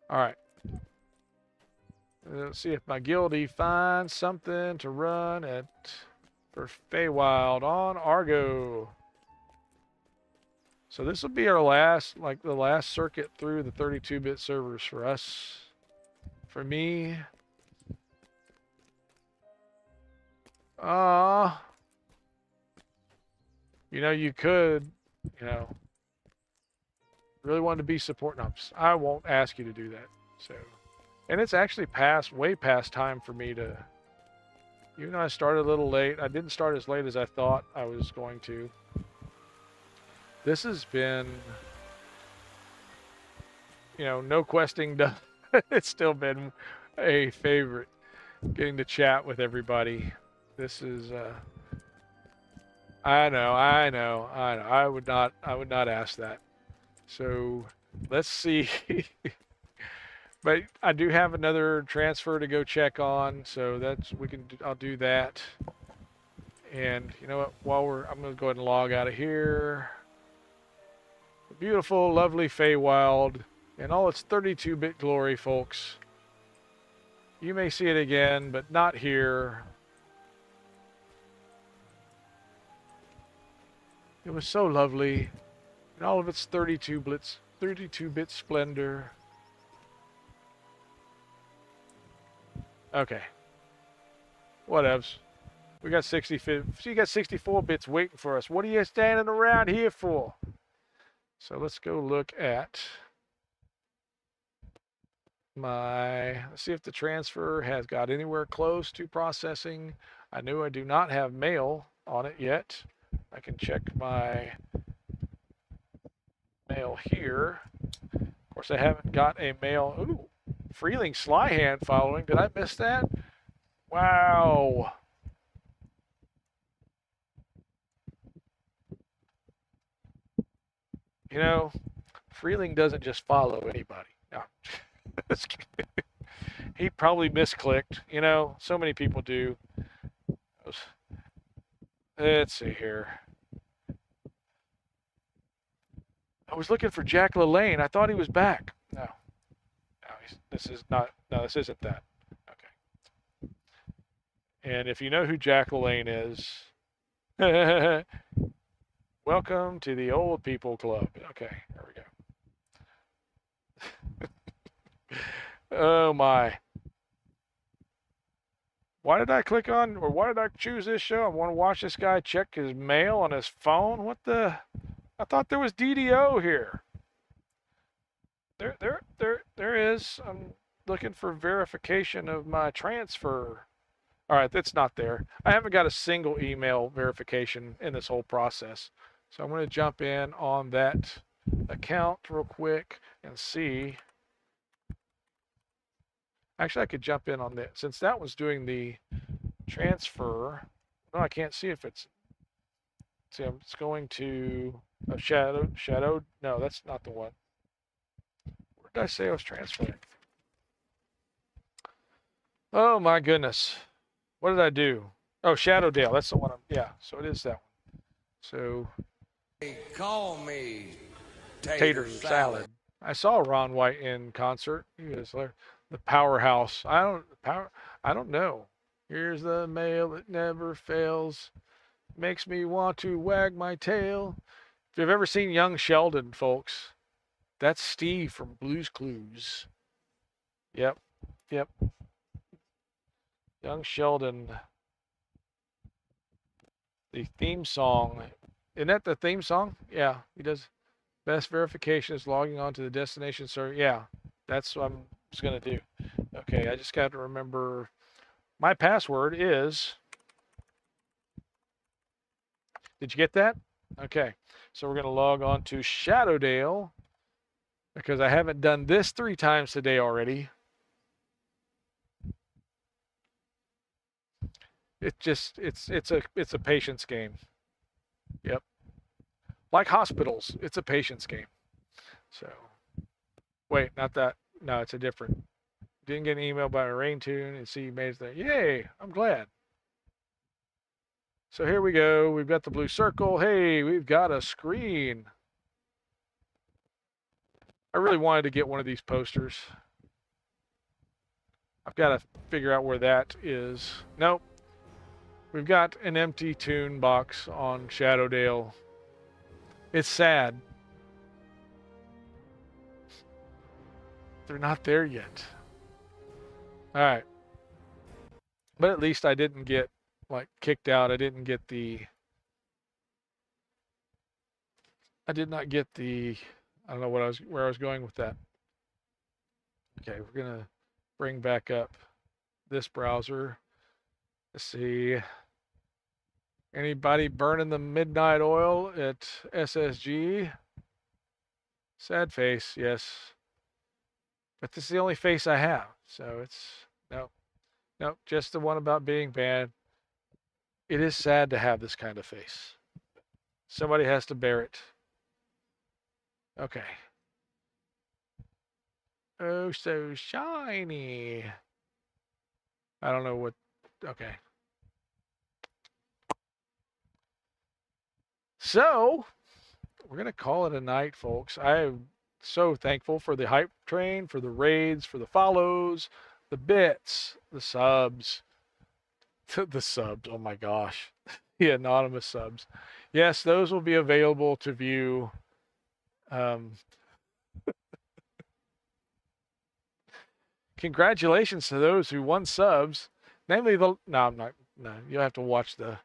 All right. Let's see if my guildie finds something to run for Feywild on Argo. So this will be our last circuit through the 32-bit servers for us. For me. You know, you could, really wanted to be support. No, I won't ask you to do that. So. And it's actually way past time for me to, even though I started a little late, I didn't start as late as I thought I was going to. This has been, no questing done. It's still been a favorite, getting to chat with everybody. This is, I know. I would not ask that. So let's see. But I do have another transfer to go check on, so I'll do that. And you know what? I'm gonna go ahead and log out of here. The beautiful, lovely Feywild in all its 32-bit glory, folks. You may see it again, but not here. It was so lovely in all of its 32-bit splendor. Okay. Whatevs. We got 64 bits waiting for us. What are you standing around here for? So let's go look at let's see if the transfer has got anywhere close to processing. I do not have mail on it yet. I can check my mail here. Of course, I haven't got a mail. Ooh. Freeling Slyhand following. Did I miss that? Wow. Freeling doesn't just follow anybody. No. He probably misclicked. So many people do. Let's see here. I was looking for JackDrag0n. I thought he was back. No, this is not. No, this isn't that. Okay. And if you know who JackDrag0n is, welcome to the old people club. Okay, there we go. Oh my. Why did I click on, or why did I choose this show? I want to watch this guy check his mail on his phone. What the? I thought there was DDO here. There is. I'm looking for verification of my transfer. All right, that's not there. I haven't got a single email verification in this whole process. So I'm going to jump in on that account real quick and see. Actually, I could jump in on that since that was doing the transfer. No, I can't see if it's. See, it's going to a shadow. No, that's not the one. Where did I say I was transferring? Oh my goodness. What did I do? Oh, Shadowdale. That's the one. Yeah, so it is that one. So. They call me Tater salad. I saw Ron White in concert. He was there. The powerhouse. I don't know. Here's the mail that never fails. Makes me want to wag my tail. If you've ever seen Young Sheldon, folks, that's Steve from Blue's Clues. Yep. Young Sheldon. The theme song. Isn't that the theme song? Yeah, he does. Best verification is logging on to the destination server. Yeah, that's what I'm just going to do. Okay, I just got to remember my password is. Did you get that? Okay, so we're going to log on to Shadowdale because I haven't done this 3 times today already. It's a patience game. Yep. Like hospitals, it's a patience game. So, wait, not that. No, it's a different. Didn't get an email by a rain tune and see you made it there. Yay, I'm glad. So here we go. We've got the blue circle. Hey, we've got a screen. I really wanted to get one of these posters. I've got to figure out where that is. Nope. We've got an empty tune box on Shadowdale. It's sad. They're not there yet. All right. But at least I didn't get like kicked out. I did not get the I don't know where I was going with that. Okay, we're going to bring back up this browser. Let's see. Anybody burning the midnight oil at SSG? Sad face, yes. But this is the only face I have. So it's, nope, just the one about being banned. It is sad to have this kind of face. Somebody has to bear it. Okay. Oh, so shiny. I don't know what, okay. So, we're going to call it a night, folks. I am so thankful for the hype train, for the raids, for the follows, the bits, the subs. The subs, oh my gosh. The anonymous subs. Yes, those will be available to view. Congratulations to those who won subs. Namely the, no, I'm not, no, you'll have to watch the.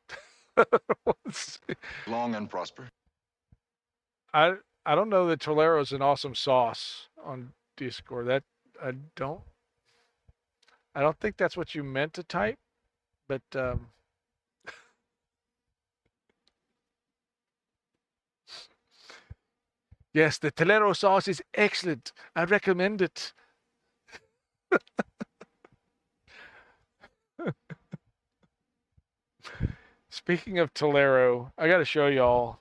Long and prosper. I don't know that Tolero is an awesome sauce on Discord. That I don't think that's what you meant to type, but yes, the Tolero sauce is excellent. I recommend it. Speaking of Tolero, I got to show y'all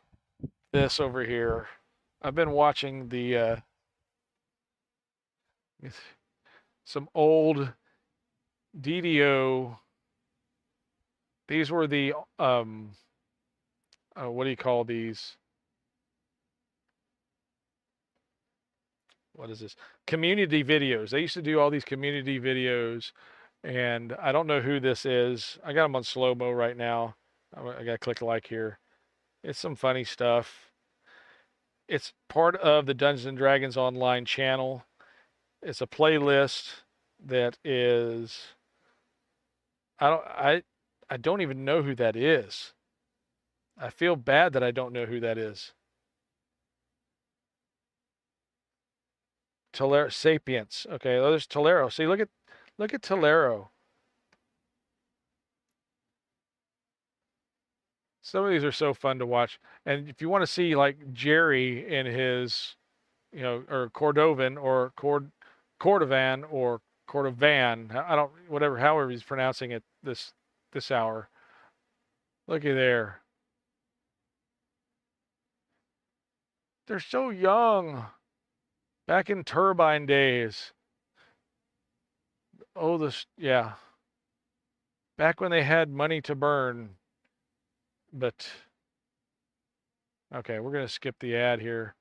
this over here. I've been watching the some old DDO. These were the what do you call these? What is this? Community videos. They used to do all these community videos, and I don't know who this is. I got them on slow-mo right now. I got to click like here. It's some funny stuff. It's part of the Dungeons and Dragons online channel. It's a playlist that is I don't even know who that is. I feel bad that I don't know who that is. Tolero Sapiens. Okay, oh, there's Tolero. See, look at Tolero. Some of these are so fun to watch. And if you want to see like Jerry in his, or Cordovan or Cordovan or Cordovan, I don't, whatever, however he's pronouncing it this hour. Looky there. They're so young. Back in Turbine days. Oh, yeah. Back when they had money to burn. But, okay, we're going to skip the ad here.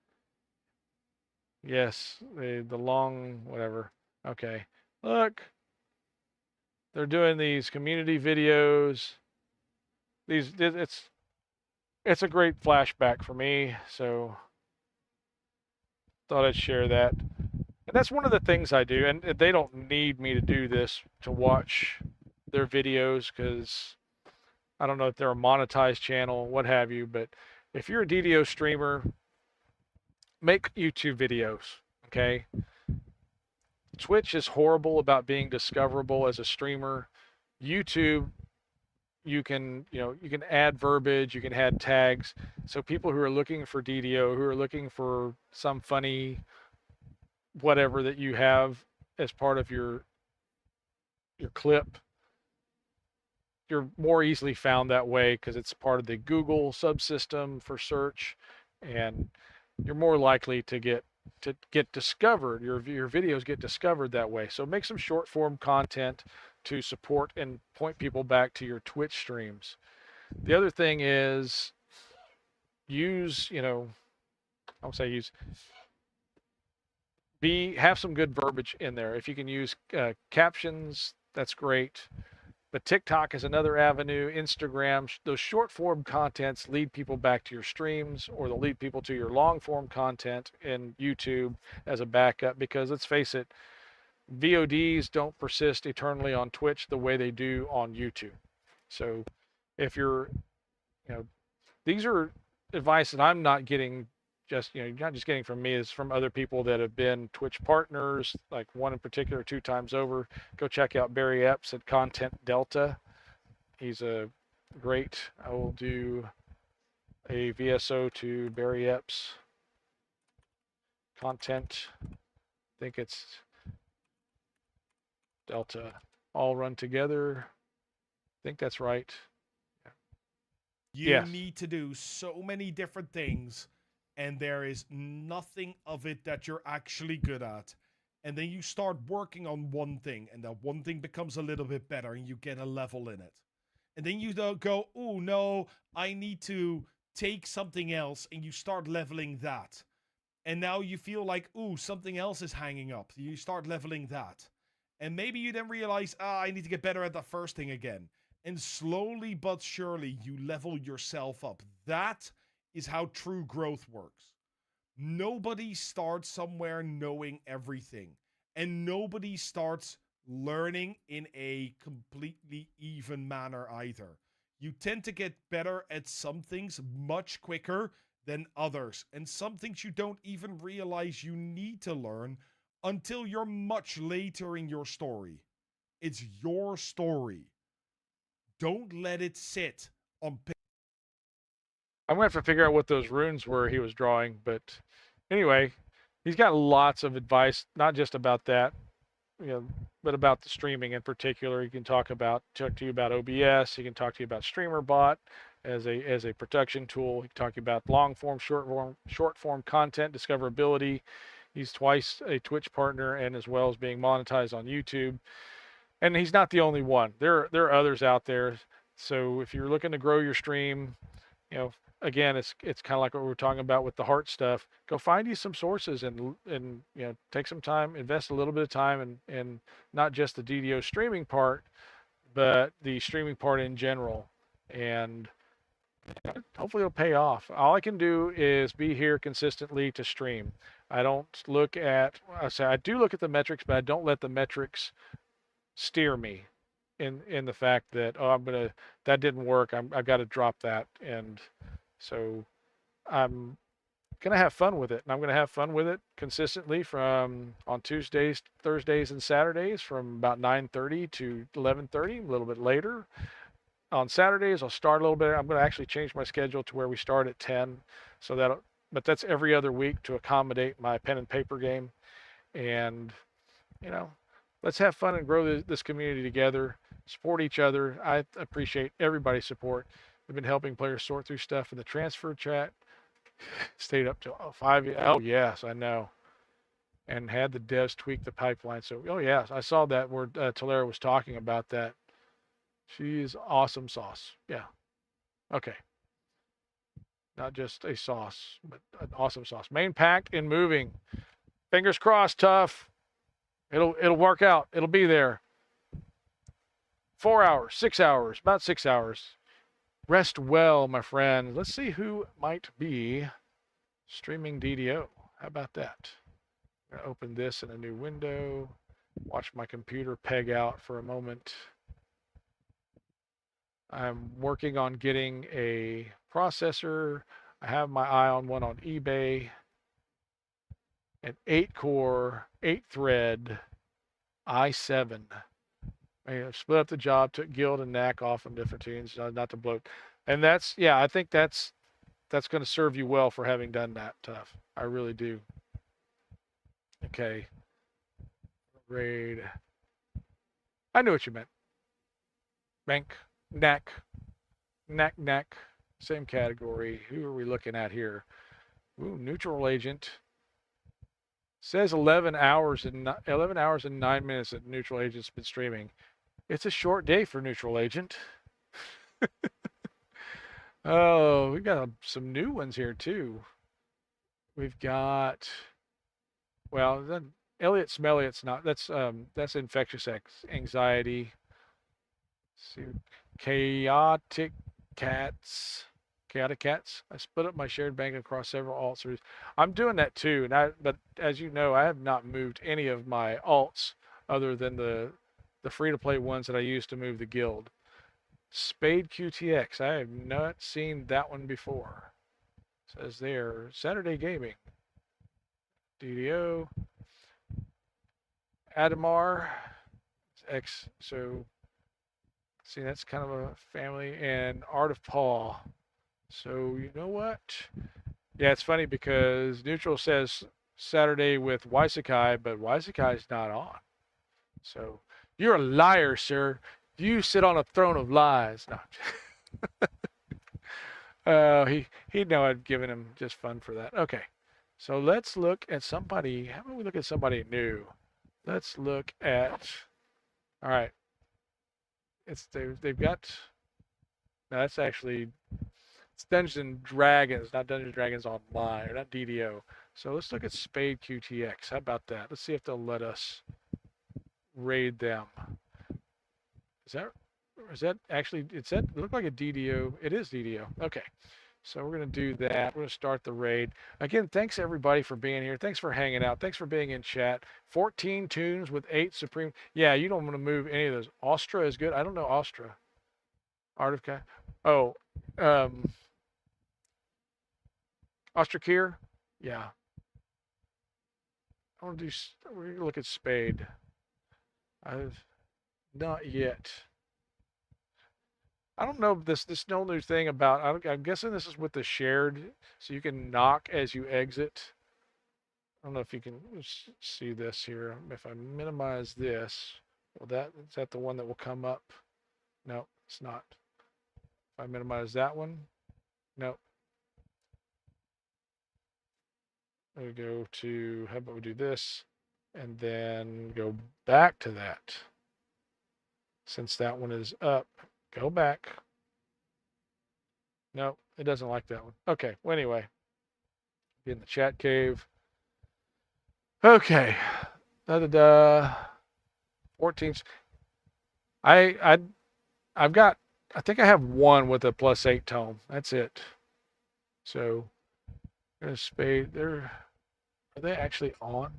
Yes, the long, whatever. Okay, look. They're doing these community videos. It's a great flashback for me, so thought I'd share that. And that's one of the things I do, and they don't need me to do this to watch their videos, because I don't know if they're a monetized channel, what have you, but if you're a DDO streamer, make YouTube videos, okay? Twitch is horrible about being discoverable as a streamer. YouTube, you can add verbiage, you can add tags. So people who are looking for DDO, who are looking for some funny whatever that you have as part of your clip, you're more easily found that way because it's part of the Google subsystem for search, and you're more likely to get discovered. Your videos get discovered that way. So make some short form content to support and point people back to your Twitch streams. The other thing is use, have some good verbiage in there. If you can use captions, that's great. But TikTok is another avenue. Instagram, those short form contents lead people back to your streams, or they'll lead people to your long form content in YouTube as a backup, because let's face it, VODs don't persist eternally on Twitch the way they do on YouTube. So if you're, these are advice that I'm not getting not just getting from me, is from other people that have been Twitch partners, like one in particular 2 times over. Go check out Barry Epps at Content Delta. He's a great, I will do a VSO to Barry Epps. Content, I think it's Delta, all run together. I think that's right. You need to do so many different things, and there is nothing of it that you're actually good at. And then you start working on one thing, and that one thing becomes a little bit better, and you get a level in it. And then you go, oh no, I need to take something else, and you start leveling that. And now you feel like, ooh, something else is hanging up. You start leveling that. And maybe you then realize, I need to get better at the first thing again. And slowly but surely, you level yourself up. That is how true growth works. Nobody starts somewhere knowing everything. And nobody starts learning in a completely even manner either. You tend to get better at some things much quicker than others. And some things you don't even realize you need to learn until you're much later in your story. It's your story. Don't let it sit on. I'm going to have to figure out what those runes were he was drawing. But anyway, he's got lots of advice, not just about that, but about the streaming in particular. He can talk to you about OBS. He can talk to you about StreamerBot as a production tool. He can talk to you about long form, short form content discoverability. He's twice a Twitch partner, and as well as being monetized on YouTube. And he's not the only one. There are others out there. So if you're looking to grow your stream, you know, again, it's kind of like what we were talking about with the heart stuff. Go find you some sources and you know, take some time, invest a little bit of time and not just the DDO streaming part, but the streaming part in general. And hopefully it'll pay off. All I can do is be here consistently to stream. I don't look at, I say I do look at the metrics, but I don't let the metrics steer me in the fact that, oh, that didn't work. I've got to drop that. And so I'm going to have fun with it. And I'm going to have fun with it consistently from on Tuesdays, Thursdays, and Saturdays from about 9:30 to 11:30, a little bit later. On Saturdays, I'll start a little bit. I'm going to actually change my schedule to where we start at 10. But that's every other week to accommodate my pen and paper game. And, you know, let's have fun and grow this community together, support each other. I appreciate everybody's support. We've been helping players sort through stuff in the transfer chat. Stayed up till 5. Oh, yes, I know. And had the devs tweak the pipeline. So, oh, yes, I saw that where Talera was talking about that. She's awesome sauce. Yeah. Okay. Not just a sauce, but an awesome sauce. Main packed and moving. Fingers crossed, tough. It'll work out. It'll be there. 4 hours, 6 hours, about 6 hours. Rest well, my friend. Let's see who might be streaming DDO. How about that? I'm gonna open this in a new window. Watch my computer peg out for a moment. I'm working on getting a processor. I have my eye on one on eBay. An 8-core, 8-thread i7. I split up the job, took Guild and Knack off from different teams, not to bloat. And that's, yeah, I think that's going to serve you well for having done that, Tough. I really do. Okay. Raid. I knew what you meant. Bank. Knack. Knack. Same category. Who are we looking at here? Ooh, neutral agent. Says 11 hours and 9 minutes that neutral agent's been streaming. It's a short day for neutral agent. Oh, we've got some new ones here too. We've got, well, then Elliot Smelliott's not. That's infectious anxiety. Let's see, chaotic cats. I split up my shared bank across several alts. I'm doing that too, but as you know, I have not moved any of my alts other than the free-to-play ones that I used to move the guild. Spade QTX. I have not seen that one before. Says there, Saturday Gaming. DDO. Adamar. X. So, see, that's kind of a family. And Art of Paul. So, you know what? Yeah, it's funny because Neutral says Saturday with Waisakai, but Waisakai's not on. So, you're a liar, sir. You sit on a throne of lies. No. He'd know I'd given him just fun for that. Okay. So let's look at somebody. How about we look at somebody new? Let's look at, all right. They've got, no, that's actually, it's Dungeons and Dragons, not Dungeons and Dragons Online, or not DDO. So let's look at Spade QTX. How about that? Let's see if they'll let us raid them. Is that actually, it looked like a DDO. It is DDO. Okay. So we're going to do that. We're going to start the raid. Again, thanks everybody for being here. Thanks for hanging out. Thanks for being in chat. 14 tunes with 8 Supreme. Yeah, you don't want to move any of those. Astra is good. I don't know Astra. Art of Cat. Oh, Ostrakir? Yeah. I want to do, we're going to look at Spade. I've not yet. I don't know this no new thing about, I'm guessing this is with the shared, so you can knock as you exit. I don't know if you can see this here. If I minimize this, well, is that the one that will come up? No, it's not. If I minimize that one, no. We go to, how about we do this, and then go back to that. Since that one is up, go back. No, It doesn't like that one. Okay. Well, anyway, be in the chat cave. Okay. Da da da. 14. I've got. I think I have one with a +8 tome. That's it. So, there's spade. Are they actually on?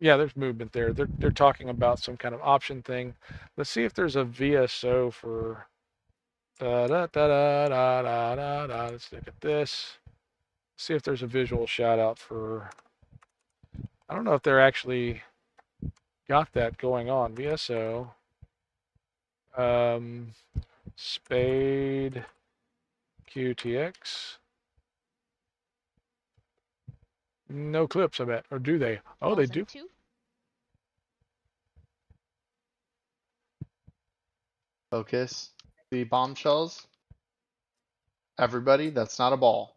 Yeah, there's movement there. They're talking about some kind of option thing. Let's see if there's a VSO for. Da da da da da da da da. Let's look at this. See if there's a visual shout out for. I don't know if they're actually got that going on. VSO. Spade QTX. No clips, I bet. Or do they? Oh, they do. Focus. The bombshells. Everybody, that's not a ball.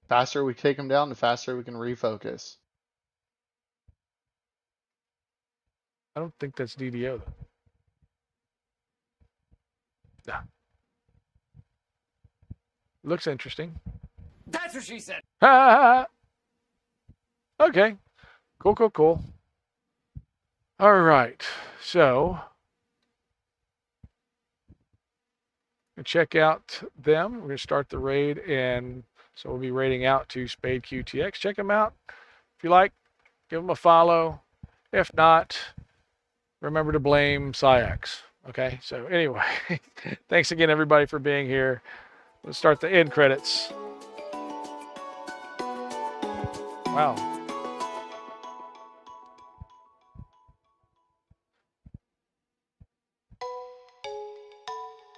Faster we take them down, the faster we can refocus. I don't think that's DDO though. Nah. Looks interesting. That's what she said. Okay. Cool, cool, cool. All right. So, check out them. We're going to start the raid, and so we'll be raiding out to Spade QTX. Check them out. If you like, give them a follow. If not, remember to blame Psyx. Okay, so anyway, thanks again, everybody, for being here. Let's start the end credits. Wow.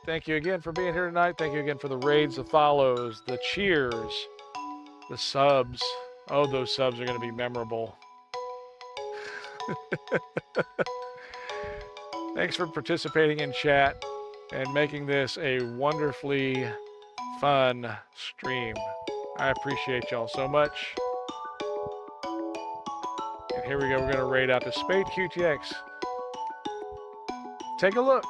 Thank you again for being here tonight. Thank you again for the raids, the follows, the cheers, the subs. Oh, those subs are going to be memorable. Thanks for participating in chat and making this a wonderfully fun stream. I appreciate y'all so much. And here we go. We're going to raid out to Spade QTX. Take a look.